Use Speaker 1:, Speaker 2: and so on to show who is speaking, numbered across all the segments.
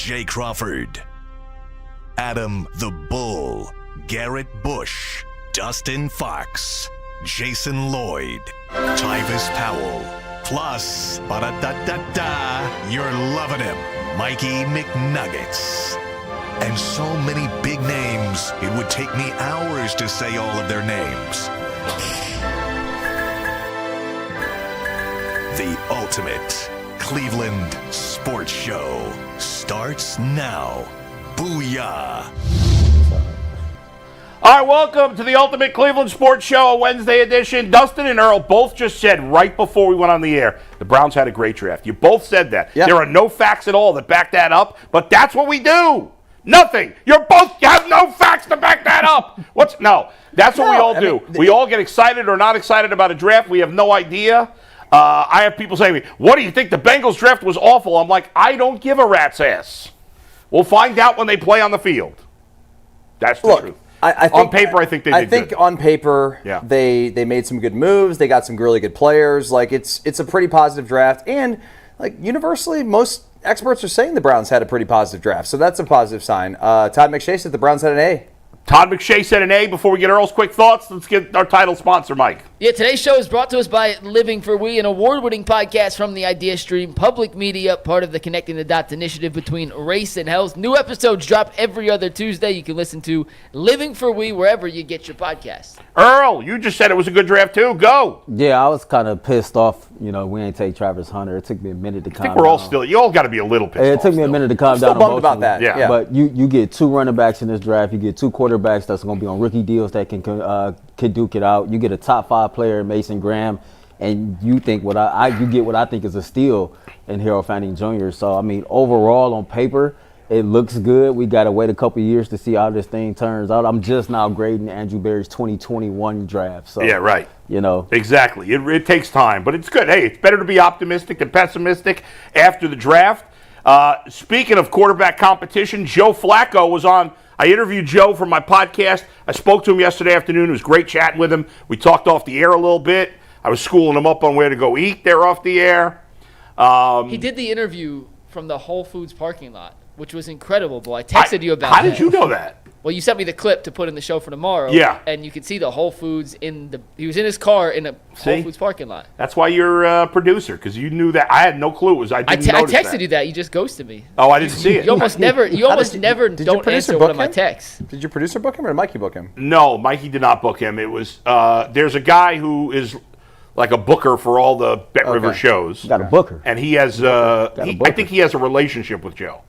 Speaker 1: Jay Crawford, Adam the Bull, Garrett Bush, Dustin Fox, Jason Lloyd, Tyvis Powell, plus, ba-da-da-da-da, you're loving him, Mikey McNuggets. And so many big names, it would take me hours to say all of their names. The ultimate Cleveland sports show starts now. Booyah!
Speaker 2: All right, welcome to the Ultimate Cleveland Sports Show, a Wednesday edition. Dustin and Earl both just said right before we went on the air, the Browns had a great draft. You both said that. Yep. There are no facts at all that back that up, but that's what we do. Nothing. You have no facts to back that up. No, that's what we all do. We all get excited or not excited about a draft. We have no idea. I have people saying to me, what do you think? The Bengals draft was awful. I'm like, I don't give a rat's ass. We'll find out when they play on the field. That's the truth. I think, on paper, I think they did good.
Speaker 3: I think on paper, they made some good moves. They got some really good players. Like it's a pretty positive draft. And like universally, most experts are saying the Browns had a pretty positive draft. So that's a positive sign. Todd McShay said the Browns had an A.
Speaker 2: Todd McShay said an A. Before we get Earl's quick thoughts, let's get our title sponsor, Mike.
Speaker 4: Yeah, today's show is brought to us by Living for We, an award-winning podcast from the Idea Stream Public Media, part of the Connecting the Dots initiative between race and health. New episodes drop every other Tuesday. You can listen to Living for We wherever you get your podcasts.
Speaker 2: Earl, you just said it was a good draft too. Go.
Speaker 5: Yeah, I was kind of pissed off. You know, we ain't take Travis Hunter. It took me a minute to calm down.
Speaker 2: I think we're all still. You all got to be a little pissed off.
Speaker 5: It took me a minute to calm down.
Speaker 3: Still bummed about that.
Speaker 2: Yeah.
Speaker 5: But you get two running backs in this draft. You get two quarterbacks that's going to be on rookie deals that can duke it out. You get a top 5 player, Mason Graham, and you think you get what I think is a steal in Harold Fanning Jr. So I mean, overall on paper, it looks good. We got to wait a couple years to see how this thing turns out. I'm just now grading Andrew Berry's 2021 draft. So
Speaker 2: yeah, right.
Speaker 5: You know. Exactly.
Speaker 2: It takes time, but it's good. Hey, it's better to be optimistic than pessimistic after the draft. Speaking of quarterback competition, Joe Flacco was on. I interviewed Joe for my podcast. I spoke to him yesterday afternoon. It was great chatting with him. We talked off the air a little bit. I was schooling him up on where to go eat there off the air.
Speaker 4: He did the interview from the Whole Foods parking lot, which was incredible, boy. I texted you about
Speaker 2: How did you know that?
Speaker 4: Well, you sent me the clip to put in the show for tomorrow.
Speaker 2: Yeah.
Speaker 4: And you could see the Whole Foods he was in his car in a Whole Foods parking lot.
Speaker 2: That's why you're a producer, because you knew that. I had no clue. I
Speaker 4: texted you that. You just ghosted me.
Speaker 2: Oh, I didn't see it.
Speaker 4: You almost never don't answer one of my texts.
Speaker 3: Did your producer book him or did Mikey book him?
Speaker 2: No, Mikey did not book him. It was there's a guy who is like a booker for all the Bet River shows.
Speaker 5: Got a booker.
Speaker 2: And he has I think he has a relationship with Joe.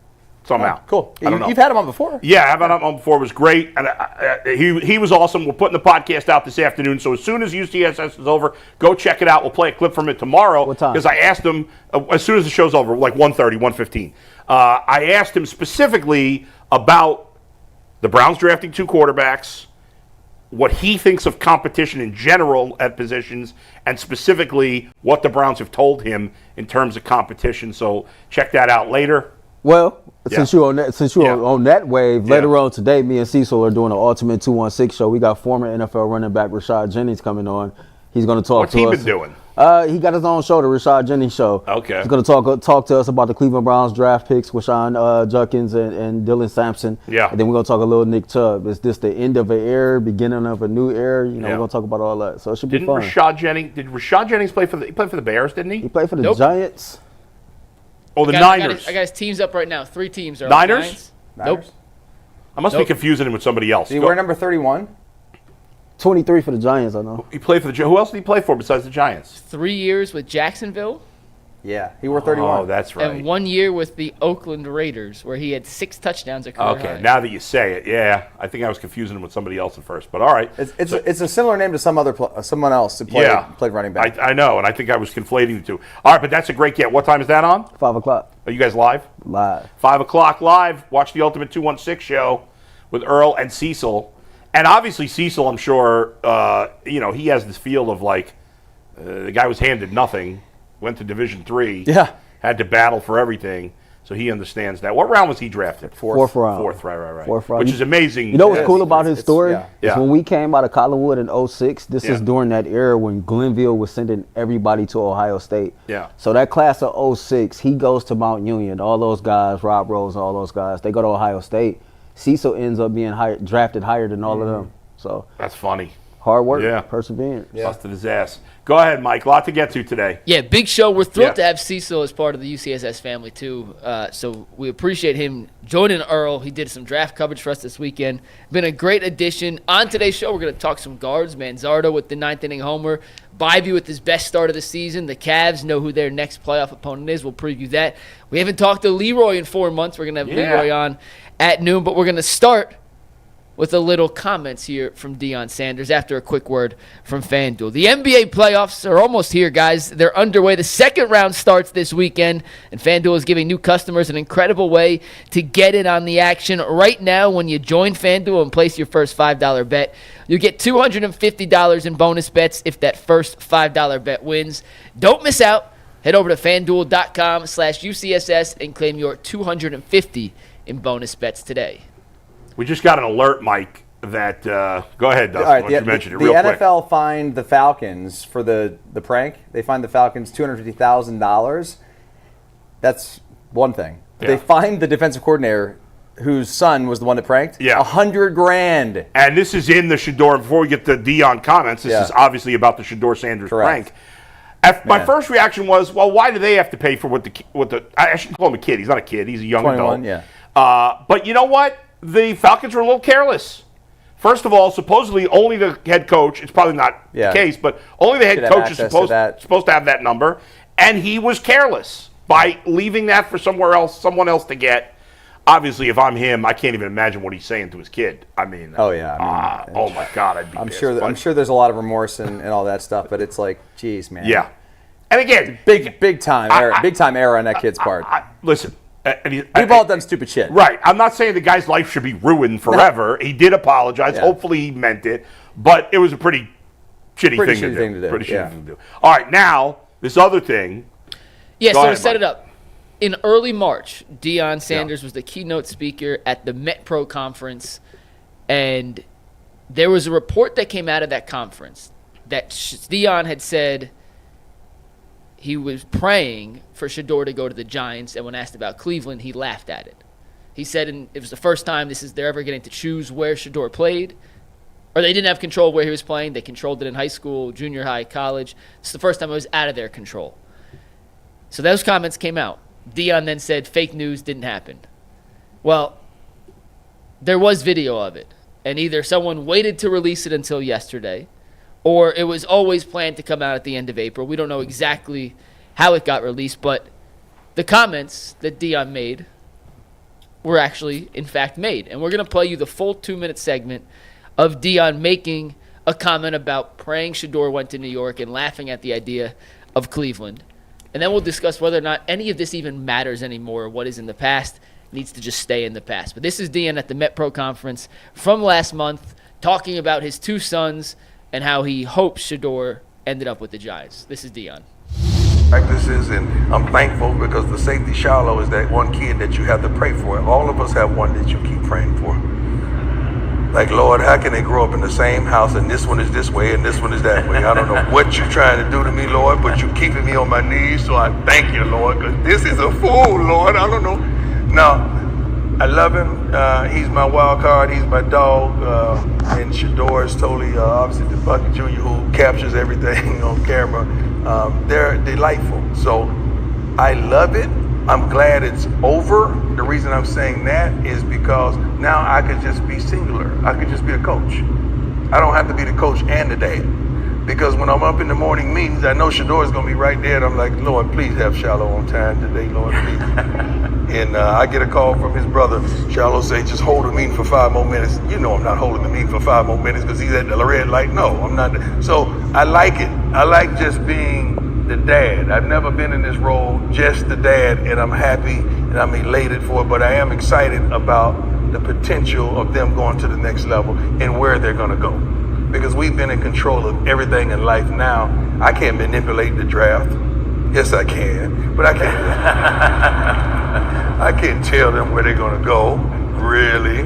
Speaker 2: Somehow.
Speaker 3: Oh, cool.
Speaker 2: I don't know.
Speaker 3: You've had him on before.
Speaker 2: Yeah, I've had him on before. It was great. And he was awesome. We're putting the podcast out this afternoon. So as soon as UCSS is over, go check it out. We'll play a clip from it tomorrow.
Speaker 5: What time?
Speaker 2: Because I asked him, as soon as the show's over, like 1:30, 1:15, I asked him specifically about the Browns drafting 2 quarterbacks, what he thinks of competition in general at positions, and specifically what the Browns have told him in terms of competition. So check that out later.
Speaker 5: Well, since you're on that wave, later on today, me and Cecil are doing an Ultimate 216 show. We got former NFL running back Rashad Jennings coming on. He's going to talk to us.
Speaker 2: What's he been doing?
Speaker 5: He got his own show, the Rashad Jennings Show.
Speaker 2: Okay.
Speaker 5: He's going to talk to us about the Cleveland Browns draft picks with Sean Judkins and Dylan Sampson.
Speaker 2: Yeah.
Speaker 5: And then we're going to talk a little Nick Chubb. Is this the end of an era, beginning of a new era? You know, we're going to talk about all that. So it should be fun.
Speaker 2: Did Rashad Jennings play for the Bears, didn't he?
Speaker 5: He played for the Giants.
Speaker 2: Oh, the Niners.
Speaker 4: I got his teams up right now. 3 teams are
Speaker 2: Niners?
Speaker 4: Nope.
Speaker 2: I must be confusing him with somebody else.
Speaker 3: Did he wear number 31?
Speaker 5: 23 for the Giants, I know.
Speaker 2: He played for who else did he play for besides the Giants?
Speaker 4: 3 years with Jacksonville.
Speaker 3: Yeah, he wore 31.
Speaker 2: Oh, that's right.
Speaker 4: And 1 year with the Oakland Raiders, where he had 6 touchdowns at career high.
Speaker 2: Now that you say it, yeah. I think I was confusing him with somebody else at first, but all right.
Speaker 3: It's a similar name to someone else who played running back.
Speaker 2: I know, and I think I was conflating the two. All right, but that's a great get. What time is that on?
Speaker 5: 5 o'clock.
Speaker 2: Are you guys live?
Speaker 5: Live.
Speaker 2: 5 o'clock live. Watch the Ultimate 216 show with Earl and Cecil. And obviously Cecil, I'm sure, he has this feel of like the guy was handed nothing, went to Division III.
Speaker 3: Yeah.
Speaker 2: Had to battle for everything. So he understands that. What round was he drafted?
Speaker 5: Fourth round.
Speaker 2: Fourth, right.
Speaker 5: Fourth round.
Speaker 2: Which is amazing.
Speaker 5: You know what's cool about his story?
Speaker 2: Yeah.
Speaker 5: Is when we came out of Collinwood in 06, this is during that era when Glenville was sending everybody to Ohio State.
Speaker 2: Yeah.
Speaker 5: So that class of 06, he goes to Mount Union. All those guys, Rob Rose, all those guys, they go to Ohio State. Cecil ends up being drafted higher than all of them. So
Speaker 2: that's funny.
Speaker 5: Hard work, perseverance.
Speaker 2: Busted his ass. Go ahead, Mike. A lot to get to today.
Speaker 4: Yeah, big show. We're thrilled to have Cecil as part of the UCSS family, too. So we appreciate him joining Earl. He did some draft coverage for us this weekend. Been a great addition. On today's show, we're going to talk some guards. Manzardo with the 9th inning homer. Bibee with his best start of the season. The Cavs know who their next playoff opponent is. We'll preview that. We haven't talked to Leroy in 4 months. We're going to have Leroy on at noon. But we're going to start with a little comments here from Deion Sanders after a quick word from FanDuel. The NBA playoffs are almost here, guys. They're underway. The second round starts this weekend, and FanDuel is giving new customers an incredible way to get in on the action. Right now, when you join FanDuel and place your first $5 bet, you get $250 in bonus bets if that first $5 bet wins. Don't miss out. Head over to FanDuel.com/UCSS and claim your $250 in bonus bets today.
Speaker 2: We just got an alert, Mike, that go ahead, Dustin.
Speaker 3: All right,
Speaker 2: why don't you mention it
Speaker 3: the
Speaker 2: real quick.
Speaker 3: NFL fined the Falcons for the prank. They fined the Falcons $250,000. That's one thing.
Speaker 2: Yeah.
Speaker 3: They fined the defensive coordinator, whose son was the one that pranked, $100,000.
Speaker 2: And this is in the Shedeur. Before we get to Deion comments, this is obviously about the Shedeur Sanders prank. My first reaction was, well, why do they have to pay for what the I shouldn't call him a kid. He's not a kid. He's a young
Speaker 3: 21,
Speaker 2: adult. But you know what? The Falcons were a little careless. First of all, supposedly only the head coach, it's probably not the case, but only the head coach is supposed to have that number, and he was careless by leaving that for someone else to get. Obviously, if I'm him, I can't even imagine what he's saying to his kid. I mean, oh my God, I'd be
Speaker 3: I'm sure there's a lot of remorse and all that stuff, but it's like, geez, man.
Speaker 2: Yeah. And again,
Speaker 3: big time error on that kid's part.
Speaker 2: Listen.
Speaker 3: We've all done stupid shit.
Speaker 2: Right. I'm not saying the guy's life should be ruined forever. He did apologize. Hopefully he meant it. But it was a pretty shitty thing to do. Pretty shitty thing to do. All right, now, this other thing.
Speaker 4: Yeah, so to set it up. In early March, Deion Sanders was the keynote speaker at the MetPro conference. And there was a report that came out of that conference that Deion had said he was praying for Shedeur to go to the Giants, and when asked about Cleveland, he laughed at it. He said it was the first time they're ever getting to choose where Shedeur played, or they didn't have control of where he was playing. They controlled it in high school, junior high, college. It's the first time it was out of their control. So those comments came out. Deion then said fake news didn't happen. Well, there was video of it, and either someone waited to release it until yesterday, or it was always planned to come out at the end of April. We don't know exactly how it got released, but the comments that Deion made were actually, in fact, made. And we're going to play you the full 2-minute segment of Deion making a comment about praying Shedeur went to New York and laughing at the idea of Cleveland. And then we'll discuss whether or not any of this even matters anymore, or what is in the past needs to just stay in the past. But this is Deion at the MetPro conference from last month, talking about his two sons and how he hopes Shedeur ended up with the Giants. This is Deion.
Speaker 6: Practices, and I'm thankful because the safety Shiloh is that one kid that you have to pray for. All of us have one that you keep praying for. Like, Lord, how can they grow up in the same house and this one is this way and this one is that way? I don't know what you're trying to do to me, Lord, but you're keeping me on my knees, so I thank you, Lord, because this is a fool, Lord. I don't know. Now, I love him. He's my wild card. He's my dog. And Shedeur is totally, obviously, the Bucket Jr. who captures everything on camera. They're delightful. So I love it. I'm glad it's over. The reason I'm saying that is because now I could just be singular. I could just be a coach. I don't have to be the coach and the dad. Because when I'm up in the morning meetings, I know Shedeur is going to be right there. And I'm like, Lord, please have Shiloh on time today, Lord, please. And I get a call from his brother. Shiloh say, just hold the meeting for 5 more minutes. You know I'm not holding the meeting for 5 more minutes because he's at the red light. No, I'm not. So I like it. I like just being the dad. I've never been in this role, just the dad, and I'm happy and I'm elated for it. But I am excited about the potential of them going to the next level and where they're going to go. Because we've been in control of everything in life now. I can't manipulate the draft. Yes, I can, but I can't. I can't tell them where they're going to go, really.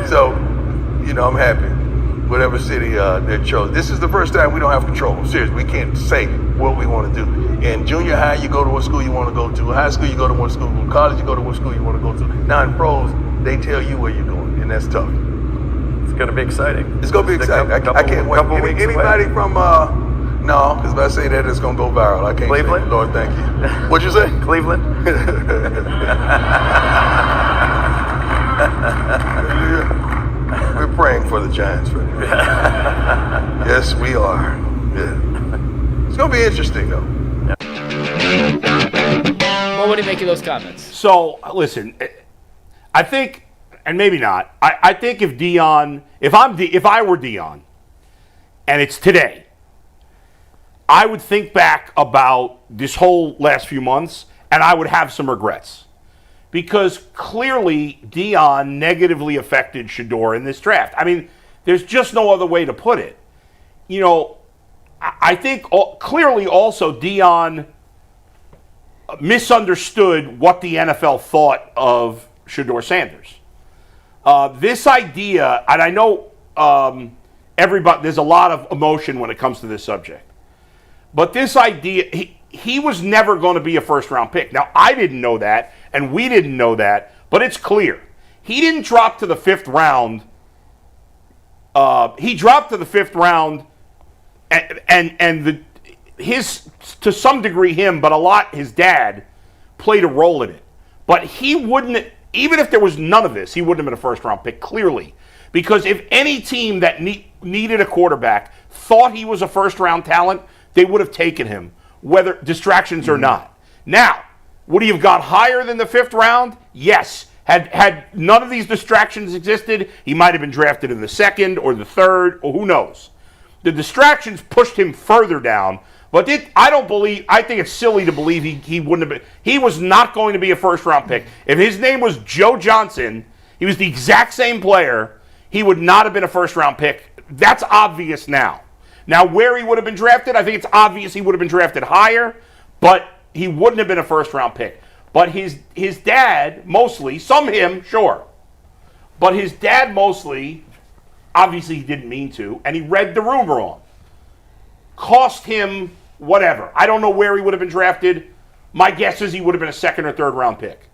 Speaker 6: So, I'm happy. Whatever city they chose. This is the first time we don't have control. Seriously, we can't say what we want to do. In junior high, you go to what school you want to go to. High school, you go to what school. In college, you go to what school you want to go to. Now in pros, they tell you where you're going, and that's tough.
Speaker 7: It's going to be exciting.
Speaker 6: It's going to be exciting. I can't wait. Anybody from, no, because if I say that, it's going to go viral. I can't
Speaker 7: Cleveland?
Speaker 6: say, Lord, thank you. What'd you say?
Speaker 7: Cleveland?
Speaker 6: We're praying for the Giants right now. Yes, we are. Yeah. It's going to be interesting, though.
Speaker 4: Well, what do you make of those comments?
Speaker 2: So, listen, I think, and maybe not, I think if I were Deion, and it's today, I would think back about this whole last few months, and I would have some regrets. Because clearly Deion negatively affected Shedeur in this draft. I mean, there's just no other way to put it. I think clearly also Deion misunderstood what the NFL thought of Shedeur Sanders. This idea, and I know there's a lot of emotion when it comes to this subject, but this idea, he was never going to be a first-round pick. Now, I didn't know that, and we didn't know that, but it's clear. He didn't drop to the fifth round. He dropped to the fifth round, and to some degree him, but a lot his dad played a role in it. But he wouldn't, even if there was none of this, he wouldn't have been a first-round pick, clearly. Because if any team that needed a quarterback thought he was a first-round talent, they would have taken him, whether distractions or not. Now, would he have got higher than the fifth round? Yes. Had none of these distractions existed, he might have been drafted in the second or the third, or who knows. The distractions pushed him further down, but I think it's silly to believe he wouldn't have been. He was not going to be a first-round pick. If his name was Joe Johnson, he was the exact same player, he would not have been a first-round pick. That's obvious now. Now, where he would have been drafted, I think it's obvious he would have been drafted higher, but he wouldn't have been a first-round pick. But his dad, mostly, some him, sure. But his dad mostly, obviously he didn't mean to, and he read the room wrong. Cost him whatever. I don't know where he would have been drafted. My guess is he would have been a second or third-round pick.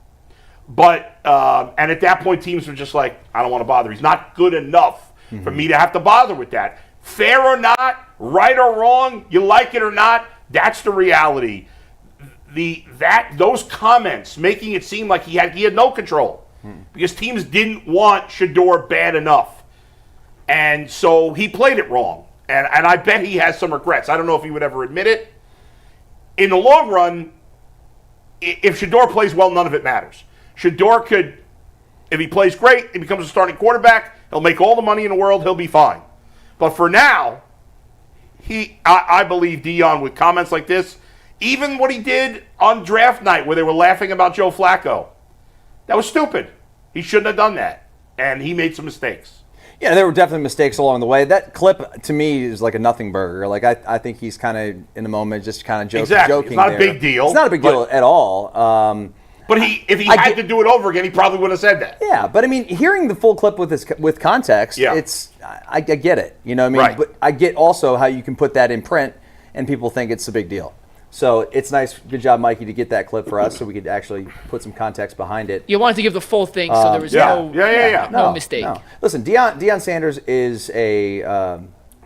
Speaker 2: But, and at that point, teams were just like, I don't want to bother. He's not good enough for me to have to bother with that. Fair or not, right or wrong, you like it or not, that's the reality. Those comments making it seem like he had no control because teams didn't want Shedeur bad enough, and so he played it wrong. And I bet he has some regrets. I don't know if he would ever admit it. In the long run, if Shedeur plays well, none of it matters. Shedeur could, if he plays great, he becomes a starting quarterback. He'll make all the money in the world. He'll be fine. But for now, I believe Deion with comments like this, even what he did on draft night where they were laughing about Joe Flacco, that was stupid. He shouldn't have done that. And he made some mistakes.
Speaker 3: Yeah, there were definitely mistakes along the way. That clip, to me, is like a nothing burger. Like, I think he's kind of, in the moment, just kind of joking
Speaker 2: It's not
Speaker 3: there.
Speaker 2: a big deal.
Speaker 3: It's not a big deal at all.
Speaker 2: But if he had to do it over again, he probably wouldn't have said that.
Speaker 3: Yeah, but I mean, hearing the full clip with context, I get it. You know what I mean?
Speaker 2: Right.
Speaker 3: But I get also how you can put that in print and people think it's a big deal. So it's nice. Good job, Mikey, to get that clip for us so we could actually put some context behind it.
Speaker 4: You wanted to give the full thing so there was no mistake.
Speaker 3: No. Listen, Deion Sanders is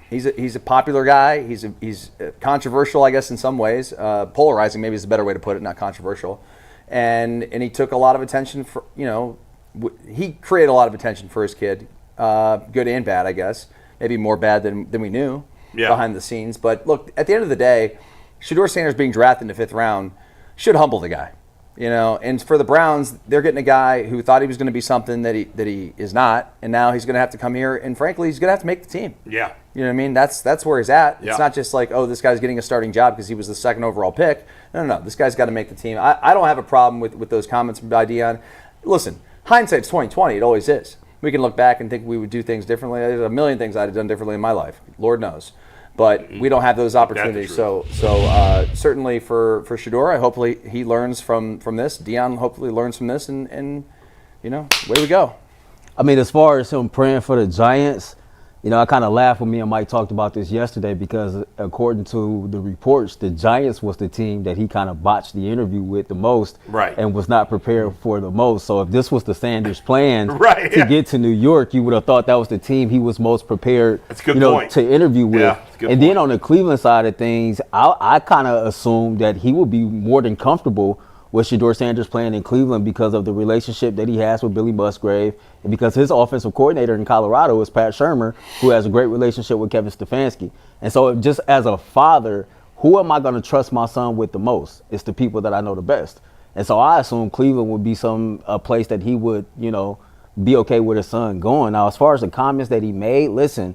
Speaker 3: he's a popular guy. He's controversial, I guess, in some ways. Polarizing, maybe is a better way to put it, not controversial. And he took a lot of attention for, he created a lot of attention for his kid, good and bad, I guess. Maybe more bad than we knew behind the scenes. But look, at the end of the day, Shedeur Sanders being drafted in the fifth round should humble the guy, And for the Browns, they're getting a guy who thought he was going to be something that he is not, and now he's going to have to come here, and frankly, he's going to have to make the team.
Speaker 2: Yeah.
Speaker 3: You know what I mean? That's where he's at. It's not just like, oh, this guy's getting a starting job because he was the second overall pick. No. This guy's got to make the team. I don't have a problem with those comments by Deion. Listen, hindsight's 20/20. It always is. We can look back and think we would do things differently. There's a million things I'd have done differently in my life. Lord knows. But we don't have those opportunities. So certainly for Shedeur, hopefully he learns from this. Deion hopefully learns from this, and away we go.
Speaker 5: I mean, as far as him praying for the Giants, I kind of laughed when me and Mike talked about this yesterday because according to the reports, the Giants was the team that he kind of botched the interview with the most and was not prepared for the most. So if this was the Sanders plan to get to New York, you would have thought that was the team he was most prepared to interview with.
Speaker 2: Yeah,
Speaker 5: and then on the Cleveland side of things, I kind of assumed that he would be more than comfortable with Shedeur Sanders playing in Cleveland because of the relationship that he has with Billy Musgrave and because his offensive coordinator in Colorado is Pat Shurmur, who has a great relationship with Kevin Stefanski. And so just as a father, who am I going to trust my son with the most? It's the people that I know the best. And so I assume Cleveland would be a place that he would, be okay with his son going. Now, as far as the comments that he made, listen,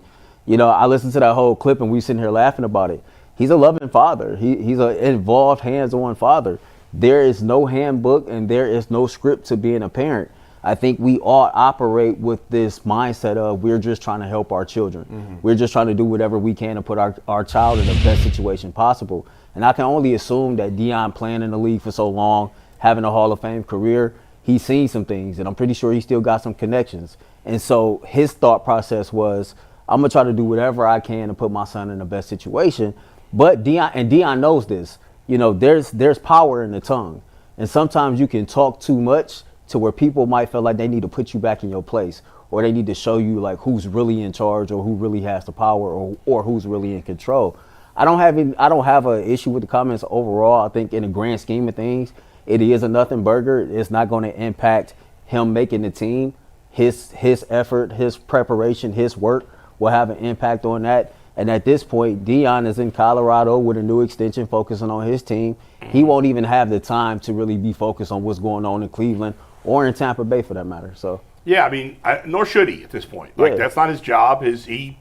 Speaker 5: I listened to that whole clip and we sitting here laughing about it. He's a loving father. He's an involved, hands-on father. There is no handbook and there is no script to being a parent. I think we all operate with this mindset of we're just trying to help our children. Mm-hmm. We're just trying to do whatever we can to put our child in the best situation possible. And I can only assume that Deion playing in the league for so long, having a Hall of Fame career, he's seen some things and I'm pretty sure he still got some connections. And so his thought process was, I'm going to try to do whatever I can to put my son in the best situation. But Deion knows this. There's power in the tongue. And sometimes you can talk too much to where people might feel like they need to put you back in your place or they need to show you like who's really in charge or who really has the power or who's really in control. I don't have an issue with the comments overall. I think in the grand scheme of things, it is a nothing burger. It's not going to impact him making the team. His effort, his preparation, his work will have an impact on that. And at this point, Deion is in Colorado with a new extension focusing on his team. He won't even have the time to really be focused on what's going on in Cleveland or in Tampa Bay for that matter. So
Speaker 2: yeah, I mean, nor should he at this point. That's not his job. He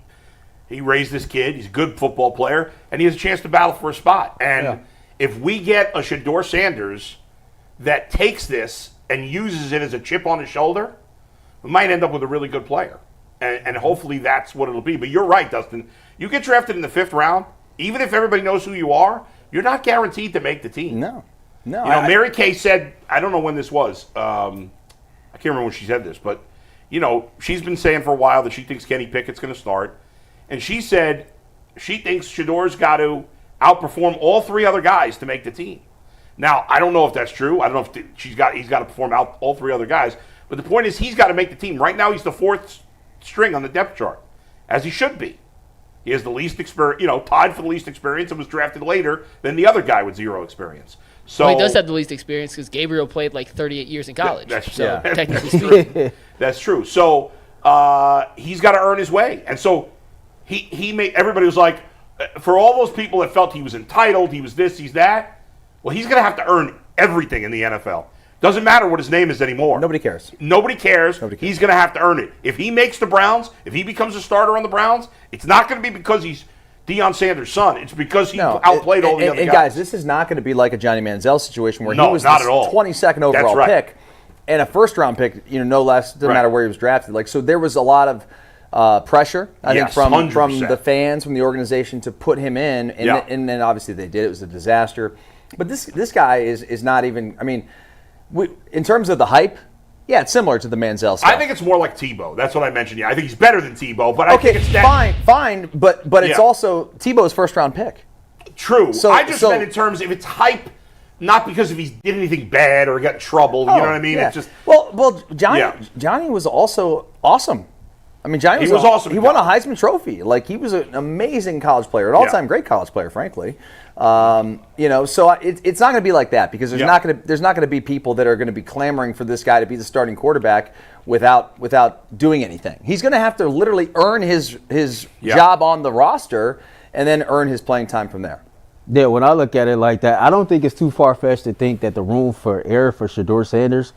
Speaker 2: raised this kid. He's a good football player, and he has a chance to battle for a spot. And if we get a Shedeur Sanders that takes this and uses it as a chip on his shoulder, we might end up with a really good player. And hopefully that's what it'll be. But you're right, Dustin. You get drafted in the 5th round, even if everybody knows who you are, you're not guaranteed to make the team.
Speaker 3: No.
Speaker 2: Mary Kay said, I don't know when this was. I can't remember when she said this, but, she's been saying for a while that she thinks Kenny Pickett's going to start. And she said she thinks Shedeur's got to outperform all 3 other guys to make the team. Now, I don't know if that's true. I don't know if he's got to perform out all 3 other guys. But the point is he's got to make the team. Right now he's the 4th string on the depth chart, as he should be. He has the least experience, tied for the least experience and was drafted later than the other guy with 0 experience. So
Speaker 4: he does have the least experience because Gabriel played like 38 years in college. Technically speaking.
Speaker 2: That's true. So he's got to earn his way. And so he made, everybody was like, for all those people that felt he was entitled, he was this, he's that, well, he's going to have to earn everything in the NFL. Doesn't matter what his name is anymore.
Speaker 3: Nobody cares.
Speaker 2: Nobody cares. He's going to have to earn it. If he makes the Browns, if he becomes a starter on the Browns, it's not going to be because he's Deion Sanders' son. It's because he outplayed all the other guys.
Speaker 3: And guys, this is not going to be like a Johnny Manziel situation where he was
Speaker 2: not
Speaker 3: the
Speaker 2: at all.
Speaker 3: 22nd overall pick and a first-round pick, no less, doesn't matter where he was drafted. So there was a lot of pressure, I think, from the fans, from the organization to put him in, and then obviously they did. It was a disaster. But this guy is not even, I mean, in terms of the hype, it's similar to the Manziel stuff.
Speaker 2: I think it's more like Tebow. That's what I mentioned. Yeah, I think he's better than Tebow, but I think it's
Speaker 3: fine. But it's also Tebow's first-round pick.
Speaker 2: True. So I just meant in terms if it's hype, not because if he did anything bad or got in trouble. You know what I mean?
Speaker 3: Yeah.
Speaker 2: It's just
Speaker 3: Johnny was also awesome. I mean, Johnny was awesome. He won a Heisman Trophy. He was an amazing college player, an all-time great college player, frankly. So it's not going to be like that because there's not going to be people that are going to be clamoring for this guy to be the starting quarterback without doing anything. He's going to have to literally earn his job on the roster and then earn his playing time from there.
Speaker 5: Yeah, when I look at it like that, I don't think it's too far-fetched to think that the room for error for Shedeur Sanders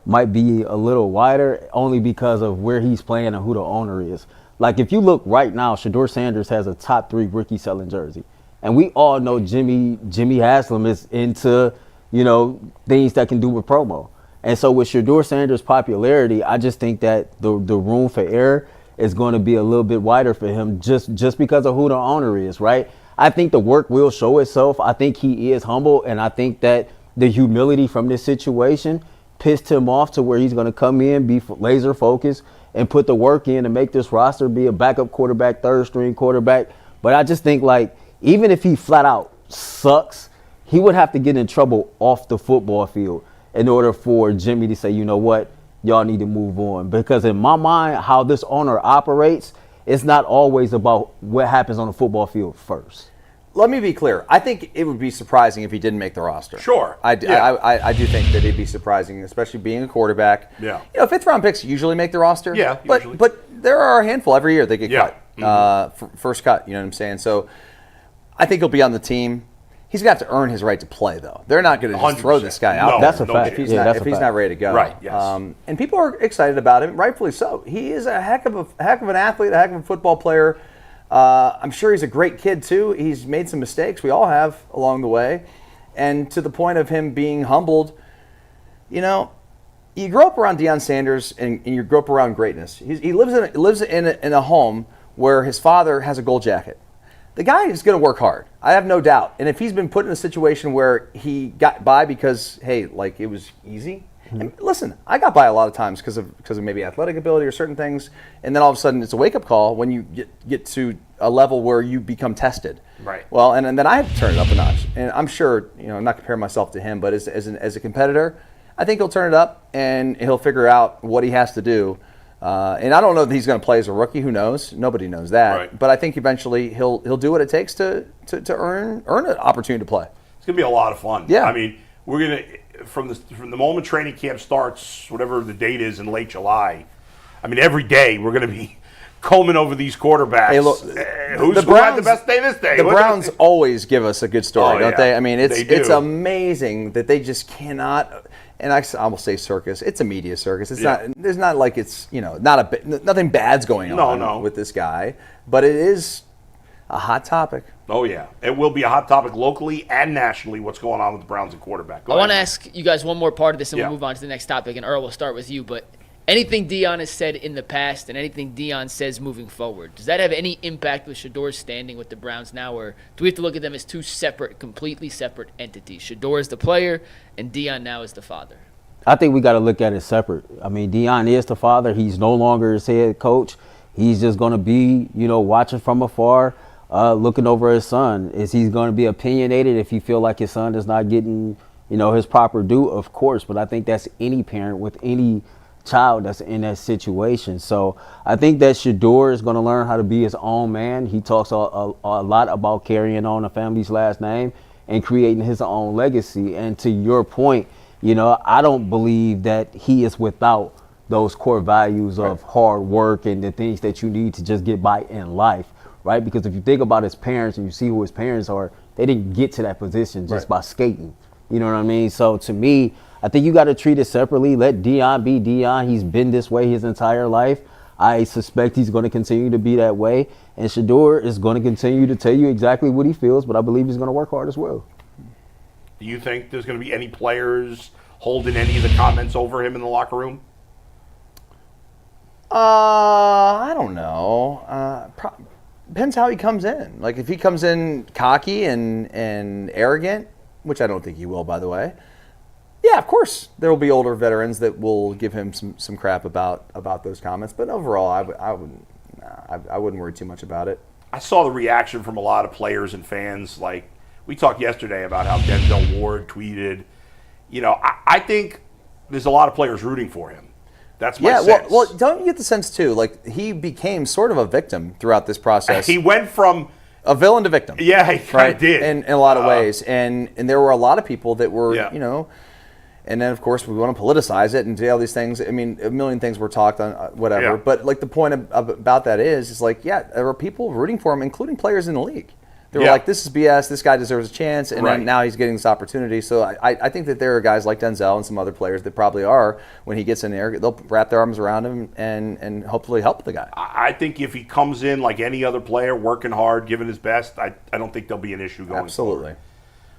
Speaker 5: might be a little wider only because of where he's playing and who the owner is. If you look right now, Shedeur Sanders has a top 3 rookie selling jersey. And we all know Jimmy Haslam is into, things that can do with promo. And so with Shedeur Sanders' popularity, I just think that the room for error is going to be a little bit wider for him just because of who the owner is, right? I think the work will show itself. I think he is humble, and I think that the humility from this situation pissed him off to where he's going to come in, be laser focused, and put the work in to make this roster, be a backup quarterback, third string quarterback. But I just think, like, even if he flat out sucks, he would have to get in trouble off the football field in order for Jimmy to say, you know what, y'all need to move on. Because in my mind, how this owner operates, it's not always about what happens on the football field first.
Speaker 3: Let me be clear. I think it would be surprising if he didn't make the roster.
Speaker 2: Sure.
Speaker 3: I do think that it'd be surprising, especially being a quarterback.
Speaker 2: Yeah.
Speaker 3: You know, fifth-round picks usually make the roster.
Speaker 2: Yeah, usually.
Speaker 3: But there are a handful every year that get cut. First cut, you know what I'm saying? So I think he'll be on the team. He's got to earn his right to play, though. They're not going to just throw this guy out.
Speaker 5: That's a fact.
Speaker 3: If he's not ready to go.
Speaker 2: Right, yes.
Speaker 3: And people are excited about him, rightfully so. He is a heck of an athlete, a heck of a football player. I'm sure he's a great kid, too. He's made some mistakes. We all have along the way. And to the point of him being humbled, you know, you grow up around Deion Sanders and you grow up around greatness. He lives in a home where his father has a gold jacket. The guy is going to work hard. I have no doubt. And if he's been put in a situation where he got by because, hey, like it was easy. And listen, I got by a lot of times because of maybe athletic ability or certain things. And then all of a sudden it's a wake-up call when you get to a level where you become tested.
Speaker 2: Right.
Speaker 3: Well, and then I have to turn it up a notch. And I'm sure, you know, I'm not comparing myself to him, but as a competitor, I think he'll turn it up and he'll figure out what he has to do. And I don't know that he's going to play as a rookie. Who knows? Nobody knows that. Right. But I think eventually he'll do what it takes to earn an opportunity to play.
Speaker 2: It's going to be a lot of fun.
Speaker 3: Yeah.
Speaker 2: I mean, we're going to from the moment training camp starts, whatever the date is in late July. I mean, every day we're going to be combing over these quarterbacks. Hey, look, who had the best day this day?
Speaker 3: The Browns always give us a good story, don't they? I mean, it's amazing that they just cannot. And I will say circus. It's a media circus. It's not. There's not like it's nothing bad's going on with this guy. But it is a hot topic.
Speaker 2: Oh yeah, it will be a hot topic locally and nationally. What's going on with the Browns and quarterback?
Speaker 4: I want to ask you guys one more part of this, and we'll move on to the next topic. And Earl, we'll start with you. But anything Deion has said in the past and anything Deion says moving forward, does that have any impact with Shedeur's standing with the Browns now, or do we have to look at them as two separate, completely separate entities? Shedeur is the player, and Deion now is the father.
Speaker 5: I think we got to look at it separate. I mean, Deion is the father. He's no longer his head coach. He's just going to be, watching from afar, looking over his son. Is he going to be opinionated if he feel like his son is not getting, his proper due? Of course, but I think that's any parent with any child that's in that situation. So I think that Shedeur is going to learn how to be his own man. He talks a lot about carrying on a family's last name and creating his own legacy. And to your point, I don't believe that he is without those core values of hard work and the things that you need to just get by in life, right? Because if you think about his parents and you see who his parents are, they didn't get to that position just by skating. You know what I mean? So to me, I think you got to treat it separately. Let Deion be Deion. He's been this way his entire life. I suspect he's going to continue to be that way. And Shedeur is going to continue to tell you exactly what he feels, but I believe he's going to work hard as well.
Speaker 2: Do you think there's going to be any players holding any of the comments over him in the locker room?
Speaker 3: I don't know. Depends how he comes in. Like if he comes in cocky and arrogant, which I don't think he will, by the way. Yeah, of course there will be older veterans that will give him some crap about those comments. But overall, I wouldn't worry too much about it.
Speaker 2: I saw the reaction from a lot of players and fans. Like we talked yesterday about how Denzel Ward tweeted. I think there's a lot of players rooting for him. That's my sense.
Speaker 3: Well, don't you get the sense too? Like he became sort of a victim throughout this process.
Speaker 2: He went from
Speaker 3: a villain to victim.
Speaker 2: Yeah, he kind of did
Speaker 3: in a lot of ways, and there were a lot of people that were And then, of course, we want to politicize it and do all these things. I mean, a million things were talked on, whatever. Yeah. But, like, the point about that is like, there were people rooting for him, including players in the league. They were like, this is BS. This guy deserves a chance. And then now he's getting this opportunity. So I think that there are guys like Denzel and some other players that probably are, when he gets in there, they'll wrap their arms around him and hopefully help the guy.
Speaker 2: I think if he comes in like any other player, working hard, giving his best, I don't think there'll be an issue going
Speaker 3: Absolutely.
Speaker 2: forward.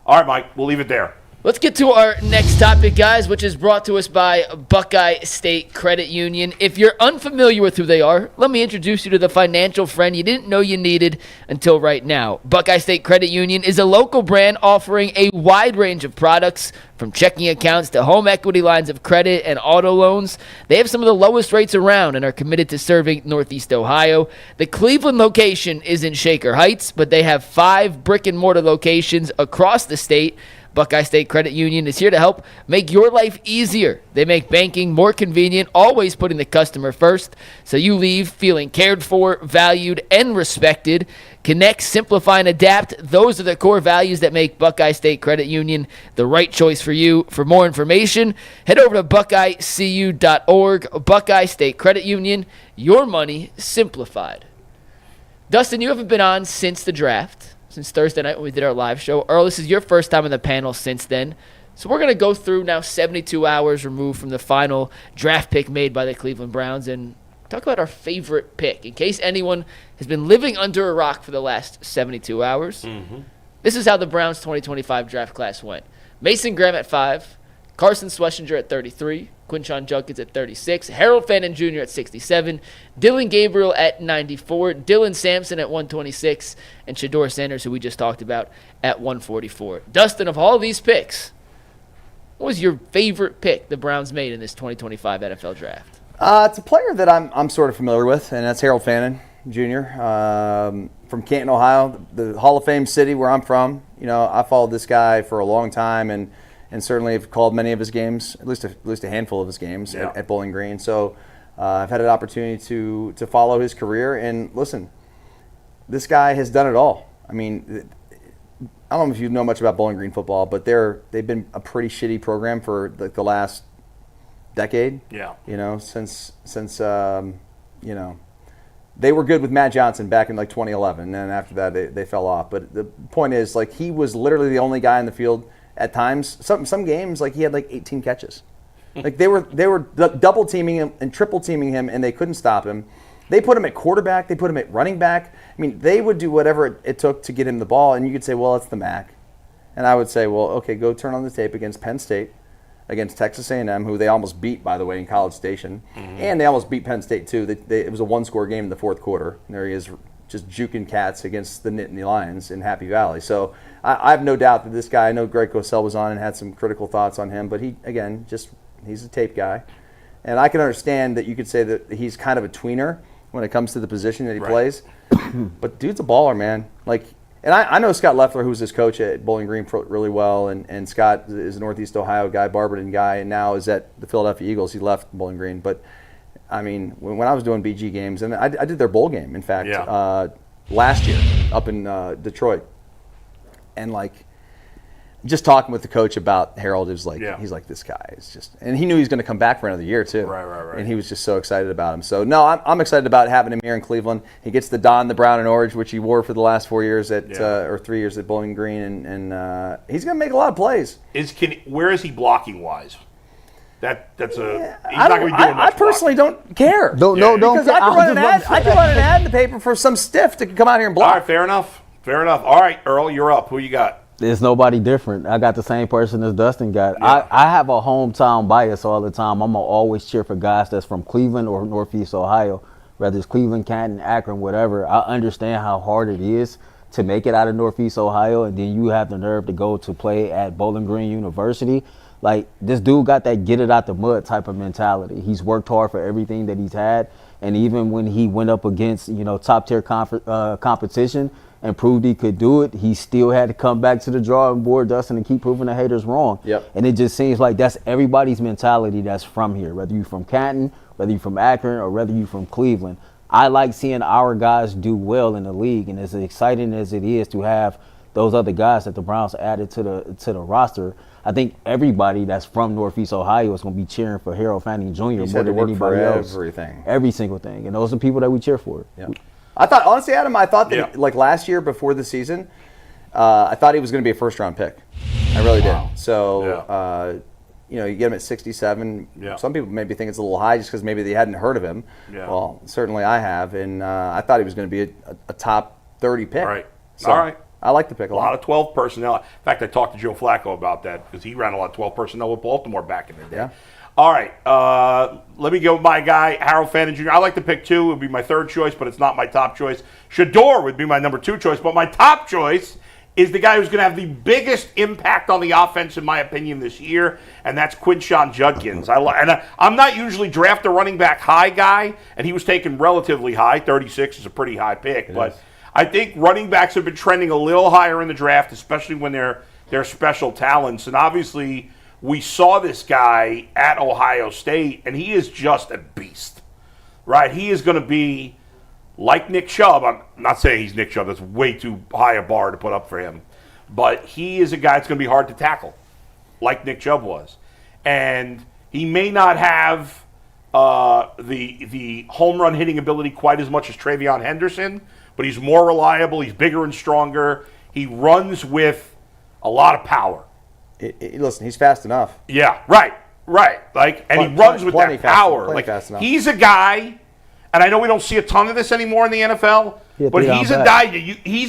Speaker 2: All right, Mike, we'll leave it there.
Speaker 4: Let's get to our next topic, guys, which is brought to us by Buckeye State Credit Union. If you're unfamiliar with who they are, let me introduce you to the financial friend you didn't know you needed until right now. Buckeye State Credit Union is a local brand offering a wide range of products, from checking accounts to home equity lines of credit and auto loans. They have some of the lowest rates around and are committed to serving Northeast Ohio. The Cleveland location is in Shaker Heights, but they have 5 brick-and-mortar locations across the state. Buckeye State Credit Union is here to help make your life easier. They make banking more convenient, always putting the customer first, so you leave feeling cared for, valued, and respected. Connect, simplify, and adapt. Those are the core values that make Buckeye State Credit Union the right choice for you. For more information, head over to buckeyecu.org. Buckeye State Credit Union, your money simplified. Dustin, you haven't been on since the draft. Since Thursday night when we did our live show. Earl, this is your first time on the panel since then. So we're going to go through now 72 hours removed from the final draft pick made by the Cleveland Browns and talk about our favorite pick. In case anyone has been living under a rock for the last 72 hours, this is how the Browns 2025 draft class went. Mason Graham at 5, Carson Schlesinger at 33, Quinshon Judkins at 36, Harold Fannin Jr. at 67, Dylan Gabriel at 94, Dylan Sampson at 126, and Shedeur Sanders, who we just talked about, at 144. Dustin, of all these picks, what was your favorite pick the Browns made in this 2025 NFL draft?
Speaker 3: It's a player that I'm sort of familiar with, and that's Harold Fannin Jr. From Canton, Ohio, the Hall of Fame city where I'm from. You know, I followed this guy for a long time, and certainly have called many of his games, at least a handful of his games at Bowling Green. So I've had an opportunity to follow his career. And listen, this guy has done it all. I mean, I don't know if you know much about Bowling Green football, but they've been a pretty shitty program for the last decade. Yeah. You know, since you know, they were good with Matt Johnson back in like 2011, and then after that they fell off. But the point is, like, he was literally the only guy in the field. At times, some games, like, he had like 18 catches. Like, they were double teaming him and triple teaming him, and they couldn't stop him. They put him at quarterback. They put him at running back. I mean, they would do whatever it took to get him the ball. And you could say, well, it's the MAC. And I would say, well, okay, go turn on the tape against Penn State, against Texas A&M, who they almost beat, by the way, in College Station. And they almost beat Penn State, too. It was a one-score game in the fourth quarter. And there he is, just juking cats against the Nittany Lions in Happy Valley. So I have no doubt that this guy, I know Greg Cosell was on and had some critical thoughts on him, but he's a tape guy. And I can understand that you could say that he's kind of a tweener when it comes to the position that he plays. But dude's a baller, man. Like, and I know Scott Leffler, who's his coach at Bowling Green, really well, and Scott is a Northeast Ohio guy, Barberton guy, and now is at the Philadelphia Eagles. He left Bowling Green. But I mean, when I was doing BG games, and I did their bowl game, in fact, last year up in Detroit. And, like, just talking with the coach about Harold, it was like, he's like, this guy is just, and he knew he was going to come back for another year, too. Right. And he was just so excited about him. So, no, I'm excited about having him here in Cleveland. He gets to don the brown and orange, which he wore for the last 4 years or 3 years at Bowling Green, and he's going to make a lot of plays.
Speaker 2: Where is he blocking-wise? He's not going to be doing much.
Speaker 3: I personally don't care. Because I can run an ad in the paper for some stiff to come out here and block.
Speaker 2: All right, fair enough. All right, Earl, you're up. Who you got?
Speaker 5: There's nobody different. I got the same person as Dustin got. Yeah. I have a hometown bias all the time. I'm going to always cheer for guys that's from Cleveland or Northeast Ohio, whether it's Cleveland, Canton, Akron, whatever. I understand how hard it is to make it out of Northeast Ohio, and then you have the nerve to go to play at Bowling Green University. Like, this dude got that get it out the mud type of mentality. He's worked hard for everything that he's had, and even when he went up against, top tier competition and proved he could do it, he still had to come back to the drawing board, Dustin, and keep proving the haters wrong. Yep. And it just seems like that's everybody's mentality that's from here, whether you're from Canton, whether you're from Akron, or whether you're from Cleveland. I like seeing our guys do well in the league, and as exciting as it is to have those other guys that the Browns added to the roster, I think everybody that's from Northeast Ohio is going to be cheering for Harold Fanning Jr. more than anybody else.
Speaker 3: Everything.
Speaker 5: Every single thing. And those are people that we cheer for.
Speaker 3: Yeah. I thought, honestly, Adam, that like last year before the season, I thought he was going to be a first-round pick. I really did. So, you get him at 67. Yeah. Some people maybe think it's a little high just because maybe they hadn't heard of him. Yeah. Well, certainly I have. And I thought he was going to be a top 30 pick.
Speaker 2: Right. So, all right.
Speaker 3: I like the pick
Speaker 2: A lot of 12 personnel. In fact, I talked to Joe Flacco about that because he ran a lot of 12 personnel with Baltimore back in the day.
Speaker 3: Yeah.
Speaker 2: All right, let me go with my guy, Harold Fannin Jr. I like to pick 2. It would be my 3rd choice, but it's not my top choice. Shedeur would be my number 2 choice, but my top choice is the guy who's going to have the biggest impact on the offense, in my opinion, this year, and that's Quinshon Judkins. I'm not usually draft a running back high guy, and he was taken relatively high. 36 is a pretty high pick, but I think running backs have been trending a little higher in the draft, especially when they're special talents, and obviously we saw this guy at Ohio State, and he is just a beast, right? He is going to be like Nick Chubb. I'm not saying he's Nick Chubb. That's way too high a bar to put up for him. But he is a guy that's going to be hard to tackle, like Nick Chubb was. And he may not have the home run hitting ability quite as much as Travion Henderson, but he's more reliable. He's bigger and stronger. He runs with a lot of power.
Speaker 3: Listen, he's fast enough.
Speaker 2: Yeah, right. And he runs with that power. He's a guy, and I know we don't see a ton of this anymore in the NFL, but he's a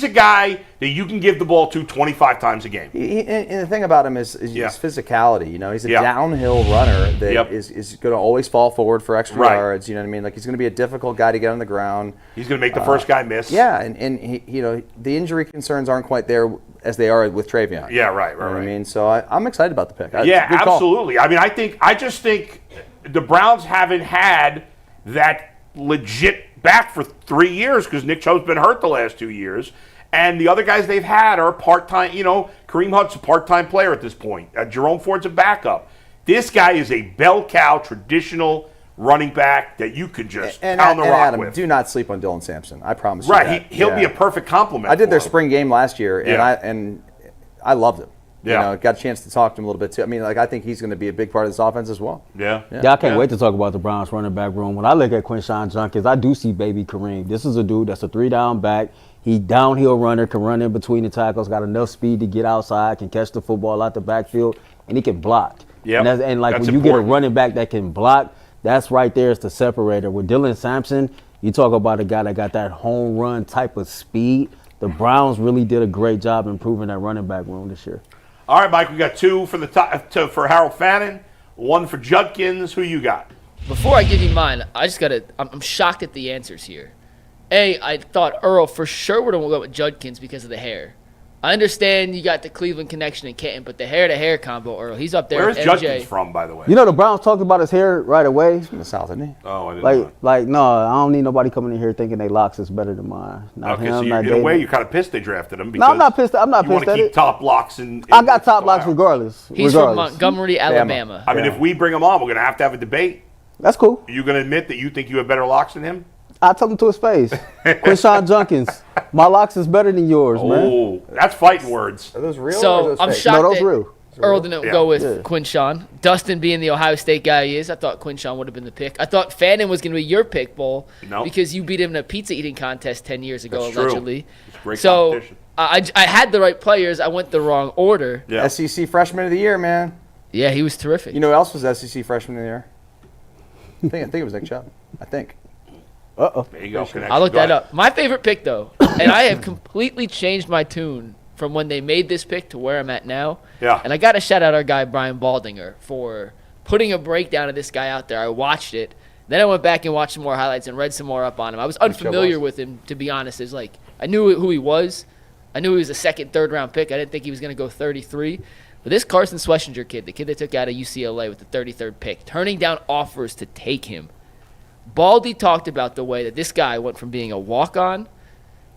Speaker 2: guy that you can give the ball to 25 times a game.
Speaker 3: And the thing about him is his physicality. You know, he's a downhill runner that is going to always fall forward for extra yards. You know what I mean? Like, he's going to be a difficult guy to get on the ground.
Speaker 2: He's going to make the first guy miss.
Speaker 3: Yeah, and he, you know, the injury concerns aren't quite there as they are with Travion.
Speaker 2: Yeah, right.
Speaker 3: You know what I mean? So I'm excited about the pick.
Speaker 2: Absolutely. I mean, I just think the Browns haven't had that legit back for 3 years because Nick Chubb's been hurt the last 2 years. And the other guys they've had are part-time. You know, Kareem Hunt's a part-time player at this point. Jerome Ford's a backup. This guy is a bell cow, traditional running back that you could just pound the rock
Speaker 3: Adam,
Speaker 2: with.
Speaker 3: Do not sleep on Dylan Sampson. I promise you.
Speaker 2: Right, he'll be a perfect compliment.
Speaker 3: I did their spring game last year, and I loved him.
Speaker 2: Yeah.
Speaker 3: You know, got a chance to talk to him a little bit too. I mean, like, I think he's going to be a big part of this offense as well.
Speaker 5: Yeah, I can't wait to talk about the Browns running back room. When I look at Quinshon Judkins, I do see baby Kareem. This is a dude that's a 3-down back. He downhill runner, can run in between the tackles, got enough speed to get outside, can catch the football out the backfield, and he can block.
Speaker 2: Yeah,
Speaker 5: and when you get a running back that can block, that's right there is the separator. With Dylan Sampson, you talk about a guy that got that home run type of speed. The Browns really did a great job improving that running back room this year.
Speaker 2: All right, Mike, we got 2 for for Harold Fannin, 1 for Judkins. Who you got?
Speaker 4: Before I give you mine, I'm shocked at the answers here. I thought Earl for sure would have went with Judkins because of the hair. I understand you got the Cleveland connection in Canton, but the hair-to-hair combo, Earl, he's up there.
Speaker 2: Where's Judkins from, by the way?
Speaker 5: You know, the Browns talked about his hair right away.
Speaker 3: He's from the South, isn't he?
Speaker 2: Oh, I didn't know.
Speaker 5: No, I don't need nobody coming in here thinking they locks is better than mine.
Speaker 2: Okay, so in a way, you're kind of pissed they drafted him.
Speaker 5: No, I'm not pissed. I'm not
Speaker 2: pissed
Speaker 5: at it.
Speaker 2: You want to keep top locks in
Speaker 5: I got top locks regardless.
Speaker 4: He's from Montgomery, Alabama.
Speaker 2: I mean, if we bring him on, we're going to have a debate.
Speaker 5: That's cool.
Speaker 2: Are you going to admit that you think you have better locks than him?
Speaker 5: I told him to his face. Quinshon Judkins, my locks is better than yours, man.
Speaker 2: Oh, that's fighting words.
Speaker 3: Are those real?
Speaker 4: So
Speaker 3: or are those
Speaker 4: I'm
Speaker 3: fake?
Speaker 4: shocked
Speaker 5: those
Speaker 4: that
Speaker 5: real.
Speaker 4: Earl didn't go with Quinshon. Dustin being the Ohio State guy he is, I thought Quinshon would have been the pick. I thought Fannin was going to be your pick, Bull, because you beat him in a pizza eating contest 10 years ago,
Speaker 2: that's
Speaker 4: allegedly.
Speaker 2: It's great
Speaker 4: so
Speaker 2: competition.
Speaker 4: I had the right players. I went the wrong order.
Speaker 2: Yeah.
Speaker 3: SEC Freshman of the Year, man.
Speaker 4: Yeah, he was terrific.
Speaker 3: You know who else was SEC Freshman of the Year? I think it was Nick Chubb. I think.
Speaker 2: There you go.
Speaker 4: I looked that up. My favorite pick, though, and I have completely changed my tune from when they made this pick to where I'm at now.
Speaker 2: Yeah.
Speaker 4: And I got to shout out our guy, Brian Baldinger, for putting a breakdown of this guy out there. I watched it. Then I went back and watched some more highlights and read some more up on him. I was unfamiliar with him, to be honest. It's like I knew who he was. I knew he was a second, third-round pick. I didn't think he was going to go 33. But this Carson Schlesinger kid, the kid they took out of UCLA with the 33rd pick, turning down offers to take him. Baldy talked about the way that this guy went from being a walk-on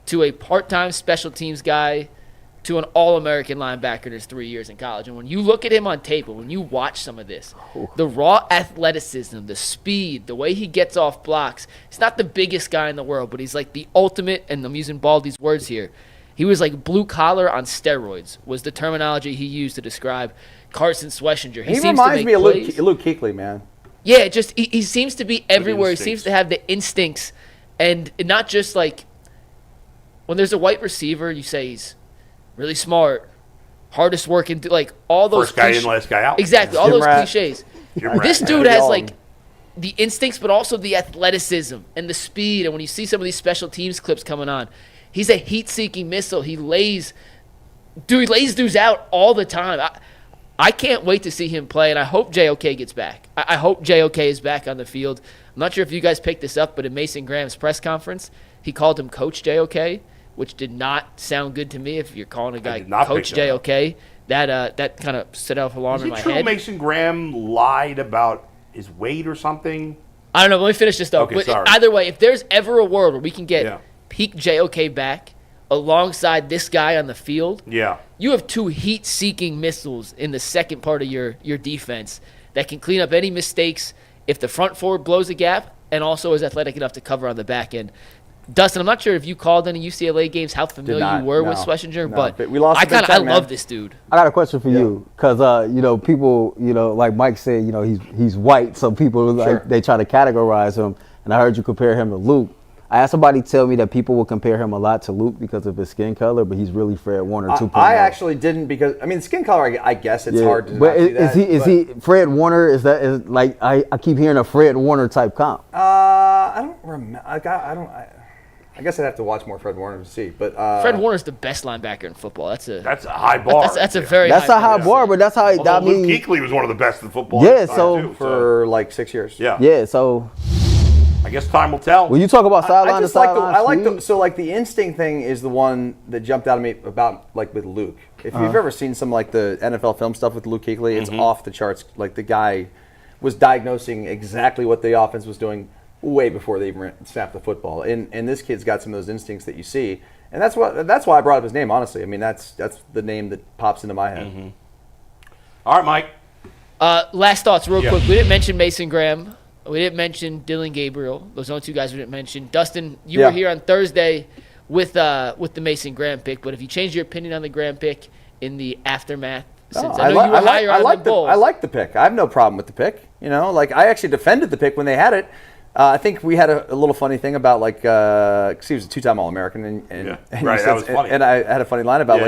Speaker 4: to a part-time special teams guy to an all-American linebacker in his 3 years in college. And when you look at him on tape, and when you watch some of this, the raw athleticism, the speed, the way he gets off blocks, he's not the biggest guy in the world, but he's like the ultimate, and I'm using Baldy's words here, he was like blue-collar on steroids was the terminology he used to describe Carson Schlesinger.
Speaker 3: He reminds me of Luke Kuechly, man.
Speaker 4: Yeah, just he seems to be everywhere. He seems to have the instincts, and not just like when there's a white receiver, you say he's really smart, hardest working, like all those
Speaker 2: first guy in, last guy out.
Speaker 4: Exactly, all those cliches. This dude has like the instincts, but also the athleticism and the speed. And when you see some of these special teams clips coming on, he's a heat-seeking missile. He lays dudes out all the time. I can't wait to see him play, and I hope JOK gets back. I hope JOK is back on the field. I'm not sure if you guys picked this up, but in Mason Graham's press conference, he called him Coach JOK, which did not sound good to me. If you're calling a guy Coach JOK, that kind of set off alarm in my head. Is it true
Speaker 2: Mason Graham lied about his weight or something?
Speaker 4: I don't know. Let me finish this, though.
Speaker 2: Okay, sorry.
Speaker 4: Either way, if there's ever a world where we can get peak JOK back alongside this guy on the field, you have two heat-seeking missiles in the second part of your defense that can clean up any mistakes if the front forward blows a gap and also is athletic enough to cover on the back end. Dustin, I'm not sure if you called any UCLA games, how familiar you were with Schlesinger, but
Speaker 3: we lost I
Speaker 4: love this dude.
Speaker 5: I got a question for you, because people, like Mike said, he's white, so people they try to categorize him, and I heard you compare him to Luke. I had somebody tell me that people will compare him a lot to Luke because of his skin color, but he's really Fred Warner 2.0.
Speaker 3: I actually didn't, because skin color, I guess it's hard to. But
Speaker 5: is he Fred Warner? I keep hearing a Fred Warner type comp.
Speaker 3: I don't remember. I guess I'd have to watch more Fred Warner to see. But
Speaker 4: Fred Warner's the best linebacker in football. That's a
Speaker 2: high bar.
Speaker 4: That's a very high
Speaker 5: bar, but that's how
Speaker 2: Luke Kuechly was one of the best in football.
Speaker 5: Yeah,
Speaker 3: for like 6 years.
Speaker 5: Yeah, so.
Speaker 2: I guess time will tell.
Speaker 5: When you talk about sideline to sideline,
Speaker 3: the instinct thing is the one that jumped out at me about with Luke. If you've ever seen some the NFL film stuff with Luke Kuechly, it's off the charts. Like the guy was diagnosing exactly what the offense was doing way before they even snapped the football. And this kid's got some of those instincts that you see, and that's why I brought up his name. Honestly, that's the name that pops into my head.
Speaker 2: Mm-hmm. All right, Mike.
Speaker 4: Last thoughts, real quick. We didn't mention Mason Graham. We didn't mention Dylan Gabriel. Those are the two guys we didn't mention. Dustin, you were here on Thursday with the Mason Graham pick, but if you changed your opinion on the Graham pick in the aftermath, since I know you were higher on the Bulls.
Speaker 3: I like the pick. I have no problem with the pick. I actually defended the pick when they had it. I think we had a little funny thing about because he was a two-time All-American, and
Speaker 2: that was funny.
Speaker 3: And I had a funny line about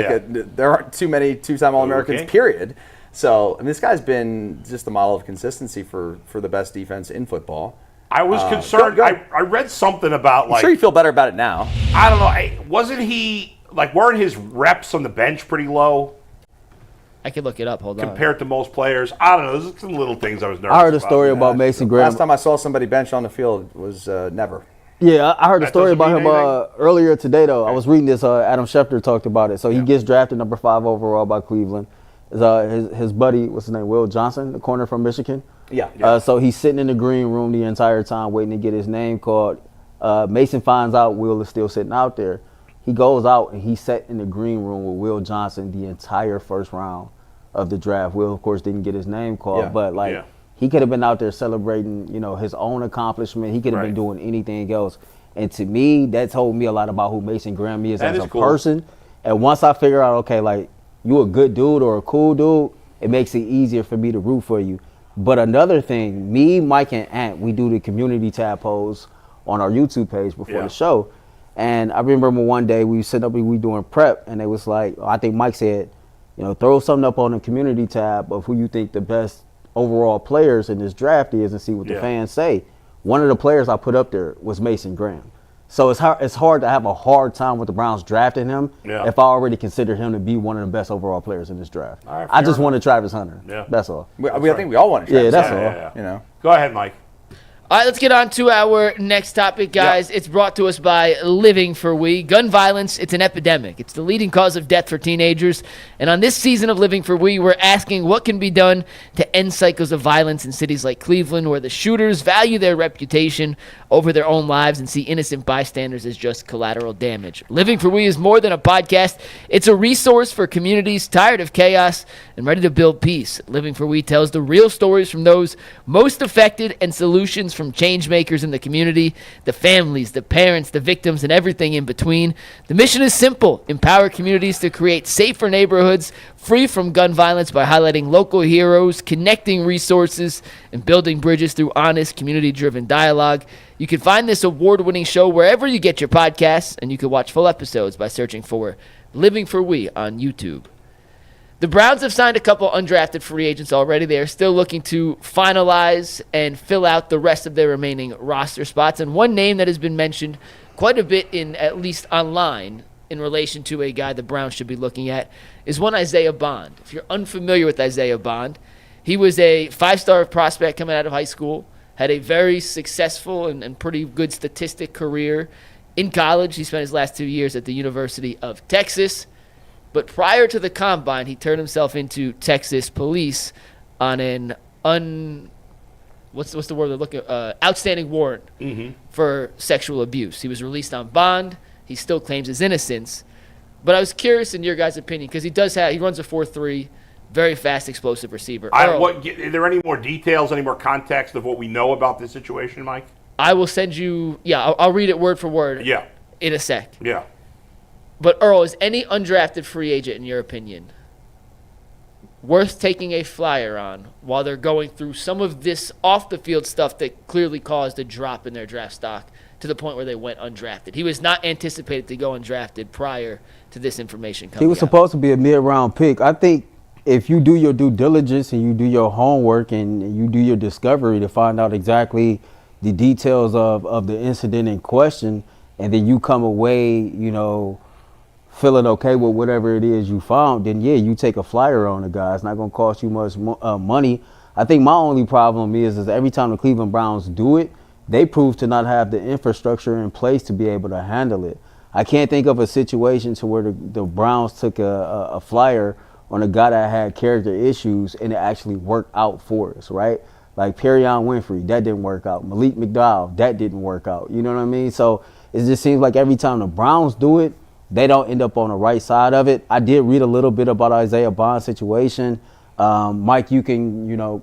Speaker 3: there aren't too many two-time All-Americans. Period. So this guy's been just the model of consistency for the best defense in football.
Speaker 2: I was concerned. I read something about
Speaker 3: I'm sure you feel better about it now.
Speaker 2: I don't know. Wasn't he weren't his reps on the bench pretty low?
Speaker 4: I could look it up. Hold on.
Speaker 2: Compared to most players, I don't know. There's some little things I was nervous about.
Speaker 5: I heard a story about Mason Graham.
Speaker 3: Last time I saw somebody bench on the field was never.
Speaker 5: Yeah, I heard a story about him earlier today, though. Okay. I was reading this. Adam Schefter talked about it. So he gets drafted number 5 overall by Cleveland. His buddy, what's his name, Will Johnson, the corner from Michigan.
Speaker 3: Yeah.
Speaker 5: So he's sitting in the green room the entire time waiting to get his name called. Mason finds out Will is still sitting out there. He goes out and he sat in the green room with Will Johnson the entire first round of the draft. Will, of course, didn't get his name called, but he could have been out there celebrating, his own accomplishment. He could have been doing anything else. And to me, that told me a lot about who Mason Graham is as a person. And once I figure out, okay, you a good dude or a cool dude, it makes it easier for me to root for you. But another thing, me, Mike, and Ant, we do the community tab polls on our YouTube page before the show. And I remember one day we sitting up, we doing prep, and it was I think Mike said, throw something up on the community tab of who you think the best overall players in this draft is and see what the fans say. One of the players I put up there was Mason Graham. So it's hard to have a hard time with the Browns drafting him if I already consider him to be one of the best overall players in this draft.
Speaker 2: Right,
Speaker 5: I just wanted Travis Hunter. Yeah. That's all.
Speaker 3: I think we all wanted Travis
Speaker 5: Hunter.
Speaker 3: That's all.
Speaker 2: Go ahead, Mike.
Speaker 4: All right, let's get on to our next topic, guys. It's brought to us by Living for We. Gun violence, it's an epidemic. It's the leading cause of death for teenagers. And on this season of Living for We, we're asking what can be done to end cycles of violence in cities like Cleveland, where the shooters value their reputation over their own lives and see innocent bystanders as just collateral damage. Living for We is more than a podcast. It's a resource for communities tired of chaos and ready to build peace. Living for We tells the real stories from those most affected and solutions from change makers in the community, the families, the parents, the victims, and everything in between. The mission is simple: empower communities to create safer neighborhoods free from gun violence by highlighting local heroes, connecting resources, and building bridges through honest, community-driven dialogue. You can find this award-winning show wherever you get your podcasts, and you can watch full episodes by searching for Living for We on YouTube. The Browns have signed a couple undrafted free agents already. They are still looking to finalize and fill out the rest of their remaining roster spots. And one name that has been mentioned quite a bit, in at least online, in relation to a guy the Browns should be looking at, is one Isaiah Bond. If you're unfamiliar with Isaiah Bond, he was a 5-star prospect coming out of high school, had a very successful and pretty good statistic career in college. He spent his last 2 years at the University of Texas. But prior to the combine, he turned himself into Texas police on an what's the word they're looking outstanding warrant for sexual abuse. He was released on bond. He still claims his innocence. But I was curious in your guys' opinion, because he runs a 4.3, very fast, explosive receiver.
Speaker 2: Are there any more details, any more context of what we know about this situation, Mike?
Speaker 4: I will send you. Yeah, I'll read it word for word.
Speaker 2: Yeah.
Speaker 4: In a sec.
Speaker 2: Yeah.
Speaker 4: But Earl, is any undrafted free agent, in your opinion, worth taking a flyer on while they're going through some of this off-the-field stuff that clearly caused a drop in their draft stock to the point where they went undrafted? He was not anticipated to go undrafted prior to this information coming out.
Speaker 5: He was supposed to be a mid-round pick. I think if you do your due diligence and you do your homework and you do your discovery to find out exactly the details of the incident in question, and then you come away, feeling okay with whatever it is you found, then yeah, you take a flyer on the guy. It's not going to cost you much money. I think my only problem is every time the Cleveland Browns do it, they prove to not have the infrastructure in place to be able to handle it. I can't think of a situation to where the Browns took a flyer on a guy that had character issues and it actually worked out for us, right? Like Perion Winfrey, that didn't work out. Malik McDowell, that didn't work out. You know what I mean? So it just seems like every time the Browns do it, they don't end up on the right side of it. I did read a little bit about Isaiah Bond's situation. Mike, you can,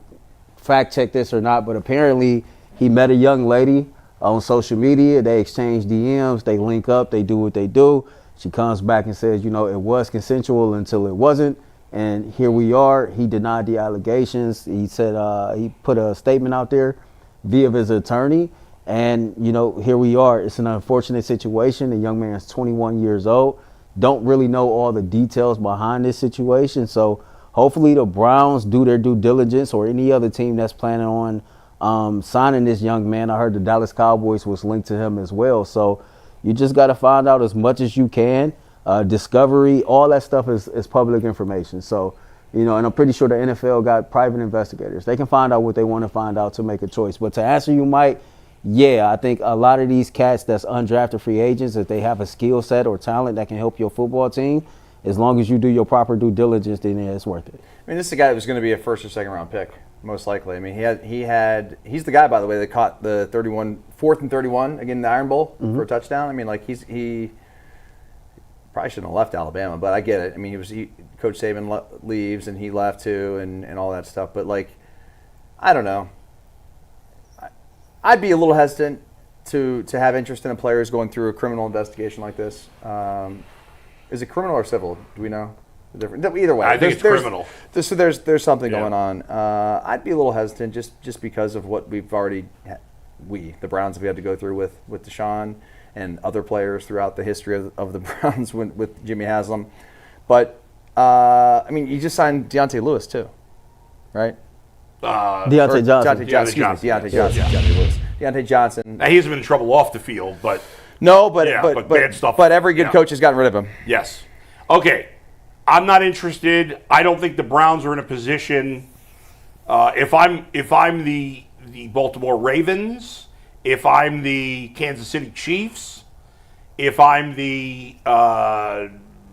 Speaker 5: fact check this or not, but apparently he met a young lady on social media. They exchange DMs. They link up. They do what they do. She comes back and says, it was consensual until it wasn't. And here we are. He denied the allegations. He said he put a statement out there via his attorney. And, here we are. It's an unfortunate situation. The young man's 21 years old. Don't really know all the details behind this situation. So hopefully the Browns do their due diligence, or any other team that's planning on signing this young man. I heard the Dallas Cowboys was linked to him as well. So you just got to find out as much as you can. Discovery, all that stuff is public information. So, and I'm pretty sure the NFL got private investigators. They can find out what they want to find out to make a choice. But to answer you, Mike, yeah, I think a lot of these cats that's undrafted free agents, if they have a skill set or talent that can help your football team, as long as you do your proper due diligence, then it's worth it.
Speaker 3: I mean, this is a guy that was going to be a first or second round pick, most likely. I mean, he's the guy, by the way, that caught the 4th and 31 again in the Iron Bowl for a touchdown. I mean, he probably shouldn't have left Alabama, but I get it. I mean, Coach Saban leaves and he left too, and all that stuff. But I don't know. I'd be a little hesitant to have interest in a player who's going through a criminal investigation like this. Is it criminal or civil? Do we know? Either way,
Speaker 2: I think it's criminal.
Speaker 3: There's something going on. I'd be a little hesitant just because of what we've already the Browns have had to go through with Deshaun and other players throughout the history of the Browns with Jimmy Haslam. But I mean, you just signed Deontay Lewis too, right?
Speaker 5: Deontay Johnson.
Speaker 3: Deontay Johnson.
Speaker 2: Now, he hasn't been in trouble off the field, but
Speaker 3: but
Speaker 2: bad stuff.
Speaker 3: But every good coach has gotten rid of him.
Speaker 2: Yes. Okay. I'm not interested. I don't think the Browns are in a position. If I'm the Baltimore Ravens, if I'm the Kansas City Chiefs, if I'm the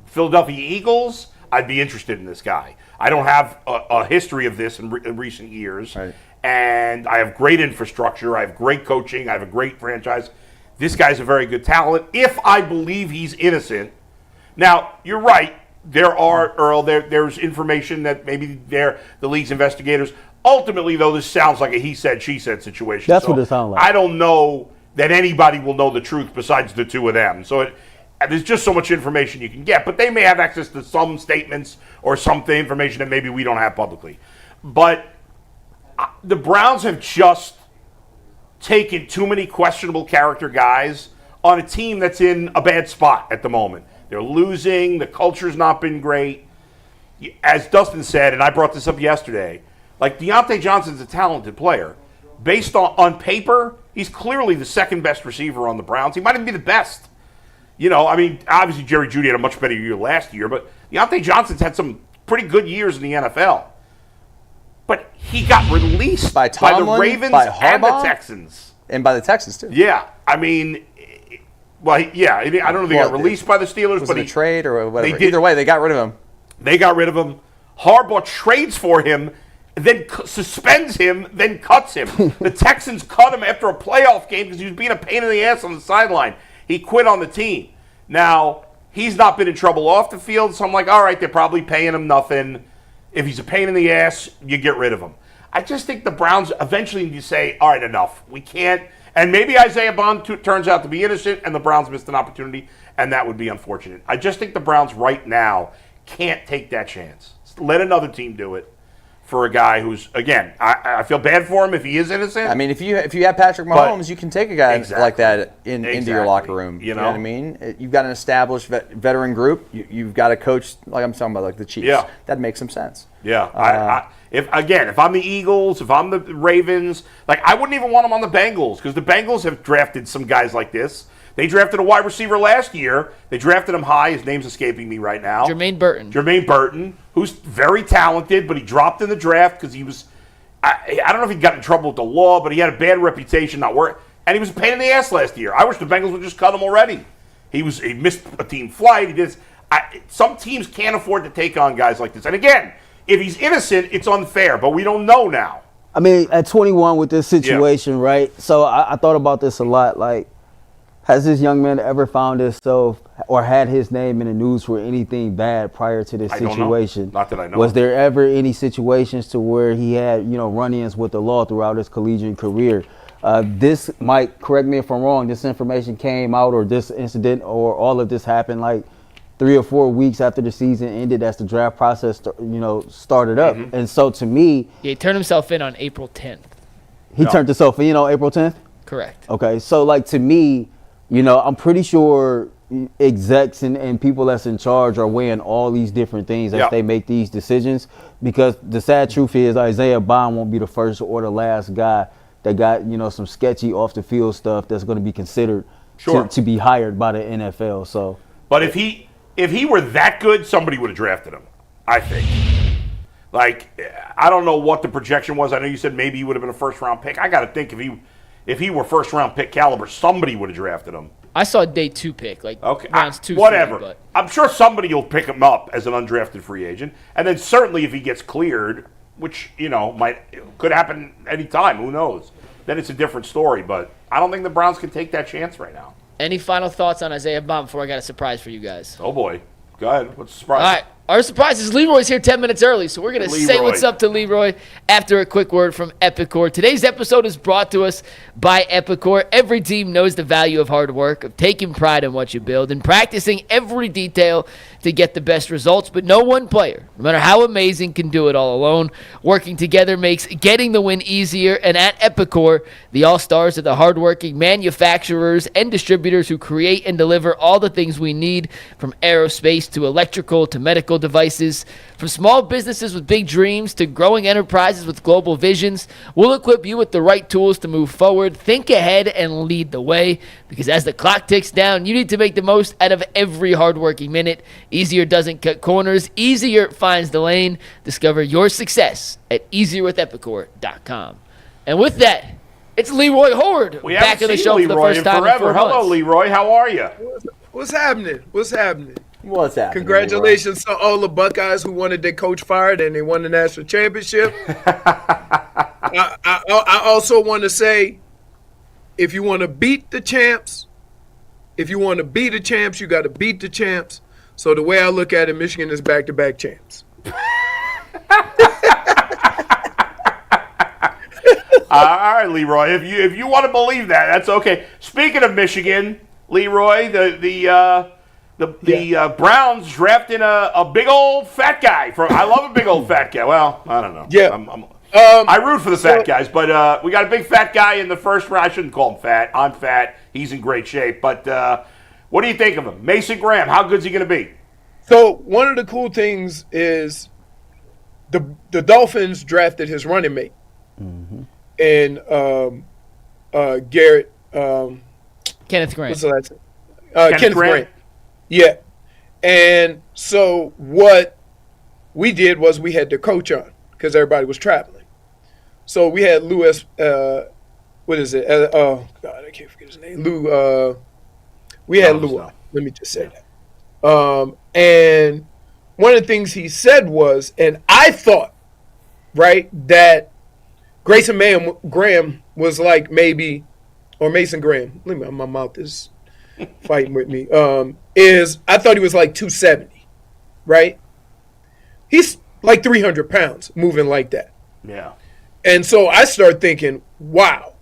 Speaker 2: Philadelphia Eagles, I'd be interested in this guy. I don't have a history of this in recent years,
Speaker 3: right.
Speaker 2: And I have great infrastructure. I have great coaching. I have a great franchise. This guy's a very good talent. If I believe he's innocent, now you're right. There's information that maybe the league's investigators. Ultimately, though, this sounds like a he said, she said situation.
Speaker 5: That's what it sounds like.
Speaker 2: I don't know that anybody will know the truth besides the two of them. So there's just so much information you can get. But they may have access to some statements or some information that maybe we don't have publicly. But the Browns have just taken too many questionable character guys on a team that's in a bad spot at the moment. They're losing. The culture's not been great. as Dustin said, and I brought this up yesterday, like Deontay Johnson's a talented player. Based on paper, he's clearly the second best receiver on the Browns. He might even be the best. I mean, obviously Jerry Jeudy had a much better year last year, but Deontay Johnson's had some pretty good years in the NFL. But he got released by the Ravens and the Texans.
Speaker 3: And by the Texans, too.
Speaker 2: Yeah. I mean, I don't know if he got released by the Steelers.
Speaker 3: Was it a trade or whatever? Either way, they got rid of him.
Speaker 2: They got rid of him. Harbaugh trades for him, then suspends him, then cuts him. The Texans cut him after a playoff game because he was being a pain in the ass on the sideline. He quit on the team. Now, he's not been in trouble off the field, so I'm like, all right, they're probably paying him nothing. If he's a pain in the ass, you get rid of him. I just think the Browns eventually need to say, all right, enough. We can't. And maybe Isaiah Bond turns out to be innocent and the Browns missed an opportunity, and that would be unfortunate. I just think the Browns right now can't take that chance. Let another team do it for a guy who's, again, I feel bad for him if he is innocent.
Speaker 3: I mean, if you have Patrick Mahomes, you can take a guy like that into your locker room. You know what I mean? You've got an established veteran group. You've got a coach, like I'm talking about, like the Chiefs.
Speaker 2: Yeah.
Speaker 3: That makes some sense.
Speaker 2: Yeah. If I'm the Eagles, if I'm the Ravens, I wouldn't even want him on the Bengals because the Bengals have drafted some guys like this. They drafted a wide receiver last year. They drafted him high. His name's escaping me right now.
Speaker 4: Jermaine Burton,
Speaker 2: who's very talented, but he dropped in the draft because he was, I don't know if he got in trouble with the law, but he had a bad reputation not working. And he was a pain in the ass last year. I wish the Bengals would just cut him already. He missed a team flight. He did. Some teams can't afford to take on guys like this. And again, if he's innocent, it's unfair, but we don't know now.
Speaker 5: I mean, at 21 with this situation, right? So I thought about this a lot. Has this young man ever found himself or had his name in the news for anything bad prior to this situation?
Speaker 2: Not that I know.
Speaker 5: Was there ever any situations to where he had, run-ins with the law throughout his collegiate career? This might, correct me if I'm wrong, this information came out or this incident or all of this happened 3 or 4 weeks after the season ended as the draft process, started up. Mm-hmm. And so to me...
Speaker 4: he turned himself in on April 10th.
Speaker 5: He turned himself in on April 10th?
Speaker 4: Correct.
Speaker 5: Okay, so to me... I'm pretty sure execs and people that's in charge are weighing all these different things as they make these decisions, because the sad truth is Isaiah Bond won't be the first or the last guy that got, some sketchy off the field stuff that's going to be considered to be hired by the NFL. So,
Speaker 2: but if he were that good, somebody would have drafted him, I think. I don't know what the projection was. I know you said maybe he would have been a first-round pick. I got to think if he were first-round pick caliber, somebody would have drafted him.
Speaker 4: I saw a day 2 pick, rounds 2,
Speaker 2: whatever.
Speaker 4: 3, but
Speaker 2: I'm sure somebody will pick him up as an undrafted free agent, and then certainly if he gets cleared, which could happen anytime. Who knows? Then it's a different story. But I don't think the Browns can take that chance right now.
Speaker 4: Any final thoughts on Isaiah Bond before I got a surprise for you guys?
Speaker 2: Oh boy, go ahead. What's the surprise?
Speaker 4: All right. Our surprise is Leroy's here 10 minutes early, so we're going to say what's up to Leroy after a quick word from Epicor. Today's episode is brought to us by Epicor. Every team knows the value of hard work, of taking pride in what you build, and practicing every detail to get the best results. But no one player, no matter how amazing, can do it all alone. Working together makes getting the win easier, and at Epicor, the all-stars are the hardworking manufacturers and distributors who create and deliver all the things we need, from aerospace to electrical to medical devices. From small businesses with big dreams to growing enterprises with global visions, we'll equip you with the right tools to move forward, think ahead, and lead the way. Because as the clock ticks down, you need to make the most out of every hardworking minute. Easier doesn't cut corners. Easier finds the lane. Discover your success at easierwithepicor.com. And with that, it's Leroy Hoard back on the show for the first time in 4 months.
Speaker 2: Hello, Leroy. How are you?
Speaker 8: What's happening?
Speaker 3: What's happening?
Speaker 8: Congratulations to all the Buckeyes who wanted their coach fired and they won the national championship. I also want to say, if you want to beat the champs, you got to beat the champs. So the way I look at it, Michigan is back-to-back champs.
Speaker 2: All right, Leroy. If you want to believe that, that's okay. Speaking of Michigan, Leroy, the Browns drafting a big old fat guy. I love a big old fat guy. Well, I don't know.
Speaker 8: Yeah.
Speaker 2: I root for the fat guys, but we got a big fat guy in the first round. I shouldn't call him fat. I'm fat. He's in great shape. But what do you think of him? Mason Graham, how good's he going to be?
Speaker 8: So one of the cool things is the Dolphins drafted his running mate, and Garrett.
Speaker 4: Kenneth Grant.
Speaker 8: What's the last name? Kenneth Grant. Yeah. And so what we did was we had the coach on because everybody was traveling. So we had Louis. What is it? Oh God, I can't forget his name. Lou. We had Lou on. Let me just say that. And one of the things he said was, and I thought, right, that Grayson Graham was like maybe, or Mason Graham. Let me. My mouth is fighting with me. I thought he was like 270, right? He's like 300 pounds moving like that.
Speaker 2: Yeah.
Speaker 8: And so I start thinking, wow,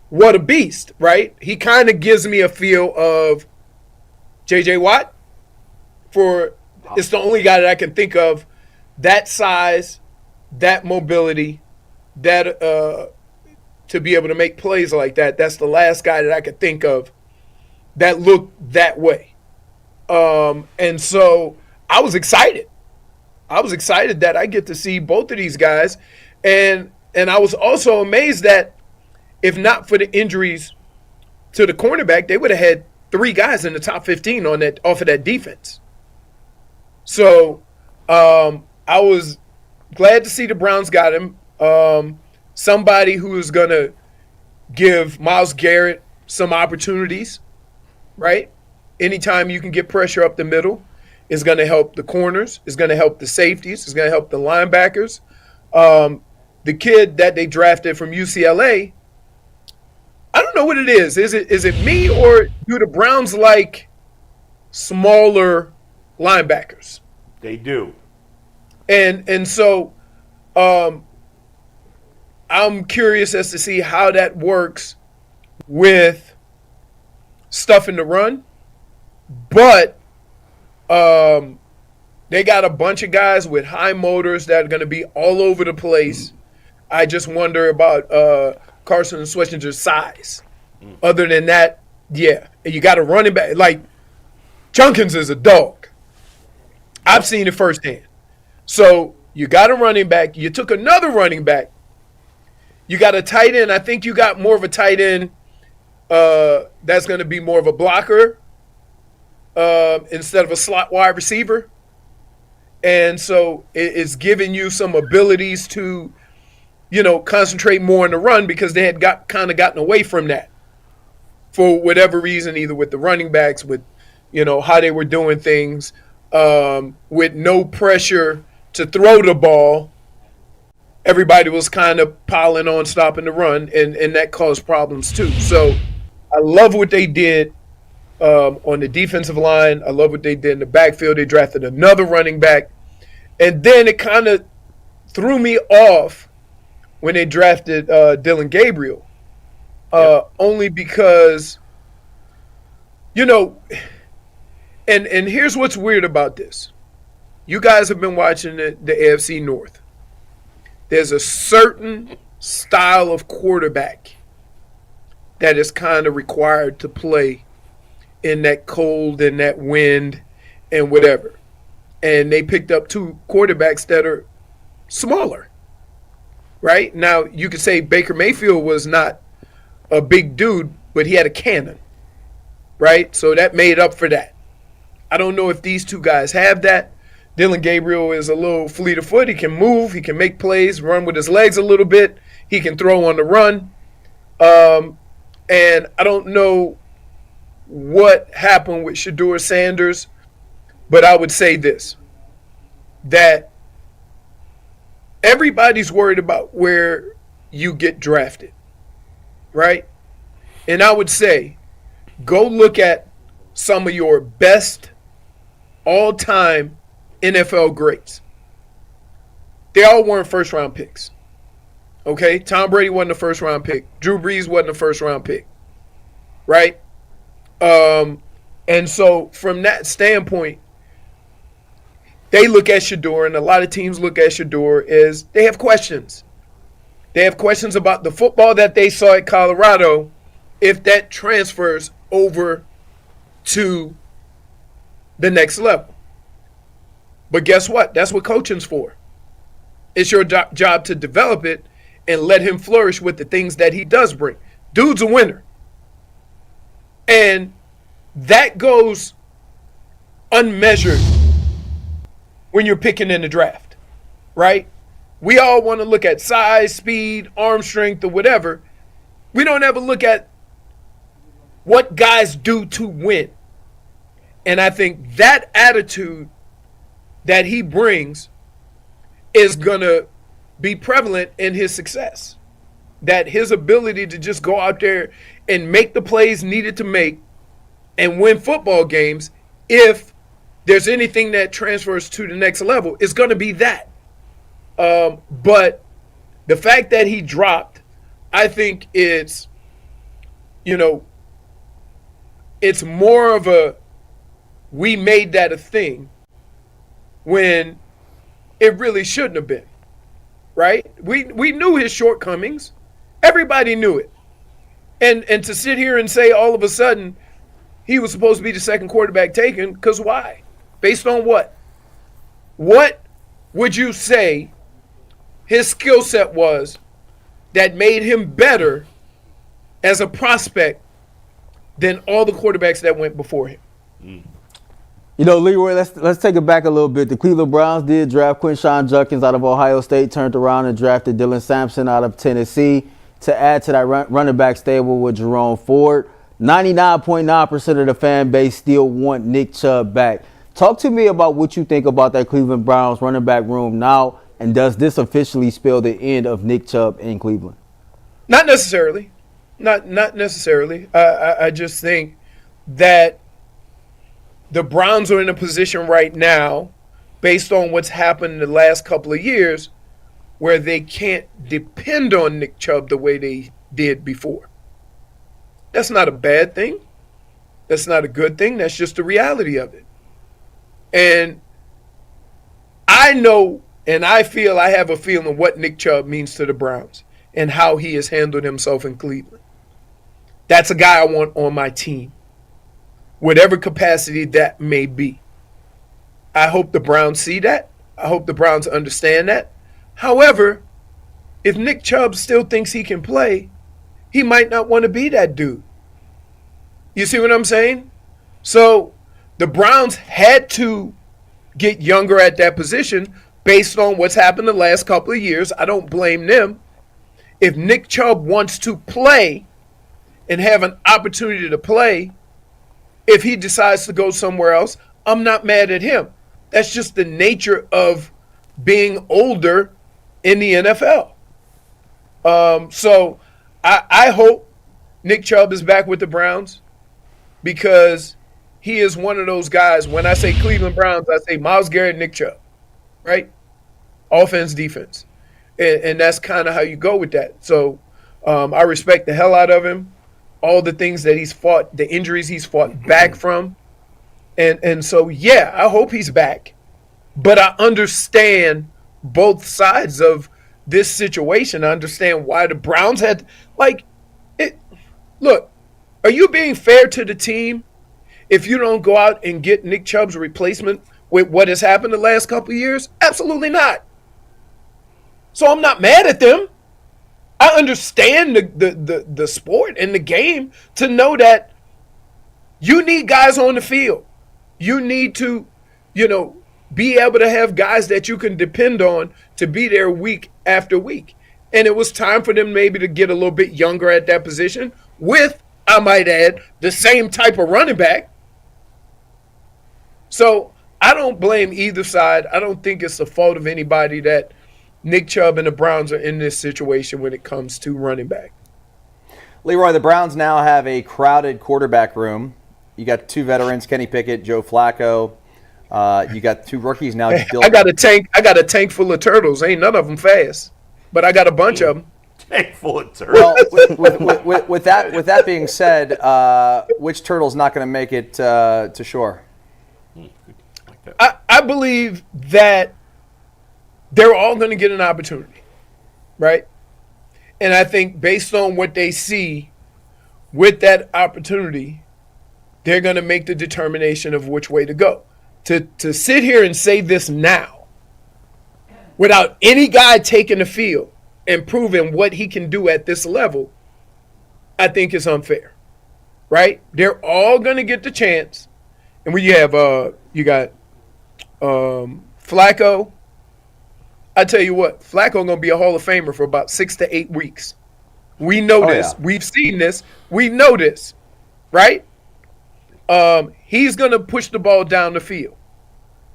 Speaker 8: what a beast, right? He kind of gives me a feel of J.J. Watt. It's the only guy that I can think of that size, that mobility, that to be able to make plays like that. That's the last guy that I could think of that looked that way. And so I was excited. I was excited that I get to see both of these guys. And I was also amazed that if not for the injuries to the cornerback, they would have had 3 guys in the top 15 off of that defense. So I was glad to see the Browns got him. Somebody who is going to give Myles Garrett some opportunities, right? Anytime you can get pressure up the middle is going to help the corners, is going to help the safeties, is going to help the linebackers. The kid that they drafted from UCLA, I don't know what it is. Is it me, or do the Browns like smaller linebackers?
Speaker 2: They do.
Speaker 8: And so I'm curious as to see how that works with stuffing the run. But they got a bunch of guys with high motors that are going to be all over the place. I just wonder about Carson Schwarzenegger's size. Other than that, yeah. And you got a running back. Like, Junkins is a dog. I've seen it firsthand. So you got a running back. You took another running back. You got a tight end. I think you got more of a tight end that's going to be more of a blocker instead of a slot wide receiver. And so it's giving you some abilities to, concentrate more on the run because they had kind of gotten away from that for whatever reason, either with the running backs, with, how they were doing things, with no pressure to throw the ball. Everybody was kind of piling on stopping the run, and that caused problems too. So I love what they did on the defensive line. I love what they did in the backfield. They drafted another running back. And then it kind of threw me off when they drafted Dylan Gabriel, only because, and here's what's weird about this. You guys have been watching the AFC North. There's a certain style of quarterback that is kind of required to play in that cold and that wind and whatever. And they picked up 2 quarterbacks that are smaller, right? Now, you could say Baker Mayfield was not a big dude, but he had a cannon, right? So that made up for that. I don't know if these 2 guys have that. Dylan Gabriel is a little fleet of foot. He can move. He can make plays, run with his legs a little bit. He can throw on the run. And I don't know what happened with Shedeur Sanders, but I would say this, that everybody's worried about where you get drafted, right? And I would say go look at some of your best all-time NFL greats. They all weren't first-round picks, okay? Tom Brady wasn't a first-round pick. Drew Brees wasn't a first-round pick, right? And so from that standpoint, they look at Shedeur, and a lot of teams look at Shedeur as they have questions. They have questions about the football that they saw at Colorado, if that transfers over to the next level. But guess what? That's what coaching's for. It's your job to develop it and let him flourish with the things that he does bring. Dude's a winner. And that goes unmeasured when you're picking in the draft, right? We all want to look at size, speed, arm strength, or whatever. We don't ever look at what guys do to win. And I think that attitude that he brings is going to be prevalent in his success. That his ability to just go out there and make the plays needed to make and win football games, if there's anything that transfers to the next level, is going to be that. But the fact that he dropped, I think it's, it's more of a, we made that a thing when it really shouldn't have been, right? We knew his shortcomings. Everybody knew it. And to sit here and say all of a sudden he was supposed to be the second quarterback taken, because why? Based on what? What would you say his skill set was that made him better as a prospect than all the quarterbacks that went before him?
Speaker 5: Leroy, let's take it back a little bit. The Cleveland Browns did draft Quinshon Judkins out of Ohio State, turned around and drafted Dylan Sampson out of Tennessee to add to that running back stable with Jerome Ford. 99.9% of the fan base still want Nick Chubb back. Talk to me about what you think about that Cleveland Browns running back room now, and does this officially spell the end of Nick Chubb in Cleveland?
Speaker 8: Not necessarily. Not necessarily. I just think that the Browns are in a position right now, based on what's happened in the last couple of years, where they can't depend on Nick Chubb the way they did before. That's not a bad thing. That's not a good thing. That's just the reality of it. And I know, and I have a feeling what Nick Chubb means to the Browns and how he has handled himself in Cleveland. That's a guy I want on my team, whatever capacity that may be. I hope the Browns see that. I hope the Browns understand that. However, if Nick Chubb still thinks he can play, he might not want to be that dude. You see what I'm saying? So the Browns had to get younger at that position based on what's happened the last couple of years. I don't blame them. If Nick Chubb wants to play and have an opportunity to play, if he decides to go somewhere else, I'm not mad at him. That's just the nature of being older in the NFL. So I hope Nick Chubb is back with the Browns, because he is one of those guys. When I say Cleveland Browns, I say Myles Garrett, Nick Chubb, right? Offense, defense. And that's kind of how you go with that. So I respect the hell out of him. All the things that he's fought, the injuries he's fought back from. And so, yeah, I hope he's back. But I understand both sides of this situation. I understand why the Browns had, look, are you being fair to the team if you don't go out and get Nick Chubb's replacement with what has happened the last couple of years? Absolutely not. So I'm not mad at them. I understand the sport and the game to know that you need guys on the field. You need to, be able to have guys that you can depend on to be there week after week. And it was time for them maybe to get a little bit younger at that position with, I might add, the same type of running back. So I don't blame either side. I don't think it's the fault of anybody that Nick Chubb and the Browns are in this situation when it comes to running back.
Speaker 3: Leroy, the Browns now have a crowded quarterback room. You got two veterans, Kenny Pickett, Joe Flacco. You got two rookies now.
Speaker 8: I got a tank full of turtles. Ain't none of them fast, but I got a bunch of them.
Speaker 2: Tank full of turtles.
Speaker 3: Well, with that being said, which turtle's not going to make it to shore?
Speaker 8: I believe that they're all going to get an opportunity, right? And I think based on what they see with that opportunity, they're going to make the determination of which way to go. to sit here and say this now without any guy taking the field and proving what he can do at this level, I think is unfair, right? They're all going to get the chance. And when you have, you got Flacco, I tell you what, Flacco going to be a Hall of Famer for about 6 to 8 weeks. We know this. Yeah. We've seen this. We know this, right? He's going to push the ball down the field,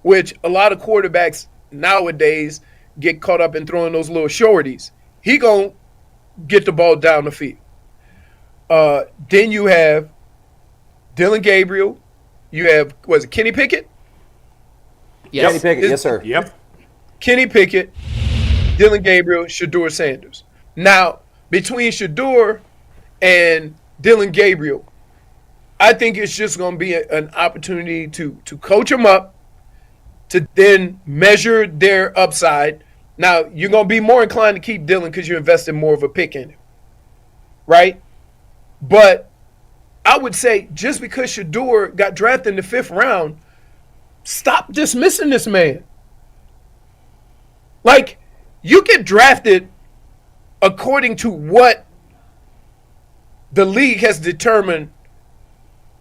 Speaker 8: which a lot of quarterbacks nowadays get caught up in throwing those little shorties. He going to get the ball down the field. Then you have Dillon Gabriel. You have, was it Kenny Pickett?
Speaker 3: Yes. Kenny Pickett, yes, sir.
Speaker 2: Yep.
Speaker 8: Kenny Pickett, Dillon Gabriel, Shedeur Sanders. Now, between Shedeur and Dillon Gabriel, I think it's just going to be an opportunity to coach them up, to then measure their upside. Now, you're going to be more inclined to keep Dillon because you invested more of a pick in him, right? But I would say just because Shedeur got drafted in the 5th round, stop dismissing this man. Like, you get drafted according to what the league has determined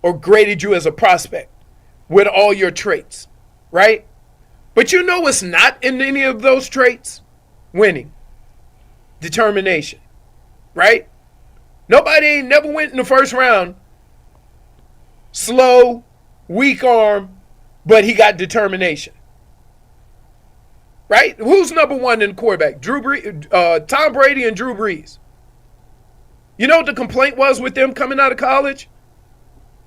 Speaker 8: or graded you as a prospect with all your traits, right? But you know what's not in any of those traits? Winning. Determination, right? Nobody ain't never went in the 1st round slow, weak arm, but he got determination. Right? Who's number 1 in quarterback? Tom Brady and Drew Brees. You know what the complaint was with them coming out of college?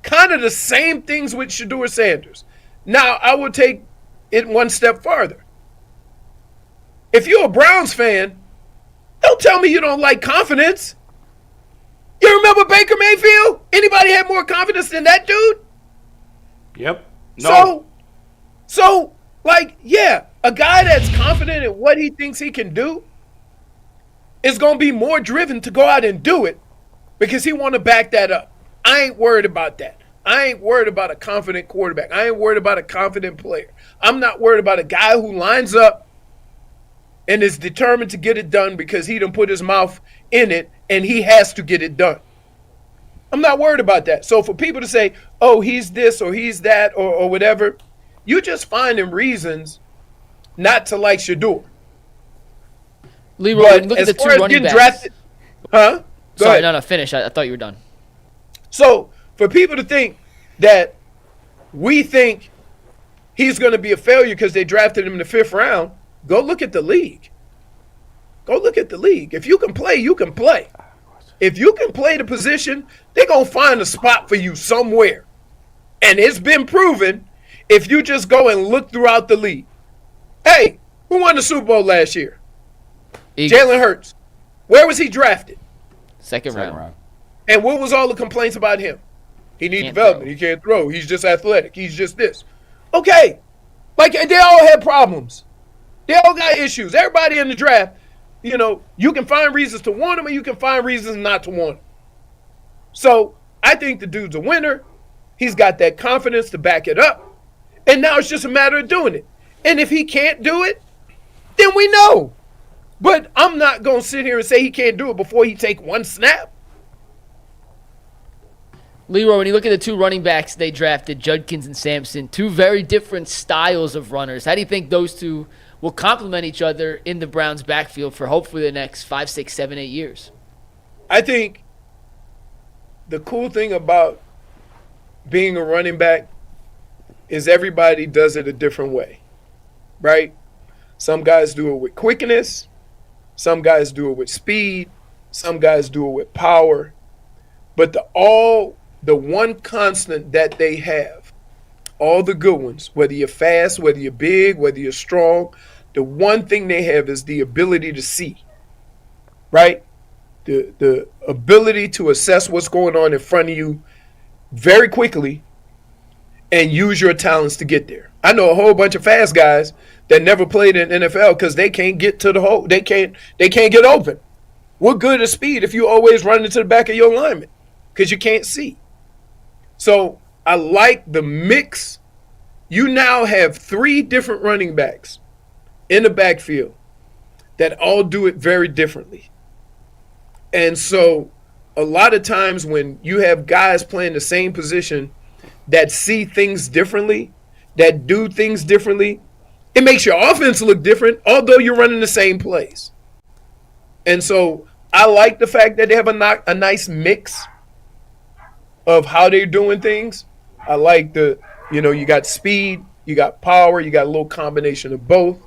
Speaker 8: Kind of the same things with Shedeur Sanders. Now, I will take it one step farther. If you're a Browns fan, don't tell me you don't like confidence. You remember Baker Mayfield? Anybody had more confidence than that dude?
Speaker 2: Yep. No.
Speaker 8: So, like, yeah, a guy that's confident in what he thinks he can do is going to be more driven to go out and do it because he want to back that up. I ain't worried about that. I ain't worried about a confident quarterback. I ain't worried about a confident player. I'm not worried about a guy who lines up and is determined to get it done because he done put his mouth in it and he has to get it done. I'm not worried about that. So for people to say, oh, he's this or he's that or whatever, you just finding reasons not to like Shedeur.
Speaker 4: Leroy, look at the 2 running backs.
Speaker 8: Drafted, huh?
Speaker 4: Sorry, no, finish. I thought you were done.
Speaker 8: So for people to think that we think he's going to be a failure because they drafted him in the 5th round, go look at the league. Go look at the league. If you can play, you can play. If you can play the position, they're going to find a spot for you somewhere. And it's been proven if you just go and look throughout the league. Hey, who won the Super Bowl last year? Jalen Hurts. Where was he drafted?
Speaker 4: Second round.
Speaker 8: And what was all the complaints about him? He needs development. He can't throw. He's just athletic. He's just this. Okay. Like, they all had problems. They all got issues. Everybody in the draft, you know, you can find reasons to want him and you can find reasons not to want him. So I think the dude's a winner. He's got that confidence to back it up. And now it's just a matter of doing it. And if he can't do it, then we know. But I'm not going to sit here and say he can't do it before he take one snap.
Speaker 4: Leroy, when you look at the 2 running backs they drafted, Judkins and Sampson, 2 very different styles of runners. How do you think those 2 will complement each other in the Browns' backfield for hopefully the next 5, 6, 7, 8 years?
Speaker 8: I think the cool thing about being a running back is everybody does it a different way, right? Some guys do it with quickness. Some guys do it with speed. Some guys do it with power. But the one constant that they have, all the good ones, whether you're fast, whether you're big, whether you're strong, the one thing they have is the ability to see, right? The ability to assess what's going on in front of you very quickly and use your talents to get there. I know a whole bunch of fast guys that never played in NFL because they can't get to the hole. They can't get open. What good is speed if you always run into the back of your lineman because you can't see? So I like the mix you now have 3 different running backs in the backfield that all do it very differently. And so a lot of times when you have guys playing the same position that see things differently, that do things differently, it makes your offense look different, although you're running the same plays. And so I like the fact that they have a nice mix of how they're doing things. I like you got speed, you got power, you got a little combination of both.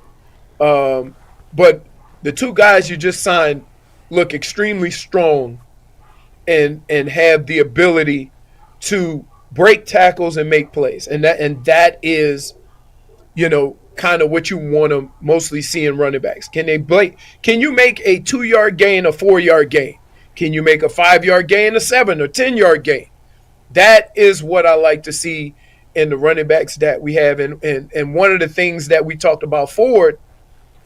Speaker 8: But the 2 guys you just signed look extremely strong and have the ability to break tackles and make plays. And that is, kind of what you want to mostly see in running backs. Can you make a 2-yard gain a 4-yard gain? Can you make a 5-yard gain a 7 or 10-yard gain? That is what I like to see in the running backs that we have. And one of the things that we talked about Ford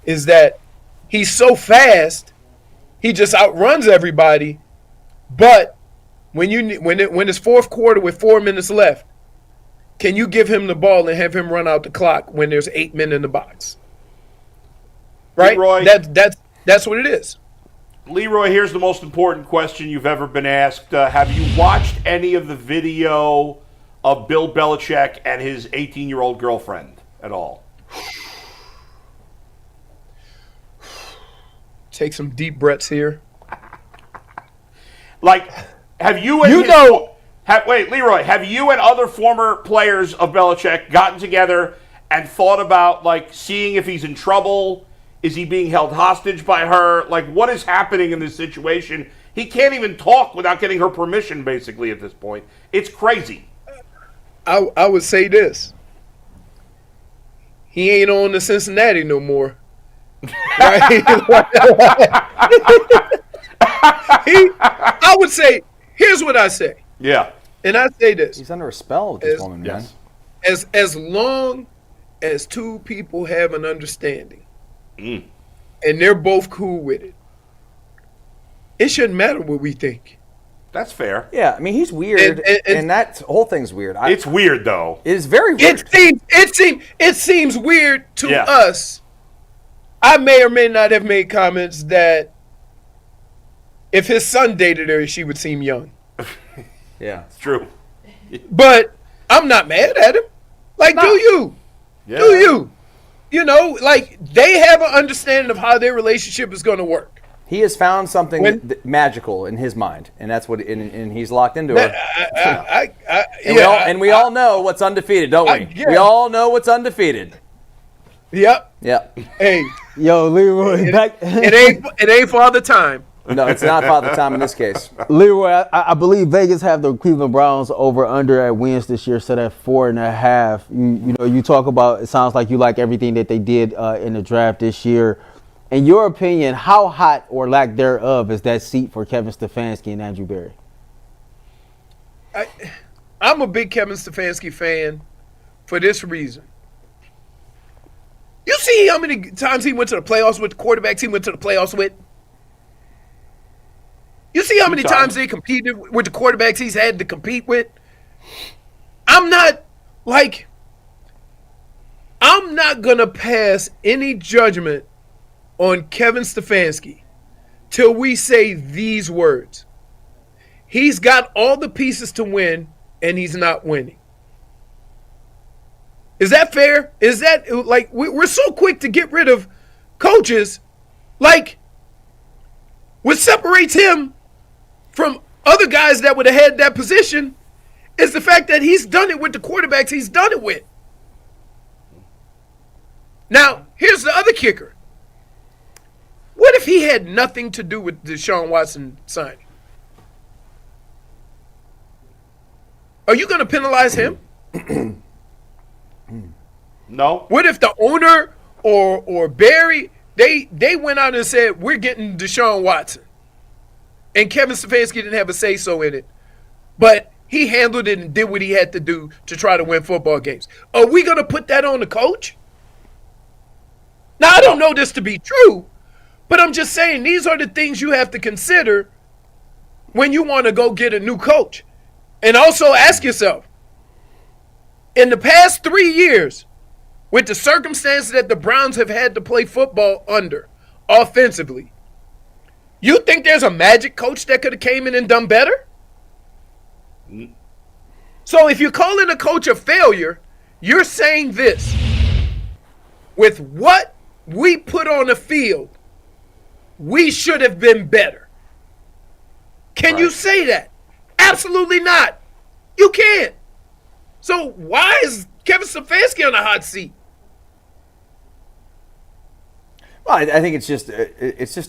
Speaker 8: is that he's so fast, he just outruns everybody. But when it's fourth quarter with 4 minutes left, can you give him the ball and have him run out the clock when there's 8 men in the box? Right?
Speaker 2: Leroy,
Speaker 8: that's what it is.
Speaker 2: Leroy, here's the most important question you've ever been asked. Have you watched any of the video of Bill Belichick and his 18-year-old girlfriend at all?
Speaker 8: Take some deep breaths here.
Speaker 2: Have you and Leroy, have you and other former players of Belichick gotten together and thought about, seeing if he's in trouble? Is he being held hostage by her? What is happening in this situation? He can't even talk without getting her permission, basically, at this point. It's crazy.
Speaker 8: I would say this. He ain't on the Cincinnati no more. Right? I would say, here's what I say.
Speaker 2: Yeah.
Speaker 8: And I say this.
Speaker 3: He's under a spell with this woman, man.
Speaker 8: As long as 2 people have an understanding and they're both cool with it, it shouldn't matter what we think.
Speaker 2: That's fair.
Speaker 3: Yeah, I mean, he's weird, and that whole thing's weird.
Speaker 2: It's weird, though.
Speaker 3: It is very weird.
Speaker 8: It seems weird to us. I may or may not have made comments that if his son dated her, she would seem young.
Speaker 3: Yeah,
Speaker 2: it's true.
Speaker 8: But I'm not mad at him. Do you? Yeah. Do you? They have an understanding of how their relationship is going to work.
Speaker 3: He has found something magical in his mind, and that's what, and he's locked into it. And we all know what's undefeated, don't we? We all know what's undefeated.
Speaker 8: Yep.
Speaker 3: Yep.
Speaker 8: Hey,
Speaker 5: yo, Leroy,
Speaker 8: it ain't Father Time.
Speaker 3: No, it's not Father Time in this case.
Speaker 5: Leroy, I believe Vegas have the Cleveland Browns over under at wins this year, set at 4.5. You talk about, it sounds like you like everything that they did in the draft this year. In your opinion, how hot or lack thereof is that seat for Kevin Stefanski and Andrew Berry?
Speaker 8: I'm a big Kevin Stefanski fan for this reason. You see how many times he went to the playoffs with the quarterbacks he went to the playoffs with? You see how many times they competed with the quarterbacks he's had to compete with? I'm not going to pass any judgment on Kevin Stefanski till we say these words. He's got all the pieces to win, and he's not winning. Is that fair? Is that we're so quick to get rid of coaches? What separates him from other guys that would have had that position is the fact that he's done it with the quarterbacks he's done it with. Now, here's the other kicker. What if he had nothing to do with Deshaun Watson signing? Are you going to penalize him?
Speaker 2: No.
Speaker 8: What if the owner or Barry, they went out and said, we're getting Deshaun Watson, and Kevin Stefanski didn't have a say-so in it, but he handled it and did what he had to do to try to win football games? Are we going to put that on the coach? Now, I don't know this to be true, but I'm just saying these are the things you have to consider when you want to go get a new coach. And also ask yourself, in the past 3 years, with the circumstances that the Browns have had to play football under offensively, you think there's a magic coach that could have came in and done better? So if you're calling a coach a failure, you're saying this. With what we put on the field, we should have been better. Can you say that? Absolutely not. You can't. So why is Kevin Stefanski on the hot seat?
Speaker 3: Well, I think it's just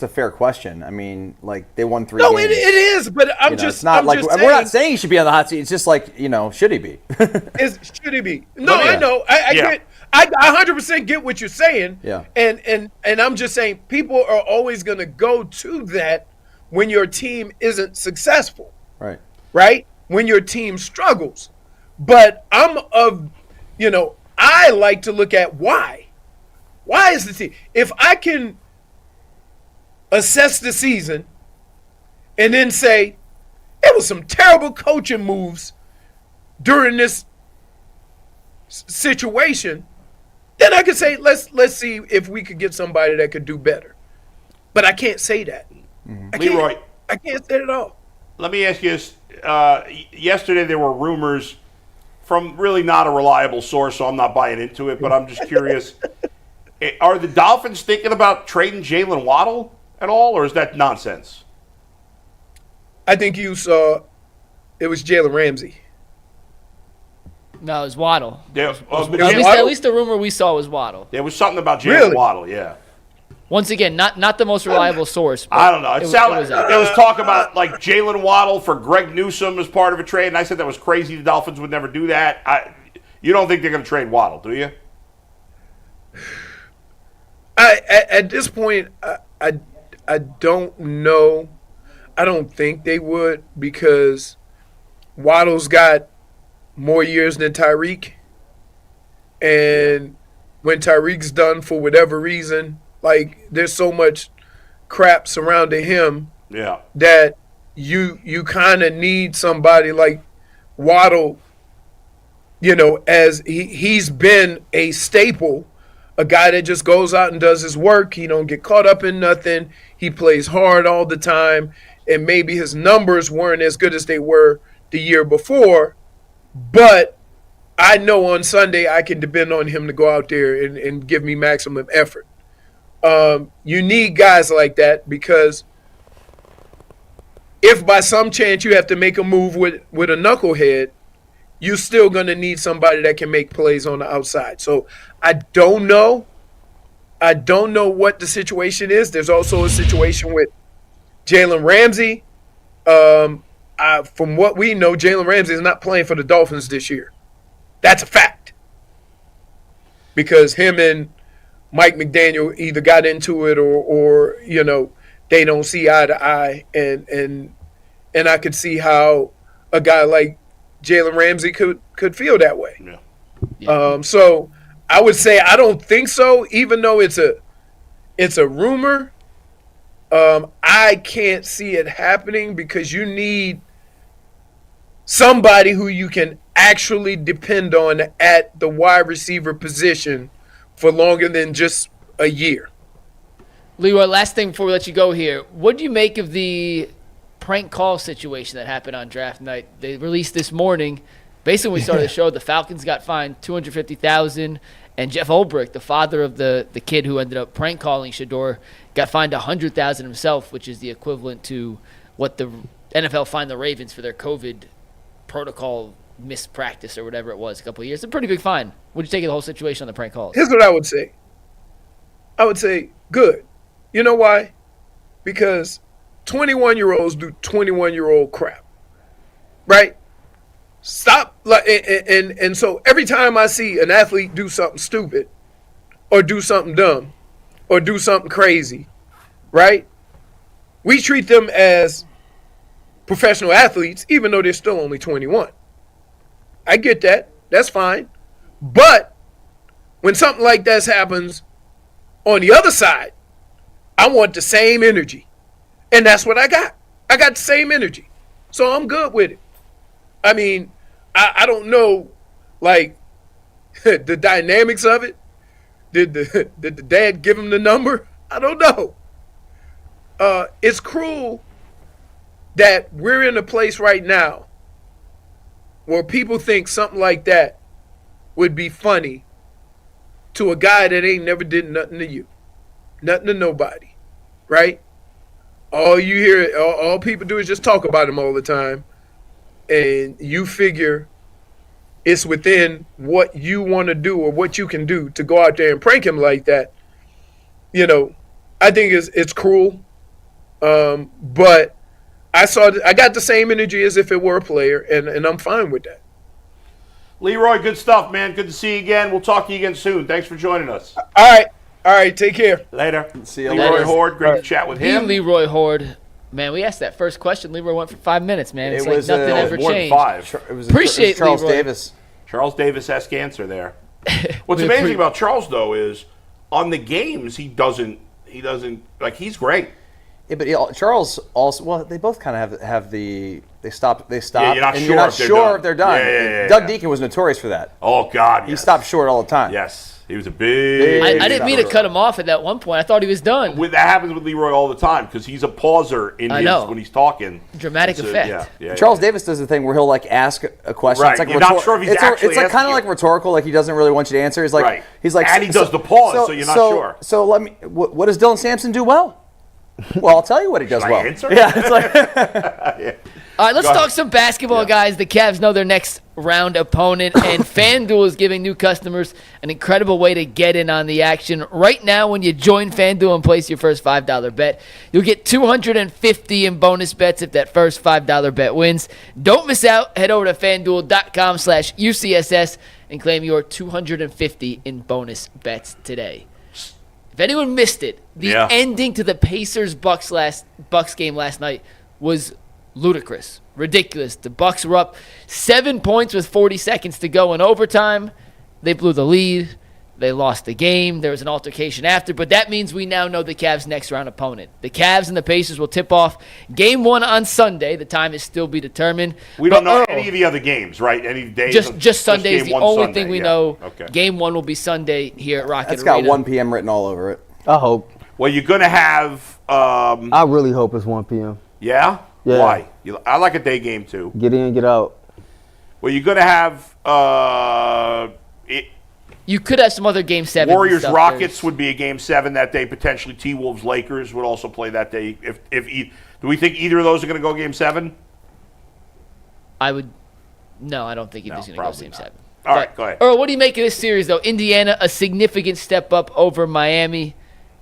Speaker 3: a fair question. I mean, like, they won 3
Speaker 8: No,
Speaker 3: games.
Speaker 8: it is, but I'm just
Speaker 3: it's not
Speaker 8: I'm
Speaker 3: like
Speaker 8: just
Speaker 3: we're
Speaker 8: saying,
Speaker 3: not saying he should be on the hot seat. It's just like, should he be?
Speaker 8: should he be? No, I know. I get. I 100% get what you're saying.
Speaker 3: Yeah.
Speaker 8: And I'm just saying people are always going to go to that when your team isn't successful.
Speaker 3: Right.
Speaker 8: Right? When your team struggles. But I like to look at why. Why is the team? If I can assess the season and then say it was some terrible coaching moves during this situation, then I could say let's see if we could get somebody that could do better. But I can't say that.
Speaker 2: Leroy,
Speaker 8: I can't say it at all.
Speaker 2: let me ask you this. Yesterday there were rumors from really not a reliable source, so I'm not buying into it, but I'm just curious. Are the Dolphins thinking about trading Jalen Waddle at all, or is that nonsense?
Speaker 8: I think you saw it was Jalen Ramsey.
Speaker 4: No, it was Waddle.
Speaker 2: Yeah,
Speaker 4: At least the rumor we saw was Waddle.
Speaker 2: there was something about Jalen
Speaker 8: Really?
Speaker 2: Waddle, yeah.
Speaker 4: Once again, not the most reliable source.
Speaker 2: I don't know. It sounded
Speaker 4: was
Speaker 2: like
Speaker 4: out.
Speaker 2: there was talk about like Jalen Waddle for Greg Newsome as part of a trade, and I said that was crazy. The Dolphins would never do that. You don't think they're going to trade Waddle, do you?
Speaker 8: At this point, I don't know. I don't think they would, because Waddle's got more years than Tyreek. And when Tyreek's done for whatever reason, like, there's so much crap surrounding him that you kind of need somebody like Waddle, as he's been a staple. A guy that just goes out and does his work. He don't get caught up in nothing. He plays hard all the time. And maybe his numbers weren't as good as they were the year before. But I know on Sunday I can depend on him to go out there and give me maximum effort. You need guys like that, because if by some chance you have to make a move with a knucklehead, you're still going to need somebody that can make plays on the outside. So I don't know. I don't know what the situation is. There's also a situation with Jalen Ramsey. From what we know, Jalen Ramsey is not playing for the Dolphins this year. That's a fact. Because him and Mike McDaniel either got into it or they don't see eye to eye. And I could see how a guy like Jalen Ramsey could feel that way.
Speaker 2: Yeah.
Speaker 8: So I would say I don't think so, even though it's a rumor. I can't see it happening, because you need somebody who you can actually depend on at the wide receiver position for longer than just a year.
Speaker 4: Leroy, last thing before we let you go here. What do you make of the prank call situation that happened on draft night? They released this morning. Basically, when we started the show, the Falcons got fined $250,000, and Jeff Ulbrich, the father of the kid who ended up prank calling Shedeur, got fined $100,000 himself, which is the equivalent to what the NFL fined the Ravens for their COVID protocol mispractice or whatever it was a couple of years. It's a pretty big fine. What do you take of the whole situation on the prank calls?
Speaker 8: Here's what I would say. I would say good. You know why? Because 21-year-olds do 21-year-old crap, right? Stop. And so every time I see an athlete do something stupid or do something dumb or do something crazy, right, we treat them as professional athletes, even though they're still only 21. I get that. That's fine. But when something like this happens on the other side, I want the same energy. And that's what I got. I got the same energy. So I'm good with it. I mean, I don't know, like, the dynamics of it. Did the dad give him the number? I don't know. It's cruel that we're in a place right now where people think something like that would be funny to a guy that ain't never did nothing to you, nothing to nobody, right? All you hear, all people do is just talk about him all the time, and you figure it's within what you want to do or what you can do to go out there and prank him like that. You know, I think it's cruel, but I got the same energy as if it were a player, and I'm fine with that.
Speaker 2: Leroy, good stuff, man. Good to see you again. We'll talk to you again soon. Thanks for joining us.
Speaker 8: All right, take care.
Speaker 2: Later.
Speaker 3: See you
Speaker 2: Leroy
Speaker 3: later.
Speaker 2: Hoard, great to chat with him.
Speaker 4: Leroy Hoard. Man, we asked that first question. Leroy went for 5 minutes, man. It's
Speaker 3: It
Speaker 4: like
Speaker 3: was,
Speaker 4: nothing ever
Speaker 2: more than
Speaker 4: changed.
Speaker 2: 5.
Speaker 3: It was
Speaker 4: Appreciate
Speaker 3: Charles
Speaker 4: Leroy.
Speaker 3: Davis.
Speaker 2: Charles Davis-esque answer there. What's
Speaker 4: We
Speaker 2: amazing
Speaker 4: appre-
Speaker 2: about Charles, though, is on the games, he doesn't, like, he's great.
Speaker 3: Yeah, but Charles also. Well, they both kind of have the. They stop.
Speaker 2: Yeah, you're not
Speaker 3: and
Speaker 2: sure
Speaker 3: you're not
Speaker 2: if they're
Speaker 3: sure
Speaker 2: done.
Speaker 3: if they're done.
Speaker 2: Yeah.
Speaker 3: Doug Deacon was notorious for that.
Speaker 2: Oh, God,
Speaker 3: He
Speaker 2: yes.
Speaker 3: stopped short all the time.
Speaker 2: Yes. He was a big...
Speaker 4: I didn't mean to cut him off at that one point. I thought he was done.
Speaker 2: That happens with Leroy all the time because he's a pauser when he's talking.
Speaker 4: Dramatic effect.
Speaker 3: Charles Davis does the thing where he'll like ask a question.
Speaker 2: Right.
Speaker 3: It's like
Speaker 2: You're not sure if he's actually
Speaker 3: It's like kind
Speaker 2: asking
Speaker 3: of like
Speaker 2: you.
Speaker 3: rhetorical. Like he doesn't really want you to answer. He's like,
Speaker 2: Right.
Speaker 3: he's like,
Speaker 2: And he does the pause, so you're not sure.
Speaker 3: So let me. What does Dylan Sampson do well? Well, I'll tell you what he does
Speaker 2: Should I
Speaker 3: well.
Speaker 2: answer?
Speaker 3: Yeah, it's like.
Speaker 4: All right, let's
Speaker 2: Go ahead.
Speaker 4: talk some basketball, guys. The Cavs know their next round opponent, and FanDuel is giving new customers an incredible way to get in on the action. Right now, when you join FanDuel and place your first $5 bet, you'll get $250 in bonus bets if that first $5 bet wins. Don't miss out. Head over to FanDuel.com/UCSS and claim your $250 in bonus bets today. If anyone missed it, the ending to the Pacers-Bucks game last night was ludicrous, ridiculous. The Bucks were up 7 points with 40 seconds to go in overtime. They blew the lead. They lost the game. There was an altercation after, but that means we now know the Cavs' next round opponent. The Cavs and the Pacers will tip off Game 1 on Sunday. The time is still be determined.
Speaker 2: We don't know any of the other games, right? Any days?
Speaker 4: Just Sunday's
Speaker 2: Game
Speaker 4: the
Speaker 2: 1
Speaker 4: only
Speaker 2: Sunday.
Speaker 4: thing we
Speaker 2: Yeah.
Speaker 4: know.
Speaker 2: Okay.
Speaker 4: Game 1 will be Sunday here at Rocket
Speaker 3: That's
Speaker 4: Arena.
Speaker 3: got 1 p.m. written all over it.
Speaker 5: I hope.
Speaker 2: Well, you're going to have...
Speaker 5: I really hope it's 1 p.m.
Speaker 2: Yeah?
Speaker 5: Yeah.
Speaker 2: Why? I like a day game, too.
Speaker 5: Get in, get out.
Speaker 2: Well, you're going to have...
Speaker 4: You could have some other Game 7.
Speaker 2: Warriors Rockets would be a Game 7 that day. Potentially T-Wolves Lakers would also play that day. Do we think either of those are going to go Game 7?
Speaker 4: No, I don't think either's going to go
Speaker 2: probably
Speaker 4: Game
Speaker 2: not.
Speaker 4: 7.
Speaker 2: All right, go ahead.
Speaker 4: Earl, what do you make of this series, though? Indiana, a significant step up over Miami.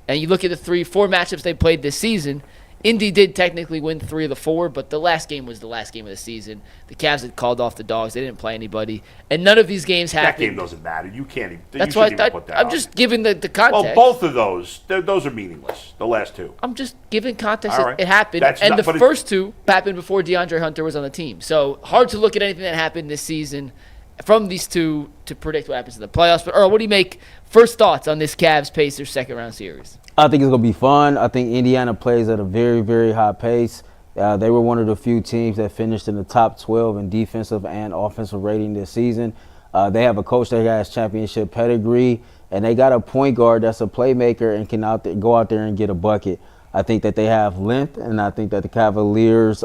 Speaker 4: And you look at the 4 matchups they played this season. Indy did technically win 3 of the 4, but the last game was the last game of the season. The Cavs had called off the Dogs. They didn't play anybody. And none of these games happened.
Speaker 2: That game doesn't matter. You can't even.
Speaker 4: That's
Speaker 2: you
Speaker 4: why
Speaker 2: shouldn't even put that
Speaker 4: I'm
Speaker 2: out.
Speaker 4: just giving the context.
Speaker 2: Well, both of those are meaningless. The last 2.
Speaker 4: I'm just giving context.
Speaker 2: All right.
Speaker 4: It happened.
Speaker 2: That's
Speaker 4: And
Speaker 2: not-
Speaker 4: the
Speaker 2: but it-
Speaker 4: first 2 happened before DeAndre Hunter was on the team. So hard to look at anything that happened this season from these 2 to predict what happens in the playoffs. But Earl, what do you make? First thoughts on this Cavs-Pacers second round series?
Speaker 5: I think it's going to be fun. I think Indiana plays at a very, very high pace. They were one of the few teams that finished in the top 12 in defensive and offensive rating this season. They have a coach that has championship pedigree, and they got a point guard that's a playmaker and can go out there and get a bucket. I think that they have length, and I think that the Cavaliers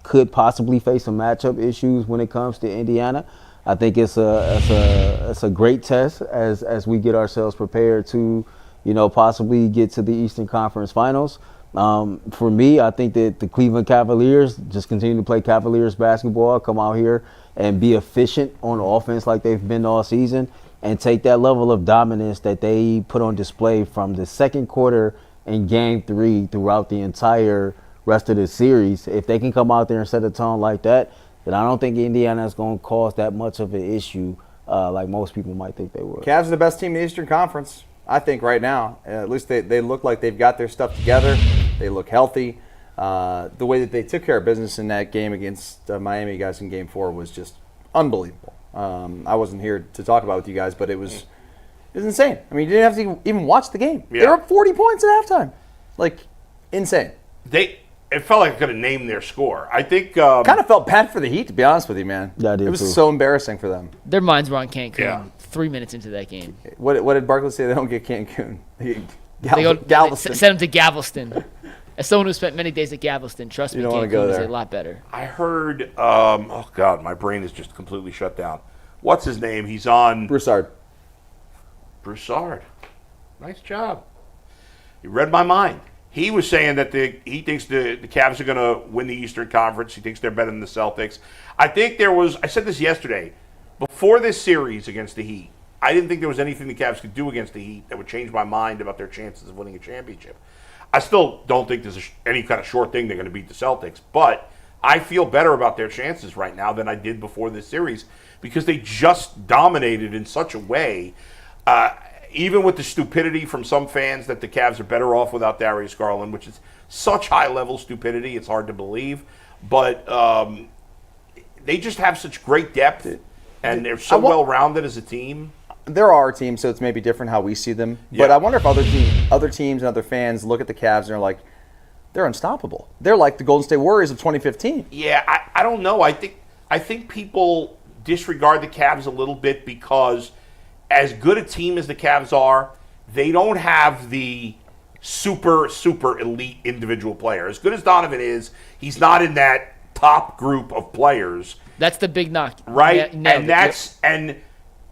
Speaker 5: could possibly face some matchup issues when it comes to Indiana. I think it's a great test as we get ourselves prepared to, possibly get to the Eastern Conference Finals. For me, I think that the Cleveland Cavaliers just continue to play Cavaliers basketball, come out here and be efficient on offense like they've been all season, and take that level of dominance that they put on display from the second quarter in Game 3 throughout the entire rest of the series. If they can come out there and set a tone like that, then I don't think Indiana is going to cause that much of an issue like most people might think they would.
Speaker 3: Cavs are the best team in the Eastern Conference, I think, right now. At least they look like they've got their stuff together. They look healthy. The way that they took care of business in that game against Miami guys in Game 4 was just unbelievable. I wasn't here to talk about it with you guys, but it was insane. I mean, you didn't have to even watch the game.
Speaker 2: Yeah.
Speaker 3: They were up 40 points at halftime. Like, insane.
Speaker 2: It felt like I could have named their score. I think...
Speaker 3: Kind of felt bad for the Heat, to be honest with you, man.
Speaker 5: Yeah, I did
Speaker 3: it was
Speaker 5: too.
Speaker 3: so embarrassing for them.
Speaker 4: Their minds were on Cancun.
Speaker 2: Yeah.
Speaker 4: 3 minutes into that game.
Speaker 3: What did Barkley say? They don't get Cancun. They
Speaker 4: They
Speaker 3: Galveston.
Speaker 4: send him to Galveston. As someone who spent many days at Galveston, trust me,
Speaker 3: don't wanna
Speaker 4: Cancun
Speaker 3: go
Speaker 4: is
Speaker 3: there.
Speaker 4: a lot better.
Speaker 2: I heard, oh God, my brain is just completely shut down. What's his name? He's on
Speaker 3: Broussard.
Speaker 2: Broussard. Nice job. He read my mind. He was saying that he thinks the Cavs are going to win the Eastern Conference. He thinks they're better than the Celtics. I said this yesterday, before this series against the Heat, I didn't think there was anything the Cavs could do against the Heat that would change my mind about their chances of winning a championship. I still don't think there's any kind of short thing they're going to beat the Celtics, but I feel better about their chances right now than I did before this series because they just dominated in such a way, even with the stupidity from some fans that the Cavs are better off without Darius Garland, which is such high-level stupidity, it's hard to believe. But they just have such great depth, and they're so well-rounded as a team.
Speaker 3: There are teams, so it's maybe different how we see them.
Speaker 2: Yeah.
Speaker 3: But I wonder if other teams and other fans look at the Cavs and are like, they're unstoppable. They're like the Golden State Warriors of 2015.
Speaker 2: Yeah, I don't know. I think people disregard the Cavs a little bit because as good a team as the Cavs are, they don't have the super elite individual player. As good as Donovan is, he's not in that top group of players.
Speaker 4: That's the big knock,
Speaker 2: right?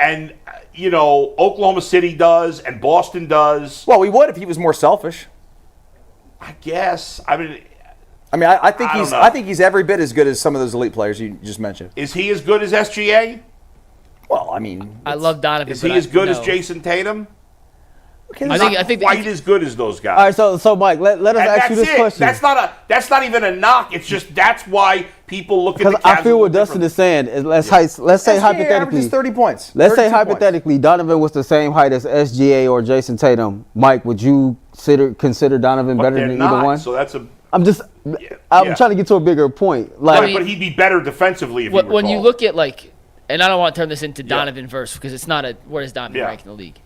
Speaker 2: And you know, Oklahoma City does, and Boston does.
Speaker 3: Well, we would if he was more selfish.
Speaker 2: I guess. I mean,
Speaker 3: I think he's every bit as good as some of those elite players you just mentioned.
Speaker 2: Is he as good as SGA?
Speaker 3: Well, I mean,
Speaker 4: I love Donovan.
Speaker 2: Is he as good as Jason Tatum?
Speaker 3: Okay,
Speaker 2: I think quite as good as those guys.
Speaker 5: All right, so Mike, let us ask you this question.
Speaker 2: That's not even a knock. It's just that's why people look at the Cavs.
Speaker 5: I feel what Dustin is saying. Let's say hypothetically,
Speaker 3: 30 points.
Speaker 5: Let's say hypothetically, Donovan was the same height as SGA or Jason Tatum. Mike, would you consider Donovan better than either one?
Speaker 2: So that's a.
Speaker 5: I'm trying to get to a bigger point. Like,
Speaker 2: but he'd be better defensively if
Speaker 4: when you look at and I don't want to turn this into Donovan verse because it's not where does Donovan rank in the league?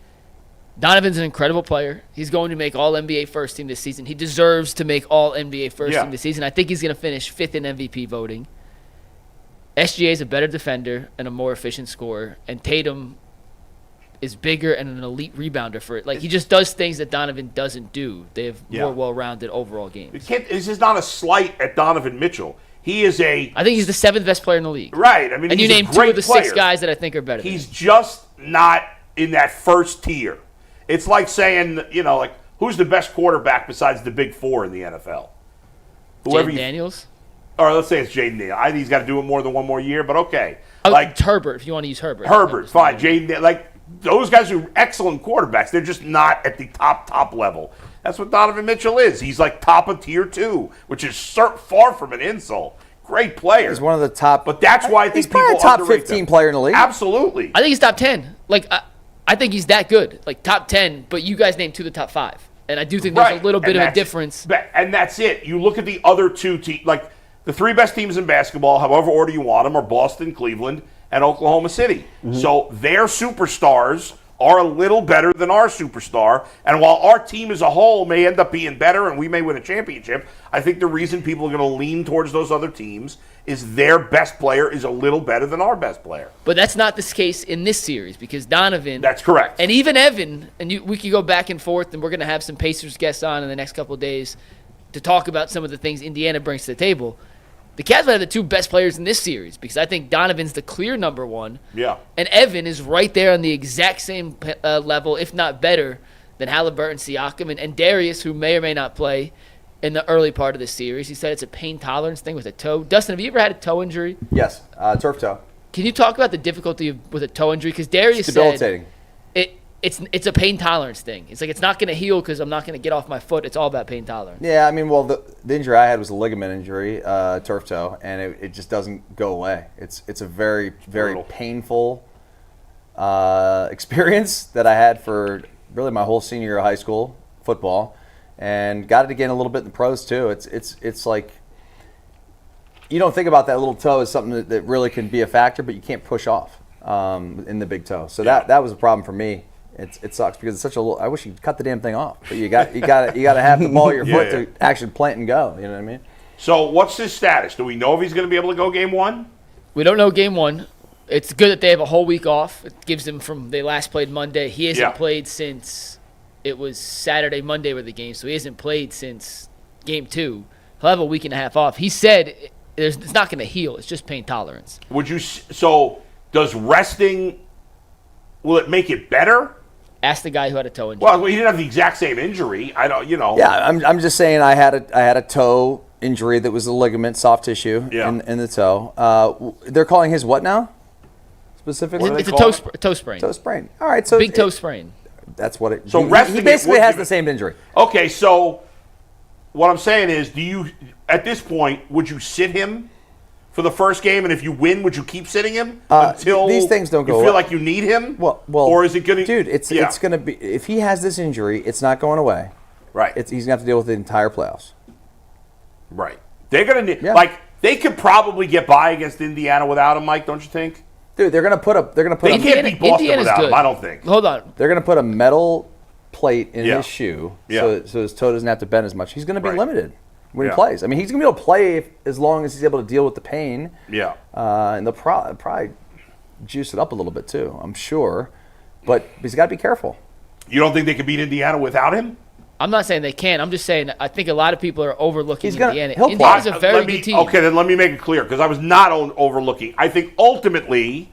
Speaker 4: Donovan's an incredible player. He's going to make All-NBA first team this season. He deserves to make All-NBA first team this season. I think he's going to finish 5th in MVP voting. SGA is a better defender and a more efficient scorer, and Tatum is bigger and an elite rebounder for it. Like, he just does things that Donovan doesn't do. They have more well-rounded overall games.
Speaker 2: This is not a slight at Donovan Mitchell. He is
Speaker 4: I think he's the 7th best player in the league.
Speaker 2: Right. I mean,
Speaker 4: and you name 2 of the 6 guys that I think are better than him.
Speaker 2: He's just not in that first tier. It's like saying, who's the best quarterback besides the big 4 in the NFL?
Speaker 4: Jaden Daniels?
Speaker 2: Or let's say it's Jaden Daniels. I think he's got to do it more than one more year, but okay.
Speaker 4: Herbert, if you want to use Herbert.
Speaker 2: Herbert, fine. Jaden, those guys are excellent quarterbacks. They're just not at the top level. That's what Donovan Mitchell is. He's like top of tier 2, which is far from an insult. Great player.
Speaker 3: He's one of the top.
Speaker 2: But that's why I think
Speaker 3: he's probably a top 15 player in the league.
Speaker 2: Absolutely.
Speaker 4: I think he's top 10. I think he's that good, top 10, but you guys named 2 of the top 5. And I do think there's a little bit of a difference.
Speaker 2: And that's it. You look at the other 2 teams, the 3 best teams in basketball, however order you want them, are Boston, Cleveland, and Oklahoma City. Mm-hmm. So their superstars are a little better than our superstar. And while our team as a whole may end up being better and we may win a championship, I think the reason people are going to lean towards those other teams is their best player is a little better than our best player.
Speaker 4: But that's not the case in this series because Donovan.
Speaker 2: That's correct.
Speaker 4: And even Evan, we could go back and forth, and we're going to have some Pacers guests on in the next couple of days to talk about some of the things Indiana brings to the table. The Cavs might have the 2 best players in this series because I think Donovan's the clear number 1.
Speaker 2: Yeah.
Speaker 4: And Evan is right there on the exact same level, if not better, than Halliburton, Siakam, and Darius, who may or may not play in the early part of the series. He said it's a pain tolerance thing with a toe. Dustin, have you ever had a toe injury?
Speaker 3: Yes, turf toe.
Speaker 4: Can you talk about the difficulty with a toe injury? Because Darius
Speaker 3: debilitating.
Speaker 4: Said it's a pain tolerance thing. It's it's not going to heal because I'm not going to get off my foot. It's all about pain tolerance.
Speaker 3: Yeah, I mean, well, the injury I had was a ligament injury, turf toe, and it just doesn't go away. It's a very, very painful experience that I had for really my whole senior year of high school football, and got it again a little bit in the pros too. It's like you don't think about that little toe as something that really can be a factor, but you can't push off in the big toe. So that was a problem for me. It sucks because it's such a little. I wish you could cut the damn thing off, but you got to have the ball at your foot to actually plant and go. You know what I mean?
Speaker 2: So what's his status? Do we know if he's going to be able to go game 1?
Speaker 4: We don't know game 1. It's good that they have a whole week off. It gives them they last played Monday. He hasn't played since it was Saturday, Monday were the games, so he hasn't played since game 2. He'll have a week and a half off. He said it's not going to heal. It's just pain tolerance.
Speaker 2: So does resting, will it make it better?
Speaker 4: Ask the guy who had a toe injury.
Speaker 2: Well, he didn't have the exact same injury. I don't,
Speaker 3: Yeah, I'm just saying I had a toe injury that was a ligament, soft tissue in the toe. They're calling his what now? Specifically,
Speaker 4: it's a toe sprain.
Speaker 3: Toe sprain. All right, so
Speaker 4: toe sprain.
Speaker 3: That's what it.
Speaker 2: So
Speaker 3: he basically has the same injury.
Speaker 2: Okay, so what I'm saying is, at this point, would you sit him for the first game, and if you win, would you keep sitting him until
Speaker 3: these things don't go
Speaker 2: you feel
Speaker 3: away.
Speaker 2: like you need him?
Speaker 3: Well,
Speaker 2: or is it going to?
Speaker 3: Dude, it's going to be, if he has this injury, it's not going away.
Speaker 2: Right.
Speaker 3: He's going to have to deal with the entire playoffs.
Speaker 2: Right. They're going to need they could probably get by against Indiana without him, Mike. Don't you think?
Speaker 3: Dude, they can't
Speaker 2: beat Boston without him. I don't think.
Speaker 4: Hold on.
Speaker 3: They're going to put a metal plate in his shoe so his toe doesn't have to bend as much. He's going to be limited when he plays. I mean, he's going to be able to play as long as he's able to deal with the pain.
Speaker 2: Yeah.
Speaker 3: And they'll probably juice it up a little bit too, I'm sure. But he's got to be careful.
Speaker 2: You don't think they could beat Indiana without him?
Speaker 4: I'm not saying they can. I'm just saying I think a lot of people are overlooking Indiana.
Speaker 3: Indiana's
Speaker 4: a very good team.
Speaker 2: Okay, then let me make it clear, because I was not overlooking. I think ultimately,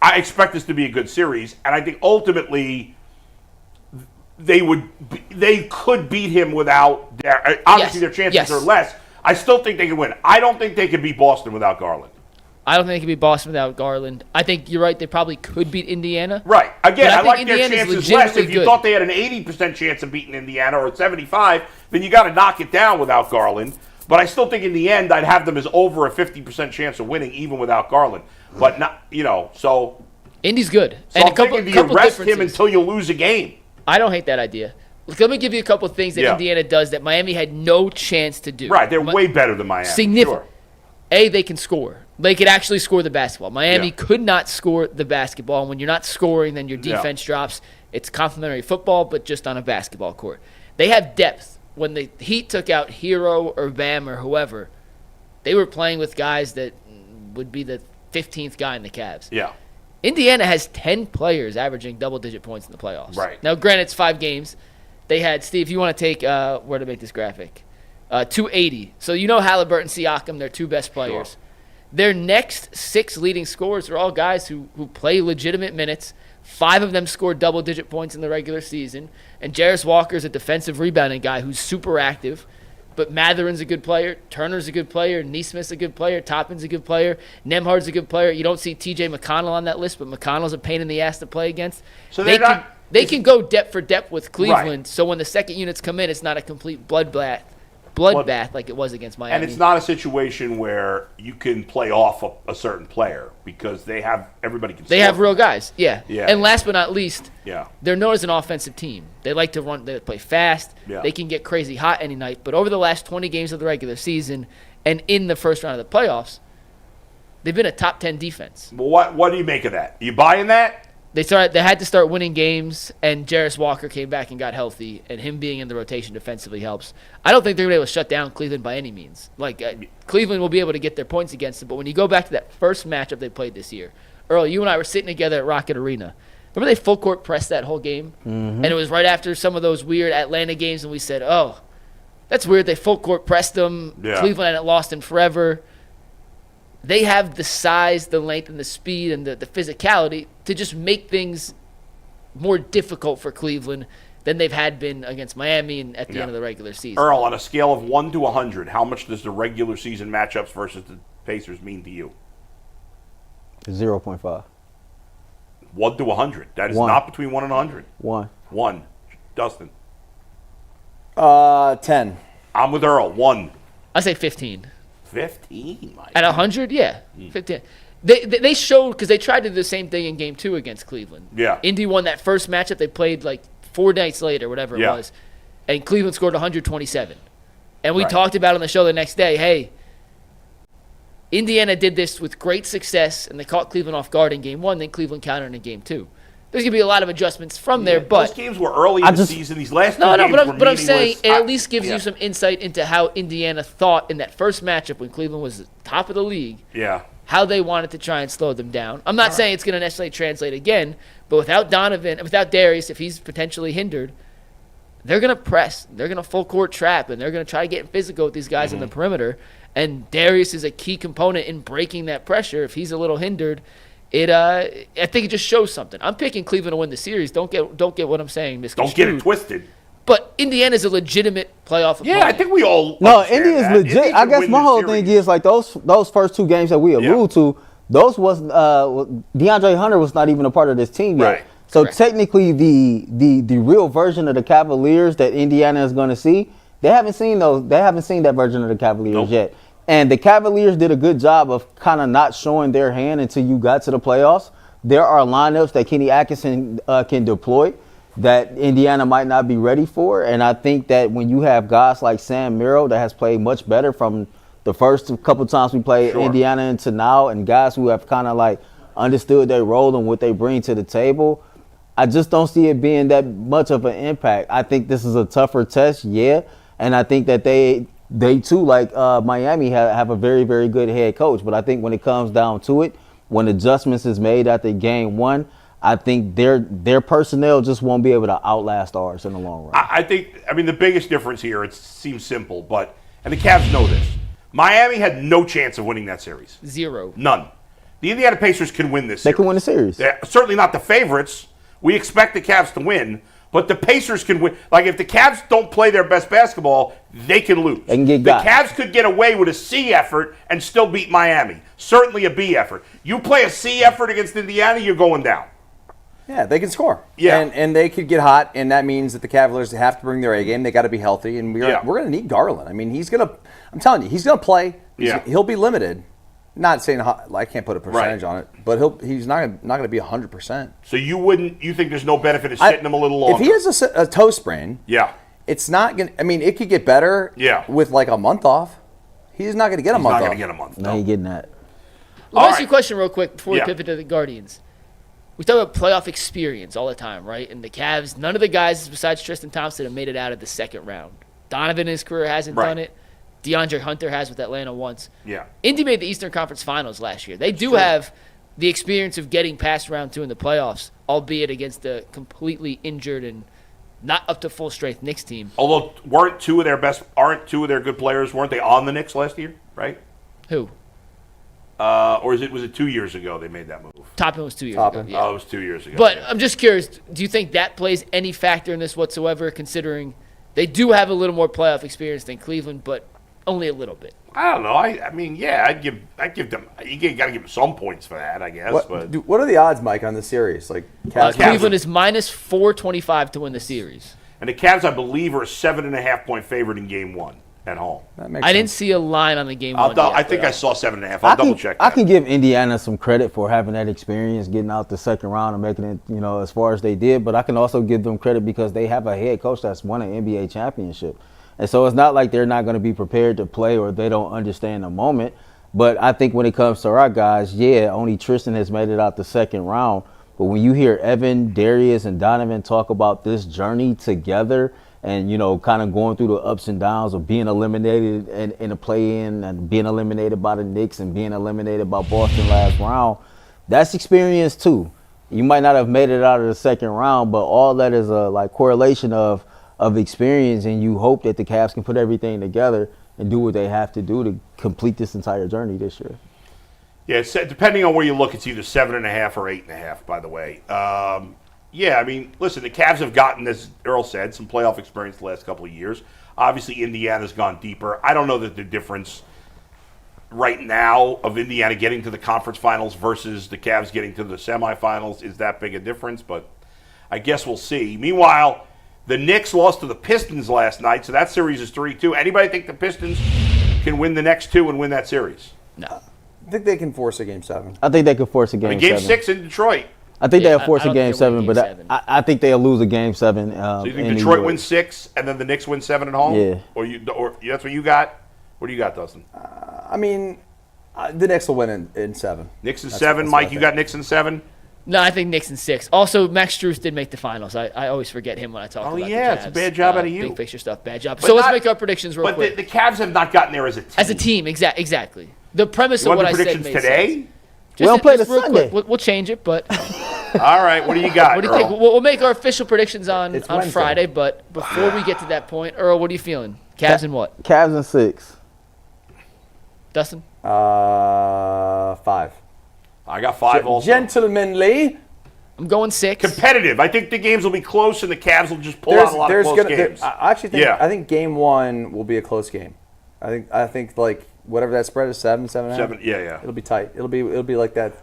Speaker 2: I expect this to be a good series, and I think ultimately they could beat him without obviously their chances are less. I still think they can win. I don't think they could beat Boston without Garland.
Speaker 4: I don't think they could beat Boston without Garland. I think you're right. They probably could beat Indiana.
Speaker 2: Right. Again, I like their
Speaker 4: Indiana's
Speaker 2: chances less. If you thought they had an 80% chance of beating Indiana or a 75, then you got to knock it down without Garland. But I still think in the end, I'd have them as over a 50% chance of winning even without Garland. But not, so
Speaker 4: Indy's good.
Speaker 2: So I'm thinking, do you rest him until you lose a game?
Speaker 4: I don't hate that idea. Let me give you a couple of things that Indiana does that Miami had no chance to do.
Speaker 2: Right. They're way better than Miami.
Speaker 4: Significant. Sure. They can score. They could actually score the basketball. Miami could not score the basketball. And when you're not scoring, then your defense drops. It's complementary football, but just on a basketball court. They have depth. When the Heat took out Hero or Bam or whoever, they were playing with guys that would be the 15th guy in the Cavs. Yeah. Indiana has 10 players averaging double-digit points in the playoffs.
Speaker 2: Right.
Speaker 4: Now, granted, it's 5 games. They had, Steve, you want to take, where to make this graphic? 280. So you know Halliburton, Siakam, their 2 best players. Sure. Their next 6 leading scorers are all guys who play legitimate minutes. 5 of them scored double-digit points in the regular season. And Jarris Walker is a defensive rebounding guy who's super active. But Matherin's a good player. Turner's a good player. Neesmith's a good player. Toppin's a good player. Nembhard's a good player. You don't see T.J. McConnell on that list, but McConnell's a pain in the ass to play against. So they can go depth for depth with Cleveland. Right. So when the second units come in, it's not a complete bloodbath like it was against Miami.
Speaker 2: And it's not a situation where you can play off a certain player because everybody can score.
Speaker 4: They have real guys, yeah. And last but not least, they're known as an offensive team. They like to run, they play fast. Yeah. They can get crazy hot any night. But over the last 20 games of the regular season and in the first round of the playoffs, they've been a top 10 defense.
Speaker 2: Well, what do you make of that? You buying that?
Speaker 4: They had to start winning games, and Jarris Walker came back and got healthy, and him being in the rotation defensively helps. I don't think they're going to be able to shut down Cleveland by any means. Cleveland will be able to get their points against them, but when you go back to that first matchup they played this year, Earl, you and I were sitting together at Rocket Arena. Remember they full court pressed that whole game? Mm-hmm. And it was right after some of those weird Atlanta games, and we said, oh, that's weird. They full court pressed them. Yeah. Cleveland hadn't lost in forever. They have the size, the length, and the speed and the physicality to just make things more difficult for Cleveland than they've had been against Miami and at the end of the regular season.
Speaker 2: Earl, on a scale of 1 to 100, how much does the regular season matchups versus the Pacers mean to you?
Speaker 5: 0.5.
Speaker 2: 1 to 100. That is not between 1 and 100.
Speaker 5: 1.
Speaker 2: 1. Dustin?
Speaker 3: 10.
Speaker 2: I'm with Earl. 1.
Speaker 4: I say 15.
Speaker 2: 15, Mike.
Speaker 4: At 100, 15. They showed, because they tried to do the same thing in Game 2 against Cleveland.
Speaker 2: Yeah.
Speaker 4: Indy won that first matchup. They played 4 nights later, whatever it was, and Cleveland scored 127. And we talked about on the show the next day, hey, Indiana did this with great success, and they caught Cleveland off guard in Game 1, then Cleveland countered in Game 2. There's going to be a lot of adjustments from there, but
Speaker 2: those games were early in the season. These last two games were
Speaker 4: but I'm saying it at least gives you some insight into how Indiana thought in that first matchup when Cleveland was top of the league.
Speaker 2: Yeah.
Speaker 4: how they wanted to try and slow them down. I'm not saying it's going to necessarily translate again, but without Donovan, without Darius, if he's potentially hindered, they're going to press. They're going to full court trap, and they're going to try to get physical with these guys in the perimeter. And Darius is a key component in breaking that pressure. If he's a little hindered, I think it just shows something. I'm picking Cleveland to win the series. Don't get what I'm saying misconstrued.
Speaker 2: Don't get it twisted.
Speaker 4: But Indiana's a legitimate playoff opponent.
Speaker 2: Yeah, I think we all
Speaker 5: No, Indiana's legit. I guess my whole thing is like those first 2 games that we allude to, those was DeAndre Hunter was not even a part of this team yet.
Speaker 2: Right.
Speaker 5: So
Speaker 4: Correct.
Speaker 5: technically the real version of the Cavaliers that Indiana is going to see, they haven't seen that version of the Cavaliers yet. And the Cavaliers did a good job of kind of not showing their hand until you got to the playoffs. There are lineups that Kenny Atkinson can deploy that Indiana might not be ready for. And I think that when you have guys like Sam Merrill that has played much better from the first couple times we played Indiana into now, and guys who have kind of like understood their role and what they bring to the table, I just don't see it being that much of an impact. I think this is a tougher test, and I think that they too, like Miami, have a very, very good head coach. But I think when it comes down to it, when adjustments is made after game 1, I think their personnel just won't be able to outlast ours in the long run.
Speaker 2: I think the biggest difference here, it seems simple, and the Cavs know this. Miami had no chance of winning that series.
Speaker 4: 0.
Speaker 2: None. The Indiana Pacers can win this series.
Speaker 5: They can win the series.
Speaker 2: They're certainly not the favorites. We expect the Cavs to win, but the Pacers can win. Like, if the Cavs don't play their best basketball, they can lose.
Speaker 5: They can get
Speaker 2: the
Speaker 5: got.
Speaker 2: Cavs could get away with a C effort and still beat Miami. Certainly a B effort. You play a C effort against Indiana, you're going down.
Speaker 3: Yeah, they can score.
Speaker 2: Yeah.
Speaker 3: And they could get hot, and that means that the Cavaliers have to bring their A game. They got to be healthy, and we're going to need Garland. I mean, I'm telling you, he's going to play. He'll be limited. Not saying I can't put a percentage on it, but he's not going to be 100%.
Speaker 2: So you think there's no benefit of sitting him a little longer?
Speaker 3: If he has a toe sprain, it's not going to, it could get better with like a month off. He's not going to get a month off.
Speaker 2: He's not going to get a month.
Speaker 5: No, you getting that.
Speaker 4: Let me ask you a question real quick before we pivot to the Guardians. We talk about playoff experience all the time, right? And the Cavs, none of the guys besides Tristan Thompson have made it out of the second round. Donovan in his career hasn't done it. DeAndre Hunter has with Atlanta once.
Speaker 2: Yeah.
Speaker 4: Indy made the Eastern Conference Finals last year. They do have the experience of getting past round 2 in the playoffs, albeit against a completely injured and not up to full strength Knicks team.
Speaker 2: Although aren't two of their good players, weren't they on the Knicks last year, right?
Speaker 4: Who?
Speaker 2: Or was it 2 years ago they made that move?
Speaker 4: Toppin was 2 years ago. Yeah.
Speaker 2: Oh, it was 2 years ago.
Speaker 4: But I'm just curious, do you think that plays any factor in this whatsoever, considering they do have a little more playoff experience than Cleveland, but only a little bit?
Speaker 2: I don't know. I'd give them. You got to give them some points for that, I guess.
Speaker 3: What are the odds, Mike, on the series? Like
Speaker 4: Cleveland is minus 425 to win the series,
Speaker 2: and the Cavs, I believe, are a 7.5 point favorite in Game 1 at home.
Speaker 4: I didn't see a line on the Game 1.
Speaker 2: I think I saw 7.5. I'll double check that.
Speaker 5: I can give Indiana some credit for having that experience, getting out the second round and making it, as far as they did. But I can also give them credit because they have a head coach that's won an NBA championship. And so it's not like they're not going to be prepared to play or they don't understand the moment. But I think when it comes to our guys, only Tristan has made it out the second round. But when you hear Evan, Darius, and Donovan talk about this journey together and, kind of going through the ups and downs of being eliminated in a play-in and being eliminated by the Knicks and being eliminated by Boston last round, that's experience too. You might not have made it out of the second round, but all that is a correlation of experience, and you hope that the Cavs can put everything together and do what they have to do to complete this entire journey this year.
Speaker 2: Yeah, depending on where you look, it's either 7.5 or 8.5, by the way. Listen, the Cavs have gotten, as Earl said, some playoff experience the last couple of years. Obviously, Indiana's gone deeper. I don't know that the difference right now of Indiana getting to the conference finals versus the Cavs getting to the semifinals is that big a difference, but I guess we'll see. Meanwhile, the Knicks lost to the Pistons last night, so that series is 3-2. Anybody think the Pistons can win the next 2 and win that series?
Speaker 4: No.
Speaker 3: I think they can force a Game 7.
Speaker 5: I think they could force a Game 7.
Speaker 2: Game 6 in Detroit.
Speaker 5: I think they'll force a Game 7, but
Speaker 4: Game 7.
Speaker 5: I think they'll lose a Game 7.
Speaker 2: So you think Detroit wins 6 and then the Knicks win 7 at home?
Speaker 5: Yeah.
Speaker 2: Or that's what you got? What do you got, Dustin?
Speaker 3: The Knicks will win in 7.
Speaker 2: Knicks in 7. Mike, you got Knicks in 7?
Speaker 4: No, I think Knicks in 6. Also, Max Strus did make the finals. I always forget him when I talk about the Cavs.
Speaker 2: It's a bad job out of you.
Speaker 4: Big picture stuff, bad job. So let's make our predictions real quick.
Speaker 2: But the Cavs have not gotten there as a team.
Speaker 4: As a team, exactly. The premise
Speaker 2: You
Speaker 4: of
Speaker 2: want
Speaker 4: what
Speaker 2: the
Speaker 4: I said
Speaker 2: predictions
Speaker 4: made
Speaker 2: today?
Speaker 4: sense.
Speaker 5: We don't play the
Speaker 4: real
Speaker 5: Sunday.
Speaker 4: quick, we'll change it, but
Speaker 2: All right, what do you got,
Speaker 4: what do you
Speaker 2: Earl?
Speaker 4: think? We'll make our official predictions on
Speaker 3: Wednesday.
Speaker 4: Friday, but before we get to that point, Earl, what are you feeling? Cavs and what?
Speaker 5: Cavs in 6.
Speaker 4: Dustin?
Speaker 3: 5.
Speaker 2: I got 5 also.
Speaker 3: Gentlemanly.
Speaker 4: I'm going 6.
Speaker 2: Competitive. I think the games will be close, and the Cavs will just pull out a lot of close games.
Speaker 3: I actually think.
Speaker 2: Yeah.
Speaker 3: I think game 1 will be a close game. I think like whatever that spread is, 7.5.
Speaker 2: 7, yeah.
Speaker 3: It'll be tight. It'll be like that.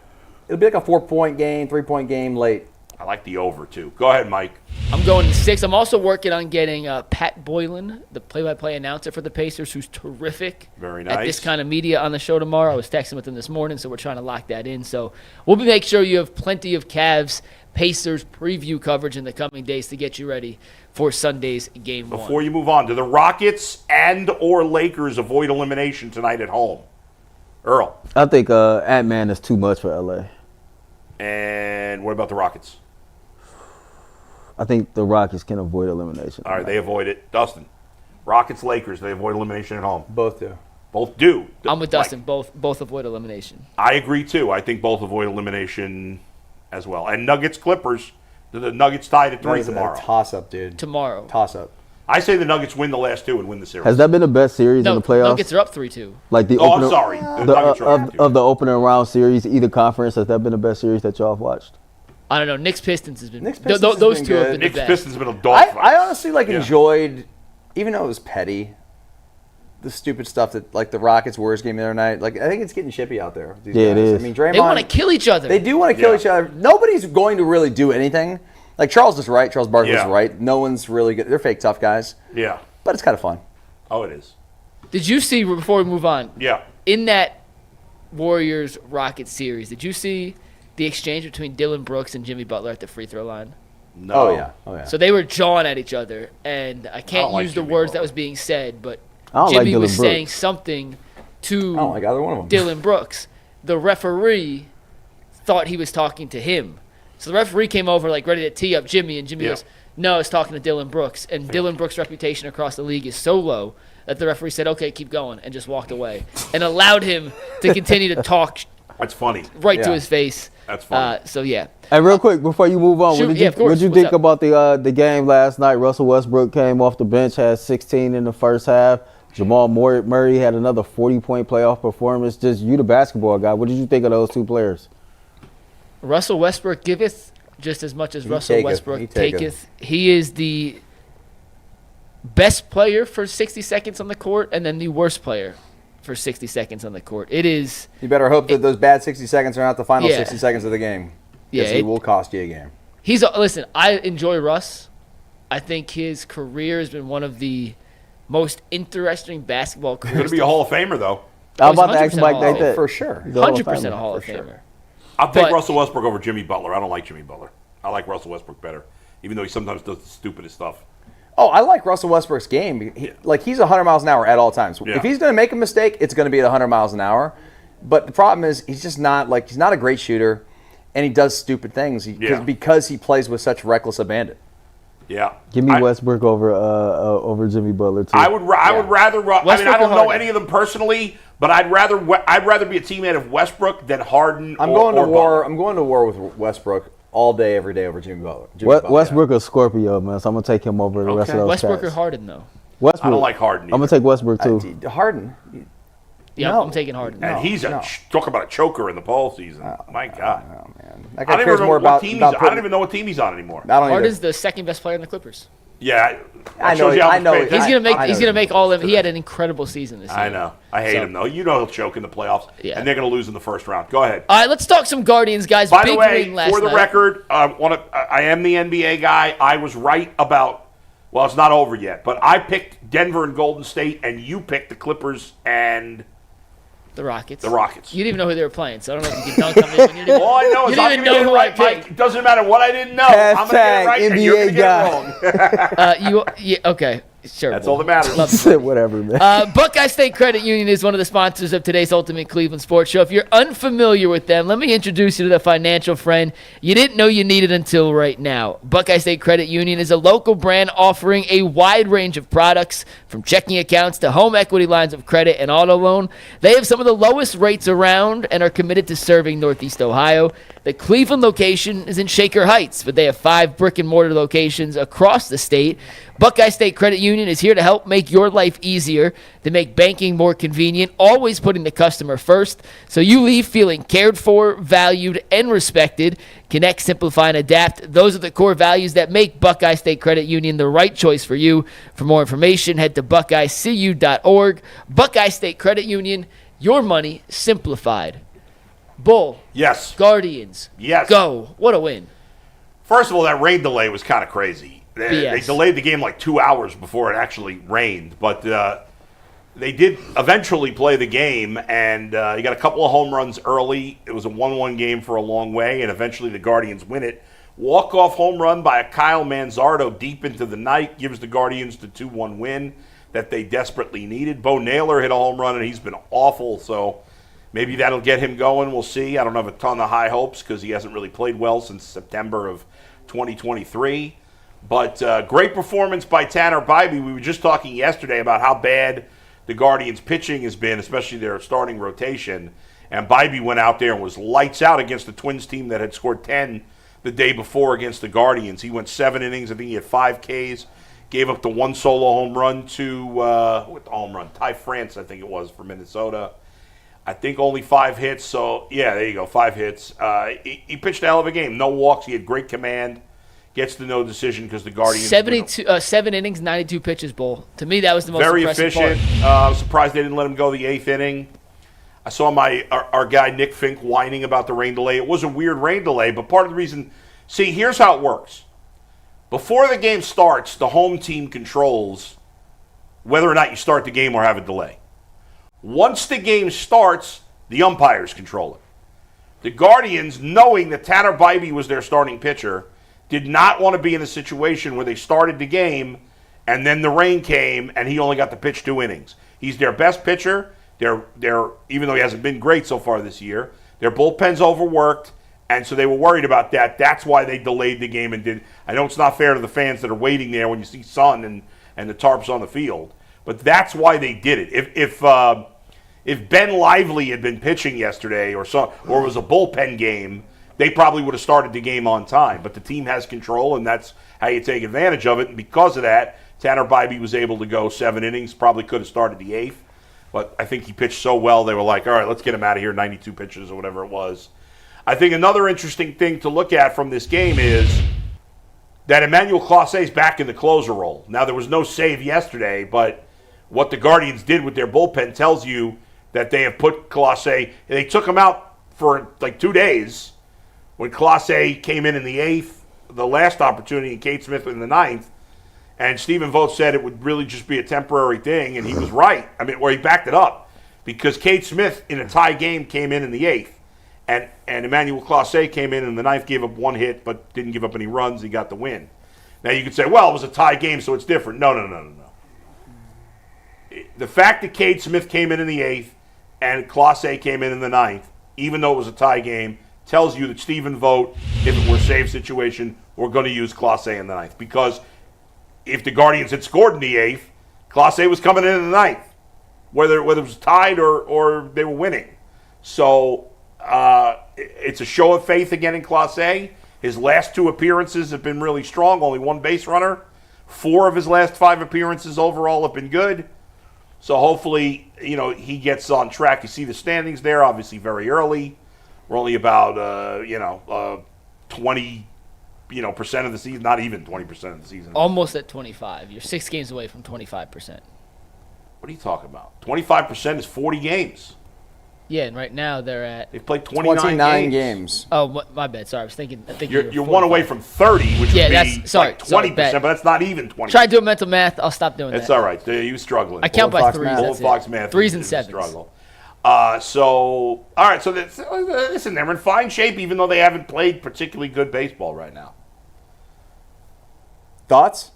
Speaker 3: It'll be like a 4-point game, 3-point game late.
Speaker 2: I like the over, too. Go ahead, Mike.
Speaker 4: I'm going 6. I'm also working on getting Pat Boylan, the play-by-play announcer for the Pacers, who's terrific.
Speaker 2: Very
Speaker 4: At
Speaker 2: nice.
Speaker 4: this kind of media on the show tomorrow. I was texting with him this morning, so we're trying to lock that in. So we'll make sure you have plenty of Cavs Pacers preview coverage in the coming days to get you ready for Sunday's game 1.
Speaker 2: Before you move on, do the Rockets and or Lakers avoid elimination tonight at home? Earl.
Speaker 5: I think Ant-Man is too much for LA.
Speaker 2: And what about the Rockets?
Speaker 5: I think the Rockets can avoid elimination.
Speaker 2: All right, they avoid it. Dustin. Rockets, Lakers, they avoid elimination at home.
Speaker 3: Both do.
Speaker 2: Both do.
Speaker 4: I'm with Dustin. Both avoid elimination.
Speaker 2: I agree, too. I think both avoid elimination as well. And Nuggets, Clippers, the Nuggets tied at 3 tomorrow.
Speaker 3: Toss-up, dude.
Speaker 4: Tomorrow.
Speaker 3: Toss-up.
Speaker 2: I say the Nuggets win the last 2 and win the series.
Speaker 5: Has that been the best series in the playoffs?
Speaker 4: Nuggets are up 3-2.
Speaker 5: Like the
Speaker 2: I'm
Speaker 5: opener,
Speaker 2: sorry. The Nuggets are up 2.
Speaker 5: of the opening round series, either conference, has that been the best series that y'all have watched?
Speaker 4: I don't know. Knicks Pistons has been.
Speaker 3: Knicks Pistons has
Speaker 4: those
Speaker 3: been
Speaker 4: two have
Speaker 3: good.
Speaker 4: been
Speaker 2: Knicks
Speaker 4: the best.
Speaker 2: Pistons have been a dogfight.
Speaker 3: I honestly enjoyed, even though it was petty, the stupid stuff that like the Rockets Warriors game the other night. Like I think it's getting chippy out there. These
Speaker 5: Yeah, it
Speaker 3: guys.
Speaker 5: is.
Speaker 3: I mean, Draymond.
Speaker 4: They want to kill each other.
Speaker 3: They do want to kill each other. Nobody's going to really do anything. Like Charles is right. Charles Barkley's right. No one's really good. They're fake tough guys.
Speaker 2: Yeah.
Speaker 3: But it's kind of fun.
Speaker 2: Oh, it is.
Speaker 4: Did you see, before we move on,
Speaker 2: Yeah.
Speaker 4: in that Warriors-Rockets series, did you see the exchange between Dylan Brooks and Jimmy Butler at the free throw line?
Speaker 2: No.
Speaker 3: Oh yeah.
Speaker 4: So they were jawing at each other, and I can't
Speaker 2: don't like
Speaker 4: use the
Speaker 2: Jimmy
Speaker 4: words
Speaker 2: Butler.
Speaker 4: that was being said, but
Speaker 5: I don't
Speaker 4: Jimmy
Speaker 5: like
Speaker 4: was
Speaker 5: Dylan Brooks.
Speaker 4: saying something to
Speaker 3: I don't like either one of them.
Speaker 4: Dylan Brooks. The referee thought he was talking to him. So the referee came over like ready to tee up Jimmy, and Jimmy goes, no, it's talking to Dylan Brooks. And Dylan Brooks' reputation across the league is so low that the referee said, okay, keep going, and just walked away and allowed him to continue to talk
Speaker 2: That's funny.
Speaker 4: right to his face.
Speaker 2: That's funny.
Speaker 4: So, yeah.
Speaker 5: And real quick, before you move on,
Speaker 4: Shoot,
Speaker 5: what did
Speaker 4: yeah,
Speaker 5: you,
Speaker 4: of course.
Speaker 5: what did you
Speaker 4: What's
Speaker 5: think about the game last night? Russell Westbrook came off the bench, had 16 in the first half. Jamal Murray had another 40-point playoff performance. Just you, the basketball guy. What did you think of those two players?
Speaker 4: Russell Westbrook giveth just as much as
Speaker 3: He
Speaker 4: Russell
Speaker 3: taketh.
Speaker 4: Westbrook
Speaker 3: He taketh.
Speaker 4: taketh. He is the best player for 60 seconds on the court and then the worst player for 60 seconds on the court. It is.
Speaker 3: You better hope that those bad 60 seconds are not the final
Speaker 4: Yeah.
Speaker 3: 60 seconds of the game.
Speaker 4: Yeah,
Speaker 3: Because he will cost you a game.
Speaker 4: Listen, I enjoy Russ. I think his career has been one of the most interesting basketball
Speaker 2: He's going
Speaker 4: careers.
Speaker 2: to be a Hall of Famer, though.
Speaker 5: I was about to ask
Speaker 4: 100%
Speaker 5: Mike
Speaker 4: Hall of
Speaker 5: like that.
Speaker 3: For sure.
Speaker 5: He's a Hall of
Speaker 4: 100% a
Speaker 5: Famer.
Speaker 4: Hall of
Speaker 3: For
Speaker 4: Famer.
Speaker 3: sure.
Speaker 2: I'll take
Speaker 4: But-
Speaker 2: Russell Westbrook over Jimmy Butler. I don't like Jimmy Butler. I like Russell Westbrook better, even though he sometimes does the stupidest stuff.
Speaker 3: Oh, I like Russell Westbrook's game. He's 100 miles an hour at all times.
Speaker 2: Yeah.
Speaker 3: If he's going to make a mistake, it's going to be at 100 miles an hour. But the problem is he's just not he's not a great shooter, and he does stupid things because he plays with such reckless abandon.
Speaker 2: Yeah.
Speaker 5: Give me Westbrook over Jimmy Butler too.
Speaker 2: I would rather. I mean,
Speaker 4: Westbrook
Speaker 2: I don't
Speaker 4: or
Speaker 2: know
Speaker 4: Harden?
Speaker 2: any of them personally, but I'd rather be a teammate of Westbrook than Harden.
Speaker 3: I'm
Speaker 2: or
Speaker 3: going to war.
Speaker 2: Butler.
Speaker 3: I'm going to war with Westbrook all day, every day over Jimmy Butler.
Speaker 5: Westbrook is Scorpio, man, so I'm gonna take him over the rest of those
Speaker 4: Westbrook or
Speaker 5: cats.
Speaker 4: Harden, though?
Speaker 5: Westbrook.
Speaker 2: I don't like Harden.
Speaker 5: I'm gonna take Westbrook too.
Speaker 3: Harden.
Speaker 4: Yeah,
Speaker 3: No.
Speaker 4: I'm taking Harden.
Speaker 2: And he's talk about a choker in the postseason. My God.
Speaker 3: Oh man, that
Speaker 2: I
Speaker 3: guy
Speaker 2: don't even
Speaker 3: cares
Speaker 2: know
Speaker 3: more
Speaker 2: what
Speaker 3: about.
Speaker 2: team he's
Speaker 3: about
Speaker 2: on. I don't even know what team he's on anymore.
Speaker 3: I don't
Speaker 4: Harden's
Speaker 3: either.
Speaker 4: the second best player in the Clippers.
Speaker 2: Yeah,
Speaker 3: I
Speaker 2: that
Speaker 3: know.
Speaker 2: shows you how
Speaker 3: I
Speaker 2: much
Speaker 3: know.
Speaker 2: faith-
Speaker 4: He's gonna make.
Speaker 3: I know.
Speaker 4: He's gonna make all of. He had an incredible season this year.
Speaker 2: I know. I hate him though. You know he'll choke in the playoffs,
Speaker 4: Yeah.
Speaker 2: and they're going to lose in the first round. Go ahead.
Speaker 4: All right, let's talk some Guardians, guys.
Speaker 2: By
Speaker 4: Big
Speaker 2: the way,
Speaker 4: win last
Speaker 2: for the
Speaker 4: night.
Speaker 2: record, I am the NBA guy. I was right about. Well, it's not over yet, but I picked Denver and Golden State, and you picked the Clippers and
Speaker 4: The Rockets.
Speaker 2: the Rockets.
Speaker 4: You didn't even know who they were playing, so I don't know if you can dunk on me when you didn't.
Speaker 2: All I know is
Speaker 4: You
Speaker 2: I'm
Speaker 4: didn't
Speaker 2: going to
Speaker 4: even
Speaker 2: get
Speaker 4: know
Speaker 2: it
Speaker 4: who I
Speaker 2: right, Mike.
Speaker 4: picked.
Speaker 2: It doesn't matter what I didn't know. I'm going to get it right, and you're going to
Speaker 5: Hashtag
Speaker 2: get it wrong.
Speaker 4: Okay. Sure,
Speaker 2: That's all that matters.
Speaker 5: Whatever, man.
Speaker 4: Buckeye State Credit Union is one of the sponsors of today's Ultimate Cleveland Sports Show. If you're unfamiliar with them, let me introduce you to the financial friend you didn't know you needed until right now. Buckeye State Credit Union is a local brand offering a wide range of products, from checking accounts to home equity lines of credit and auto loan. They have some of the lowest rates around and are committed to serving Northeast Ohio. The Cleveland location is in Shaker Heights, but they have 5 brick-and-mortar locations across the state. Buckeye State Credit Union is here to help make your life easier, to make banking more convenient, always putting the customer first, so you leave feeling cared for, valued, and respected. Connect, simplify, and adapt. Those are the core values that make Buckeye State Credit Union the right choice for you. For more information, head to buckeyecu.org. Buckeye State Credit Union, your money simplified. Bull.
Speaker 2: Yes.
Speaker 4: Guardians.
Speaker 2: Yes.
Speaker 4: Go. What a win.
Speaker 2: First of all, that rain delay was kind of crazy. They delayed the game like 2 hours before it actually rained, but they did eventually play the game, and you got a couple of home runs early. It was a 1-1 game for a long way, and eventually the Guardians win it. Walk-off home run by a Kyle Manzardo deep into the night gives the Guardians the 2-1 win that they desperately needed. Bo Naylor hit a home run, and he's been awful, so maybe that'll get him going. We'll see. I don't have a ton of high hopes because he hasn't really played well since September of 2023. But great performance by Tanner Bibee. We were just talking yesterday about how bad the Guardians' pitching has been, especially their starting rotation. And Bibee went out there and was lights out against the Twins team that had scored 10 the day before against the Guardians. He went 7 innings. I think he had 5 Ks. Gave up the 1 solo home run to Ty France, I think it was, for Minnesota. I think only 5 hits. So, yeah, there you go, 5 hits. He pitched a hell of a game. No walks. He had great command. Gets the no decision because the Guardians...
Speaker 4: 7 innings, 92 pitches, Bull. To me, that was the most
Speaker 2: very
Speaker 4: impressive
Speaker 2: efficient. I was surprised they didn't let him go the 8th inning. I saw our guy Nick Fink whining about the rain delay. It was a weird rain delay, but part of the reason... See, here's how it works. Before the game starts, the home team controls whether or not you start the game or have a delay. Once the game starts, the umpires control it. The Guardians, knowing that Tanner Bibee was their starting pitcher, did not want to be in a situation where they started the game and then the rain came and he only got to pitch 2 innings. He's their best pitcher. They're even though he hasn't been great so far this year, their bullpen's overworked, and so they were worried about that. That's why they delayed the game and did. I know it's not fair to the fans that are waiting there when you see sun and the tarps on the field, but that's why they did it. If Ben Lively had been pitching yesterday or it was a bullpen game, they probably would have started the game on time. But the team has control, and that's how you take advantage of it. And because of that, Tanner Bibee was able to go 7 innings, probably could have started the 8th. But I think he pitched so well, they were like, all right, let's get him out of here, 92 pitches or whatever it was. I think another interesting thing to look at from this game is that Emmanuel Clase is back in the closer role. Now, there was no save yesterday, but what the Guardians did with their bullpen tells you that they have put Clase, they took him out for like 2 days. When Clase came in the 8th, the last opportunity, and Kate Smith in the 9th, and Stephen Vogt said it would really just be a temporary thing, and he was right. I mean, or he backed it up, because Kate Smith in a tie game came in the 8th, and Emmanuel Clase came in the 9th, gave up 1 hit, but didn't give up any runs. He got the win. Now you could say, well, it was a tie game, so it's different. No. The fact that Kate Smith came in the 8th and Clase came in the 9th, even though it was a tie game, tells you that Stephen Vogt, if it were a save situation, we're going to use Clase in the 9th. Because if the Guardians had scored in the 8th, Clase was coming in the 9th, whether it was tied or they were winning. So it's a show of faith again in Clase. His last 2 appearances have been really strong, only 1 base runner. 4 of his last 5 appearances overall have been good. So hopefully, he gets on track. You see the standings there, obviously very early. We're only about 20% of the season, not even 20% of the season.
Speaker 4: Almost at 25. You're 6 games away from 25%.
Speaker 2: What are you talking about? 25% is 40 games.
Speaker 4: Yeah, and right now
Speaker 2: they've played 29
Speaker 3: games.
Speaker 4: Oh, my bad. Sorry, I was thinking.
Speaker 2: You're 1 away from 30, which would be like 20%, but that's not even 20%.
Speaker 4: Try to do mental math. I'll stop doing that.
Speaker 2: It's all right. You're struggling.
Speaker 4: I count by 3s.
Speaker 2: Bull Fox math.
Speaker 4: 3s and 7s.
Speaker 2: Struggle. All right. So listen, they're in fine shape, even though they haven't played particularly good baseball right now.
Speaker 3: Thoughts?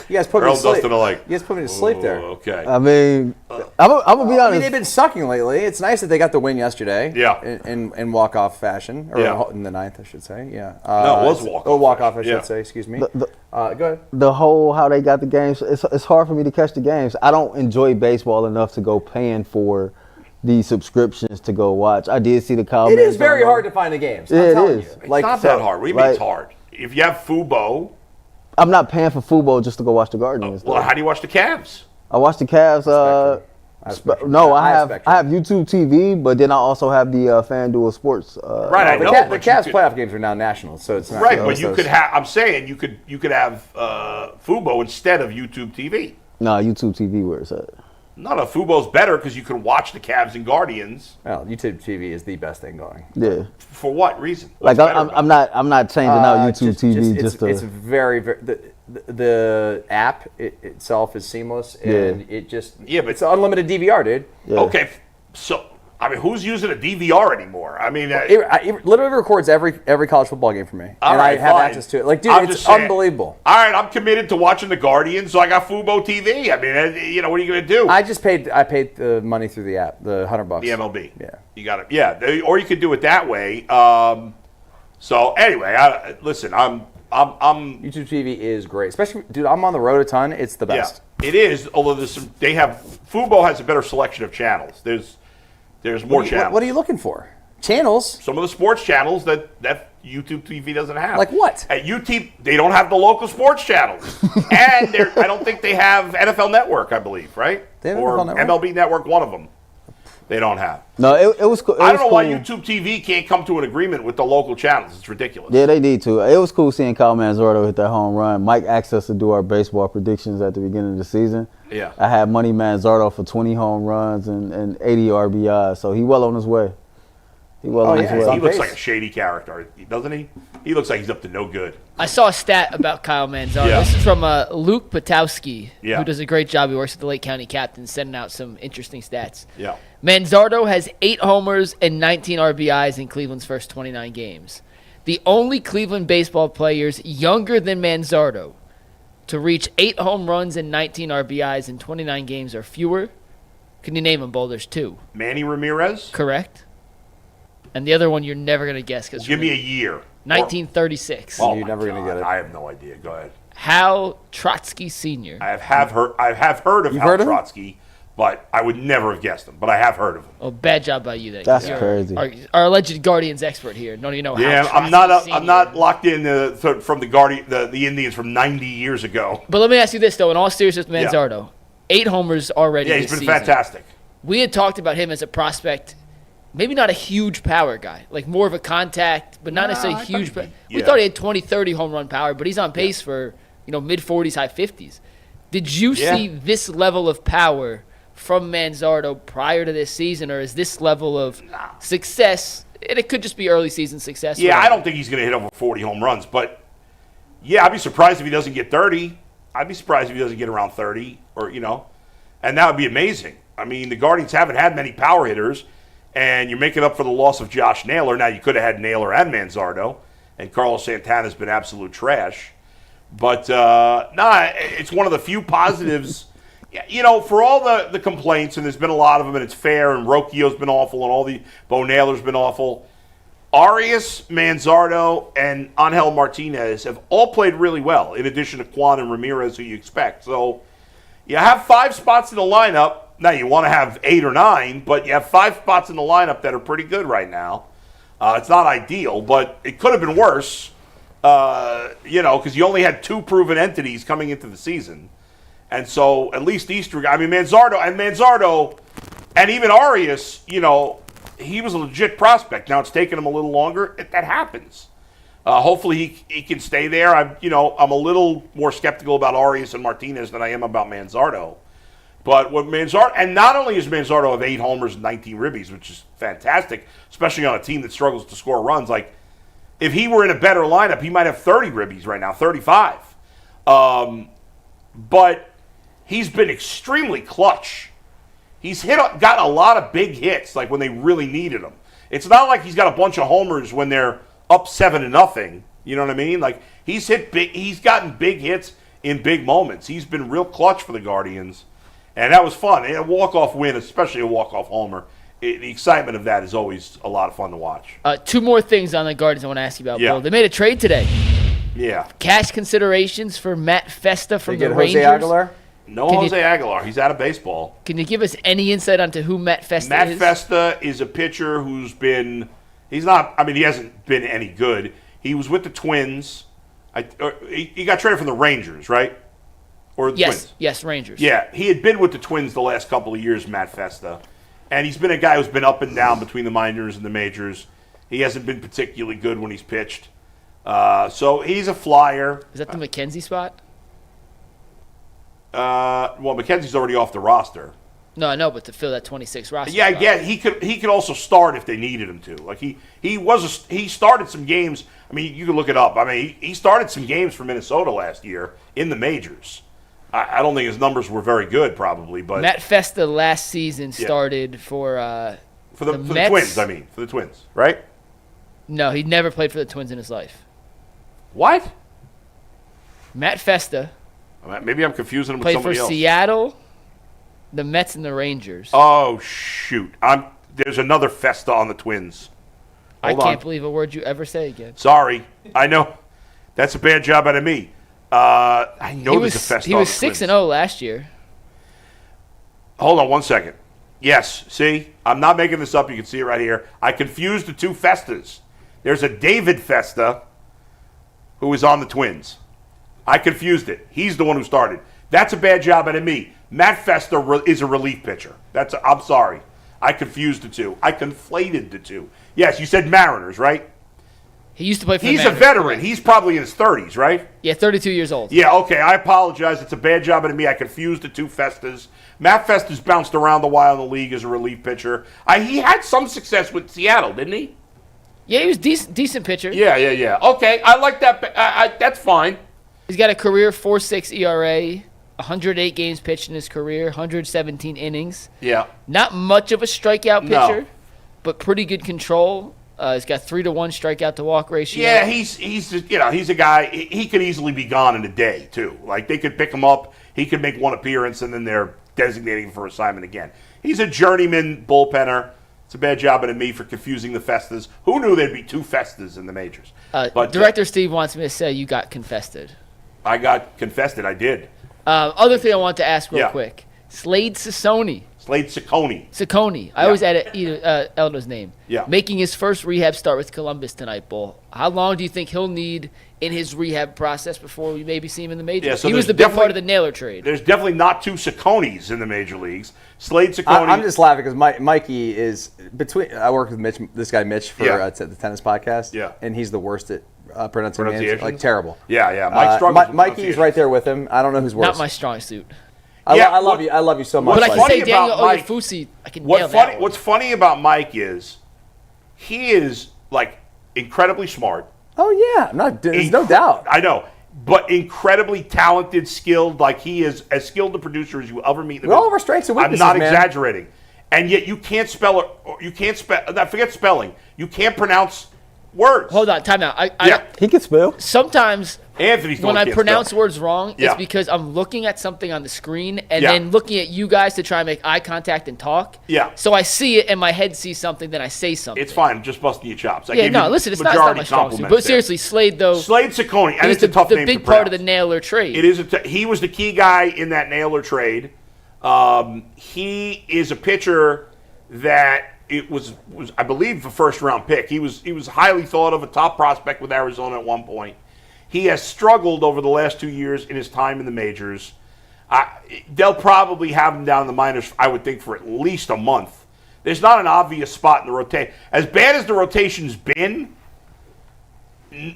Speaker 3: You guys put me
Speaker 2: Earl
Speaker 3: to sleep.
Speaker 2: Dustin are like,
Speaker 3: You guys put me to sleep there.
Speaker 2: Okay.
Speaker 5: I mean, I'm gonna be
Speaker 3: I
Speaker 5: honest.
Speaker 3: mean, they've been sucking lately. It's nice that they got the win yesterday.
Speaker 2: Yeah.
Speaker 3: In walk-off fashion. Or in the ninth, I should say. Yeah.
Speaker 2: No, it was walk-off.
Speaker 3: Oh, walk-off, I
Speaker 2: Yeah.
Speaker 3: should say. Excuse me. Go ahead.
Speaker 5: The whole how they got the games, it's hard for me to catch the games. I don't enjoy baseball enough to go paying for these subscriptions to go watch. I did see the Kyle.
Speaker 3: It is very hard to find the games.
Speaker 5: Yeah,
Speaker 3: I'm
Speaker 5: it
Speaker 3: telling
Speaker 5: is.
Speaker 3: you.
Speaker 2: It's not that hard. What do you mean it's hard? If you have Fubo,
Speaker 5: I'm not paying for football just to go watch the Guardians.
Speaker 2: well, how do you watch the Cavs?
Speaker 5: I watch the Cavs. No, I have
Speaker 3: Spectrum.
Speaker 5: YouTube TV, but then I also have the FanDuel Sports.
Speaker 2: Right, I
Speaker 3: The
Speaker 2: know.
Speaker 3: Cavs
Speaker 2: but you
Speaker 3: playoff
Speaker 2: could-
Speaker 3: games are now national, so it's not.
Speaker 2: Right, but you could have. I'm saying you could have Fubo instead of YouTube TV.
Speaker 5: No, YouTube TV where it's at.
Speaker 2: No, Fubo's better because you can watch the Cavs and Guardians.
Speaker 3: Well, YouTube TV is the best thing going.
Speaker 5: Yeah.
Speaker 2: For what reason?
Speaker 5: Like
Speaker 2: What's better about it?
Speaker 5: I'm not changing out YouTube TV just to.
Speaker 3: It's very the app itself is seamless and it just
Speaker 2: Yeah, but
Speaker 3: it's unlimited DVR, dude.
Speaker 5: Yeah.
Speaker 2: Okay, so I mean, who's using a DVR anymore? I mean,
Speaker 3: It literally records every college football game for me,
Speaker 2: All
Speaker 3: and
Speaker 2: right,
Speaker 3: I have
Speaker 2: fine.
Speaker 3: access to it. Like, dude,
Speaker 2: I'm
Speaker 3: it's
Speaker 2: just saying.
Speaker 3: unbelievable.
Speaker 2: All right, I'm committed to watching the Guardians, so I got Fubo TV. I mean, what are you going to do?
Speaker 3: I paid the money through the app, the $100.
Speaker 2: The MLB.
Speaker 3: Yeah.
Speaker 2: You got it. Yeah, or you could do it that way. So anyway, listen, I'm
Speaker 3: YouTube TV is great, especially, dude. I'm on the road a ton. It's the best.
Speaker 2: Yeah, it is. Although Fubo has a better selection of channels. There's more channels.
Speaker 3: What are you looking for? Channels?
Speaker 2: Some of the sports channels that YouTube TV doesn't have.
Speaker 3: Like what?
Speaker 2: At YouTube, they don't have the local sports channels, and I don't think they have NFL Network. I believe, right?
Speaker 3: They have
Speaker 2: or
Speaker 3: NFL Network?
Speaker 2: MLB Network. One of them. They don't have.
Speaker 5: No, it was cool.
Speaker 2: I don't know why YouTube TV can't come to an agreement with the local channels. It's ridiculous.
Speaker 5: Yeah, they need to. It was cool seeing Kyle Manzardo hit that home run. Mike asked us to do our baseball predictions at the beginning of the season.
Speaker 2: Yeah.
Speaker 5: I had Money Manzardo for 20 home runs and 80 RBIs, so he well on his way. He
Speaker 2: looks like a shady character, doesn't he? He looks like he's up to no good.
Speaker 4: I saw a stat about Kyle Manzardo.
Speaker 2: Yeah.
Speaker 4: This is from Luke Patowski,
Speaker 2: Yeah.
Speaker 4: who does a great job. He works at the Lake County Captain, sending out some interesting stats.
Speaker 2: Yeah.
Speaker 4: Manzardo has 8 homers and 19 RBIs in Cleveland's first 29 games. The only Cleveland baseball players younger than Manzardo to reach 8 home runs and 19 RBIs in 29 games or fewer. Can you name them, Bowl? There's 2.
Speaker 2: Manny Ramirez?
Speaker 4: Correct. And the other one you're never going to guess. Cause
Speaker 2: Give me a year.
Speaker 4: 1936.
Speaker 2: Oh,
Speaker 3: You're never gonna get it.
Speaker 2: I have no idea. Go ahead.
Speaker 4: Hal Trotsky Sr.
Speaker 2: I have heard of
Speaker 3: You've
Speaker 2: Hal
Speaker 3: heard of him?
Speaker 2: Trotsky, but I would never have guessed him. But I have heard of him.
Speaker 4: Oh, bad job by you.
Speaker 5: That's
Speaker 4: You're
Speaker 5: crazy.
Speaker 4: Our alleged Guardians expert here. None of you know
Speaker 2: Yeah,
Speaker 4: Hal
Speaker 2: I'm
Speaker 4: Trotsky
Speaker 2: not. I'm
Speaker 4: Sr.
Speaker 2: not locked in from the Indians from 90 years ago.
Speaker 4: But let me ask you this, though. In all seriousness, Manzardo, 8 homers already
Speaker 2: Yeah,
Speaker 4: this
Speaker 2: he's been
Speaker 4: season.
Speaker 2: fantastic.
Speaker 4: We had talked about him as a prospect, maybe not a huge power guy, like more of a contact, but not necessarily
Speaker 2: I
Speaker 4: huge.
Speaker 2: thought
Speaker 4: We thought he had 20, 30 home run power, but he's on pace for mid-40s, high 50s. Did you see this level of power from Manzardo prior to this season, or is this level of success, and it could just be early season success?
Speaker 2: Yeah,
Speaker 4: whatever.
Speaker 2: I don't think he's going to hit over 40 home runs, but yeah, I'd be surprised if he doesn't get 30. I'd be surprised if he doesn't get around 30, and that would be amazing. I mean, the Guardians haven't had many power hitters, and you're making up for the loss of Josh Naylor. Now, you could have had Naylor and Manzardo, and Carlos Santana's been absolute trash. But, it's one of the few positives. For all the complaints, and there's been a lot of them, and it's fair, and Rocchio's been awful, and Bo Naylor's been awful. Arias, Manzardo, and Angel Martinez have all played really well, in addition to Quan and Ramirez, who you expect. So you have 5 spots in the lineup. Now, you want to have 8 or 9, but you have 5 spots in the lineup that are pretty good right now. It's not ideal, but it could have been worse, because you only had 2 proven entities coming into the season. And so at least these 3 guys, Manzardo, and even Arias, he was a legit prospect. Now it's taken him a little longer. That happens. Hopefully he can stay there. I'm a little more skeptical about Arias and Martinez than I am about Manzardo. But with Manzardo, and not only is Manzardo of 8 homers and 19 ribbies, which is fantastic, especially on a team that struggles to score runs. Like, if he were in a better lineup, he might have 30 ribbies right now, 35. But he's been extremely clutch. He's got a lot of big hits, like when they really needed him. It's not like he's got a bunch of homers when they're up 7-0. You know what I mean? Like, he's gotten big hits in big moments. He's been real clutch for the Guardians, and that was fun. A walk-off win, especially a walk-off homer, the excitement of that is always a lot of fun to watch.
Speaker 4: 2 more things on the Guardians I want to ask you about,
Speaker 2: Yeah.
Speaker 4: Bill. They made a trade today.
Speaker 2: Yeah.
Speaker 4: Cash considerations for Matt Festa from
Speaker 3: They
Speaker 4: the
Speaker 3: get
Speaker 4: Rangers.
Speaker 3: Jose Aguilar?
Speaker 2: No Jose Aguilar. He's out of baseball.
Speaker 4: Can you give us any insight onto who Matt Festa
Speaker 2: Matt
Speaker 4: is?
Speaker 2: Festa is a pitcher who's been – he hasn't been any good. He was with the Twins. He got traded from the Rangers, right? Or the Twins?
Speaker 4: Yes, Rangers.
Speaker 2: Yeah, he had been with the Twins the last couple of years, Matt Festa. And he's been a guy who's been up and down between the minors and the majors. He hasn't been particularly good when he's pitched. So he's a flyer.
Speaker 4: Is that the McKenzie spot?
Speaker 2: Well, McKenzie's already off the roster.
Speaker 4: No, I know, but to fill that 26 roster
Speaker 2: Yeah, I
Speaker 4: spot.
Speaker 2: get he could also start if they needed him to. Like he started some games. I mean, you can look it up. I mean, he started some games for Minnesota last year in the majors. I don't think his numbers were very good, probably, but
Speaker 4: Matt Festa last season started for
Speaker 2: the
Speaker 4: Mets.
Speaker 2: Twins. I mean, for the Twins, right?
Speaker 4: No, he never played for the Twins in his life.
Speaker 2: What?
Speaker 4: Matt Festa
Speaker 2: Maybe I'm confusing him with
Speaker 4: played for
Speaker 2: somebody else.
Speaker 4: Seattle, the Mets, and the Rangers.
Speaker 2: Oh shoot! There's another Festa on the Twins.
Speaker 4: I can't believe a word you ever say again.
Speaker 2: Sorry, I know that's a bad job out of me. I know there's a Festa.
Speaker 4: He was 6-0 last year.
Speaker 2: Hold on 1 second. Yes, see, I'm not making this up. You can see it right here. I confused the 2 Festas. There's a David Festa who is on the Twins. I confused it. He's the one who started. That's a bad job out of me. Matt Festa is a relief pitcher. I'm sorry. I confused the 2. I conflated the 2. Yes, you said Mariners, right?
Speaker 4: He used to play for the
Speaker 2: He's a
Speaker 4: Mariners.
Speaker 2: veteran. He's probably in his 30s, right?
Speaker 4: Yeah, 32 years old.
Speaker 2: Yeah, okay. I apologize. It's a bad job out of me. I confused the 2 Festas. Matt Festa's bounced around a while in the league as a relief pitcher. He had some success with Seattle, didn't he?
Speaker 4: Yeah, he was decent pitcher.
Speaker 2: Yeah. Okay, I like that. That's fine.
Speaker 4: He's got a career 4.6 ERA, 108 games pitched in his career, 117 innings.
Speaker 2: Yeah.
Speaker 4: Not much of a strikeout
Speaker 2: No.
Speaker 4: pitcher, but pretty good control. He's got 3-to-1 strikeout to walk ratio.
Speaker 2: Yeah, he's a guy. He could easily be gone in a day too. Like they could pick him up. He could make one appearance and then they're designating him for assignment again. He's a journeyman bullpenner. It's a bad job out of me for confusing the Festas. Who knew there'd be 2 Festas in the majors? But
Speaker 4: Director Steve wants me to say you got confessed.
Speaker 2: I got confessed. I did.
Speaker 4: Other thing I want to ask real
Speaker 2: Yeah.
Speaker 4: quick. Slade Ciccone.
Speaker 2: Slade Ciccone.
Speaker 4: I always add Eldo's name.
Speaker 2: Yeah.
Speaker 4: Making his first rehab start with Columbus tonight, Bull. How long do you think he'll need in his rehab process before we maybe see him in the majors?
Speaker 2: Yeah, so
Speaker 4: he was
Speaker 2: there's
Speaker 4: the big part
Speaker 2: definitely-
Speaker 4: of the Naylor trade.
Speaker 2: There's definitely not 2 Ciccones in the major leagues. Slade Ciccone.
Speaker 3: I'm just laughing because Mikey is between. I work with Mitch, this guy Mitch for the tennis podcast.
Speaker 2: Yeah.
Speaker 3: And he's the worst at pronouncing names.
Speaker 2: Pronunciations?
Speaker 3: Like terrible.
Speaker 2: Yeah. Mike struggles with
Speaker 3: Mikey's right there with him. I don't know who's worse.
Speaker 4: Not my strong suit.
Speaker 3: I love you. I love you so much.
Speaker 4: But I can
Speaker 2: funny
Speaker 4: say Daniel
Speaker 2: about Mike-
Speaker 4: Oyafusi. I can nail that one.
Speaker 2: What's funny about Mike is he is like incredibly smart.
Speaker 3: Oh yeah, there's no doubt.
Speaker 2: I know, but incredibly talented, skilled. Like he is as skilled a producer as you ever meet. In the
Speaker 3: We're all
Speaker 2: business.
Speaker 3: of our strengths and
Speaker 2: I'm
Speaker 3: weaknesses,
Speaker 2: not
Speaker 3: man.
Speaker 2: exaggerating. And yet you can't spell it. Or you can't spell. Forget spelling. You can't pronounce words.
Speaker 4: Hold on, time out.
Speaker 5: He can spell.
Speaker 4: Sometimes
Speaker 2: Anthony's the
Speaker 4: when
Speaker 2: one
Speaker 4: I
Speaker 2: can't
Speaker 4: pronounce
Speaker 2: spell.
Speaker 4: words wrong,
Speaker 2: Yeah.
Speaker 4: it's because I'm looking at something on the screen and
Speaker 2: Yeah.
Speaker 4: then looking at you guys to try and make eye contact and talk.
Speaker 2: Yeah.
Speaker 4: So I see it and my head sees something, then I say something.
Speaker 2: It's fine. I'm just busting your chops. I
Speaker 4: Yeah,
Speaker 2: gave
Speaker 4: no,
Speaker 2: you
Speaker 4: listen, it's not
Speaker 2: majority
Speaker 4: my strong suit.
Speaker 2: compliments
Speaker 4: But seriously, Slade, though,
Speaker 2: Slade Ciccone, and
Speaker 4: he's
Speaker 2: it's a tough
Speaker 4: the
Speaker 2: name
Speaker 4: big
Speaker 2: to
Speaker 4: part of the
Speaker 2: pronounce.
Speaker 4: Naylor trade.
Speaker 2: It is. He was the key guy in that Naylor trade. He is a pitcher that it was I believe a first round pick. He was highly thought of, a top prospect with Arizona at one point. He has struggled over the last 2 years in his time in the majors. They'll probably have him down in the minors, I would think, for at least a month. There's not an obvious spot in the rotation. As bad as the rotation's been,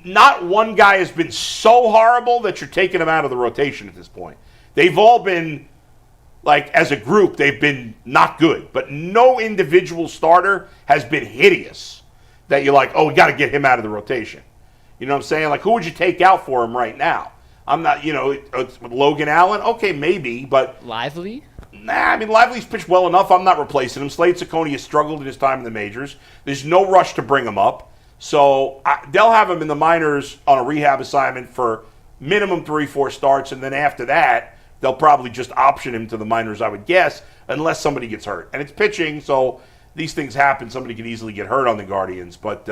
Speaker 2: not one guy has been so horrible that you're taking him out of the rotation at this point. They've all been, like, as a group, they've been not good. But no individual starter has been hideous that you're like, oh, we got to get him out of the rotation. You know what I'm saying? Like, who would you take out for him right now? I'm not, it's Logan Allen. Okay, maybe, but
Speaker 4: Lively?
Speaker 2: nah, I mean, Lively's pitched well enough. I'm not replacing him. Slade Ciccone has struggled in his time in the majors. There's no rush to bring him up. So they'll have him in the minors on a rehab assignment for minimum 3-4 starts, and then after that, they'll probably just option him to the minors, I would guess, unless somebody gets hurt. And it's pitching, so these things happen. Somebody could easily get hurt on the Guardians. But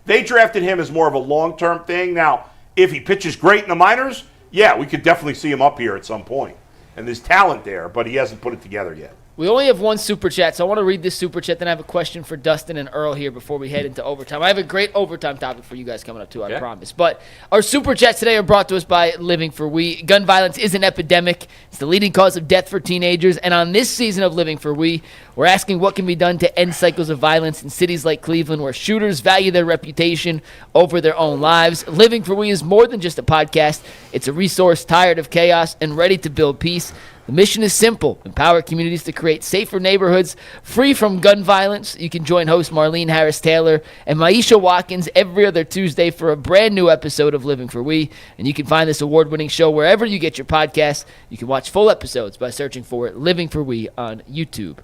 Speaker 2: they drafted him as more of a long-term thing. Now, if he pitches great in the minors, yeah, we could definitely see him up here at some point. And there's talent there, but he hasn't put it together yet.
Speaker 4: We only have one super chat, so I want to read this super chat. Then I have a question for Dustin and Earl here before we head into overtime. I have a great overtime topic for you guys coming up, too, I promise. But our super chats today are brought to us by Living for We. Gun violence is an epidemic. It's the leading cause of death for teenagers. And on this season of Living for We, we're asking what can be done to end cycles of violence in cities like Cleveland, where shooters value their reputation over their own lives. Living for We is more than just a podcast. It's a resource tired of chaos and ready to build peace. The mission is simple: empower communities to create safer neighborhoods free from gun violence. You can join host Marlene Harris-Taylor and Maisha Watkins every other Tuesday for a brand new episode of Living for We. And you can find this award-winning show wherever you get your podcasts. You can watch full episodes by searching for it, Living for We, on YouTube.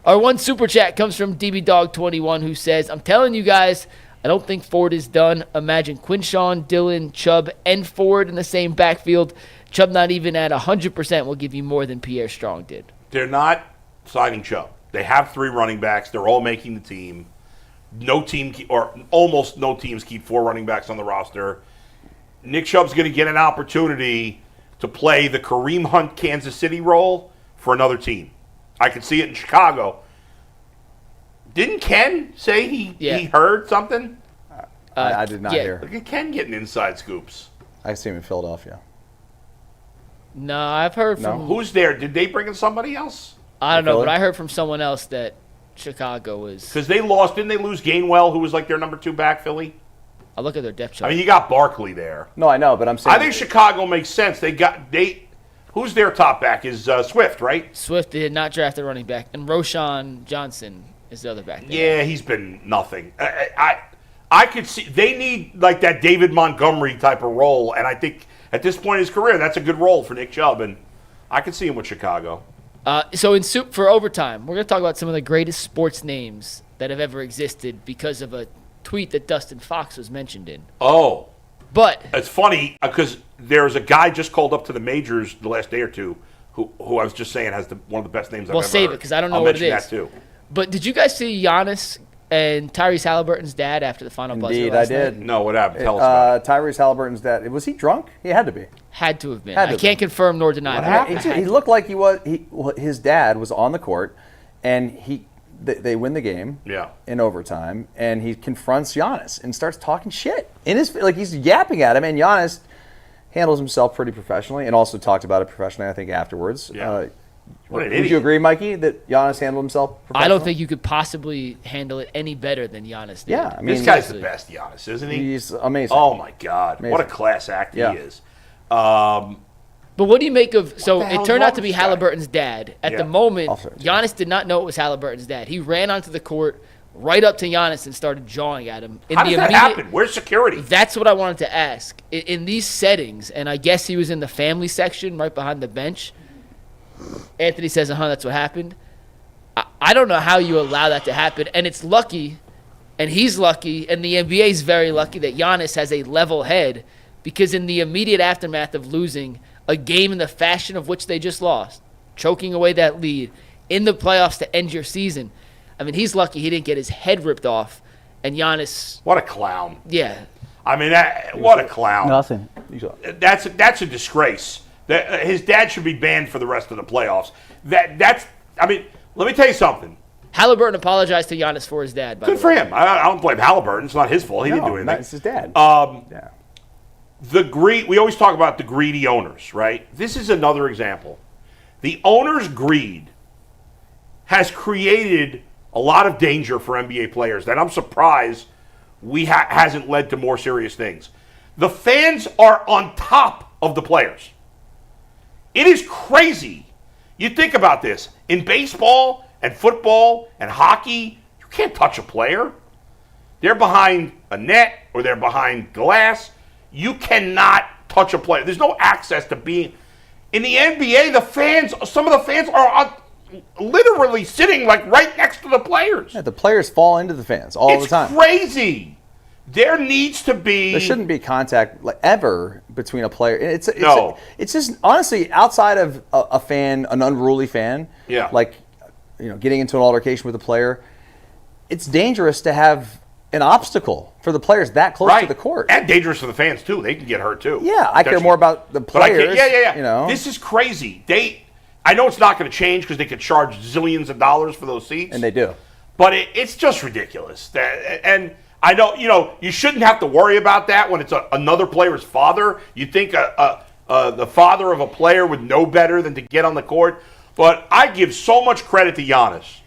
Speaker 4: Our one super chat comes from DBDog21, who says, I'm telling you guys, I don't think Ford is done. Imagine Quinshawn, Dillon, Chubb, and Ford in the same backfield. Chubb not even at 100% will give you more than Pierre Strong did.
Speaker 2: They're not signing Chubb. They have 3 running backs. They're all making the team. No team, or almost no teams, keep 4 running backs on the roster. Nick Chubb's going to get an opportunity to play the Kareem Hunt Kansas City role for another team. I could see it in Chicago. Didn't Ken say he heard something?
Speaker 3: I did not hear.
Speaker 2: Look at Ken getting inside scoops.
Speaker 3: I see him in Philadelphia.
Speaker 4: No, I've heard from...
Speaker 2: Who's there? Did they bring in somebody else?
Speaker 4: I don't know, but I heard from someone else that Chicago was...
Speaker 2: Because they lost. Didn't they lose Gainwell, who was like their number 2 back, Philly?
Speaker 4: I'll look at their depth chart.
Speaker 2: I mean, you got Barkley there.
Speaker 3: No, I know, but I'm saying...
Speaker 2: I think Chicago makes sense. Who's their top back? Is Swift, right?
Speaker 4: Swift did not draft a running back. And Roshan Johnson is the other back there.
Speaker 2: Yeah, he's been nothing. I could see... They need like that David Montgomery type of role, and I think... At this point in his career, that's a good role for Nick Chubb, and I can see him with Chicago.
Speaker 4: So for overtime, we're going to talk about some of the greatest sports names that have ever existed because of a tweet that Dustin Fox was mentioned in.
Speaker 2: Oh.
Speaker 4: But
Speaker 2: it's funny because there's a guy just called up to the majors the last day or two who I was just saying has one of the best names I've ever heard.
Speaker 4: We'll save it because I don't know what it is. I'll mention that too. But did you guys see Giannis and Tyrese Halliburton's dad after the final buzzer
Speaker 3: Indeed,
Speaker 4: last
Speaker 3: I did.
Speaker 4: night?
Speaker 2: No, what happened? Tell us about it.
Speaker 3: Tyrese Halliburton's dad. Was he drunk? He had to be.
Speaker 4: Had to have been. I can't confirm nor deny.
Speaker 2: What happened?
Speaker 3: He looked like he was. His dad was on the court, and they win the game in overtime, and he confronts Giannis and starts talking shit. He's yapping at him, and Giannis handles himself pretty professionally and also talked about it professionally, I think, afterwards.
Speaker 2: Yeah.
Speaker 3: Would you agree, Mikey, that Giannis handled himself professionally?
Speaker 4: I don't think you could possibly handle it any better than Giannis did.
Speaker 3: Yeah, I mean,
Speaker 2: this guy's the best, Giannis, isn't he?
Speaker 3: He's amazing.
Speaker 2: Oh, my God.
Speaker 3: Amazing.
Speaker 2: What a class act he is.
Speaker 4: But what do you make of... So it turned out to be Halliburton's dad. At the moment, Giannis did not know it was Halliburton's dad. He ran onto the court right up to Giannis and started jawing at him.
Speaker 2: How does that happen? Where's security?
Speaker 4: That's what I wanted to ask. In these settings, and I guess he was in the family section right behind the bench... Anthony says, that's what happened. I don't know how you allow that to happen. And it's lucky, and he's lucky, and the NBA is very lucky that Giannis has a level head because in the immediate aftermath of losing a game in the fashion of which they just lost, choking away that lead in the playoffs to end your season, I mean, he's lucky he didn't get his head ripped off. And Giannis...
Speaker 2: What a clown.
Speaker 4: Yeah.
Speaker 2: I mean, what a clown.
Speaker 5: Nothing.
Speaker 2: That's a disgrace. His dad should be banned for the rest of the playoffs. I mean, let me tell you something.
Speaker 4: Halliburton apologized to Giannis for his dad.
Speaker 2: Good for him. I don't blame Halliburton. It's not his fault. He didn't do anything.
Speaker 3: It's his dad.
Speaker 2: We always talk about the greedy owners, right? This is another example. The owner's greed has created a lot of danger for NBA players that I'm surprised hasn't led to more serious things. The fans are on top of the players. It is crazy. You think about this. In baseball and football and hockey, you can't touch a player. They're behind a net or they're behind glass. You cannot touch a player. There's no access to being... In the NBA, some of the fans are literally sitting like right next to the players.
Speaker 3: Yeah, the players fall into the fans all the time.
Speaker 2: It's crazy. there needs to be.
Speaker 3: There shouldn't be contact ever between a player. It's just honestly outside of a fan, an unruly fan.
Speaker 2: Yeah.
Speaker 3: Like, getting into an altercation with a player. It's dangerous to have an obstacle for the players that close to the court,
Speaker 2: and dangerous for the fans too. They can get hurt too.
Speaker 3: Yeah, I care more about the players.
Speaker 2: Yeah. This is crazy. I know it's not going to change because they could charge zillions of dollars for those seats,
Speaker 3: and they do.
Speaker 2: But it's just ridiculous. And I know, you shouldn't have to worry about that when it's another player's father. You think the father of a player would know better than to get on the court. But I give so much credit to Giannis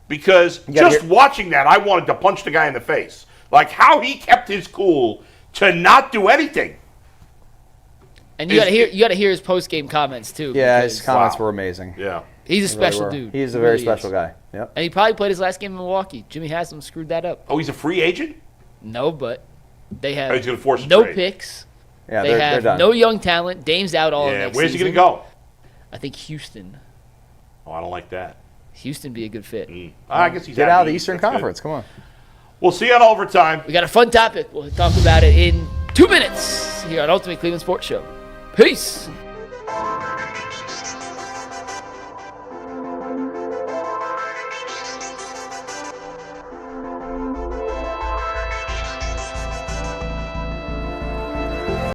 Speaker 2: because just watching that, I wanted to punch the guy in the face. Like how he kept his cool to not do anything.
Speaker 4: And you got to hear his post game comments too.
Speaker 3: Yeah, his comments were amazing.
Speaker 2: Yeah.
Speaker 4: He's a special dude.
Speaker 3: He's a very special guy. Yep.
Speaker 4: And he probably played his last game in Milwaukee. Jimmy Haslam screwed that up.
Speaker 2: Oh, he's a free agent?
Speaker 4: No, but they have
Speaker 2: he's gonna force
Speaker 4: no
Speaker 2: trade.
Speaker 4: Picks.
Speaker 3: Yeah,
Speaker 4: they have
Speaker 3: they're done.
Speaker 4: no young talent. Dame's out all next
Speaker 2: where's he
Speaker 4: season.
Speaker 2: going to go?
Speaker 4: I think Houston.
Speaker 2: Oh, I don't like that.
Speaker 4: Houston be a good fit.
Speaker 2: I guess he's
Speaker 3: Get
Speaker 2: happy.
Speaker 3: out of the Eastern Conference. Come on.
Speaker 2: We'll see you on overtime.
Speaker 4: We got a fun topic. We'll talk about it in 2 minutes here on Ultimate Cleveland Sports Show. Peace.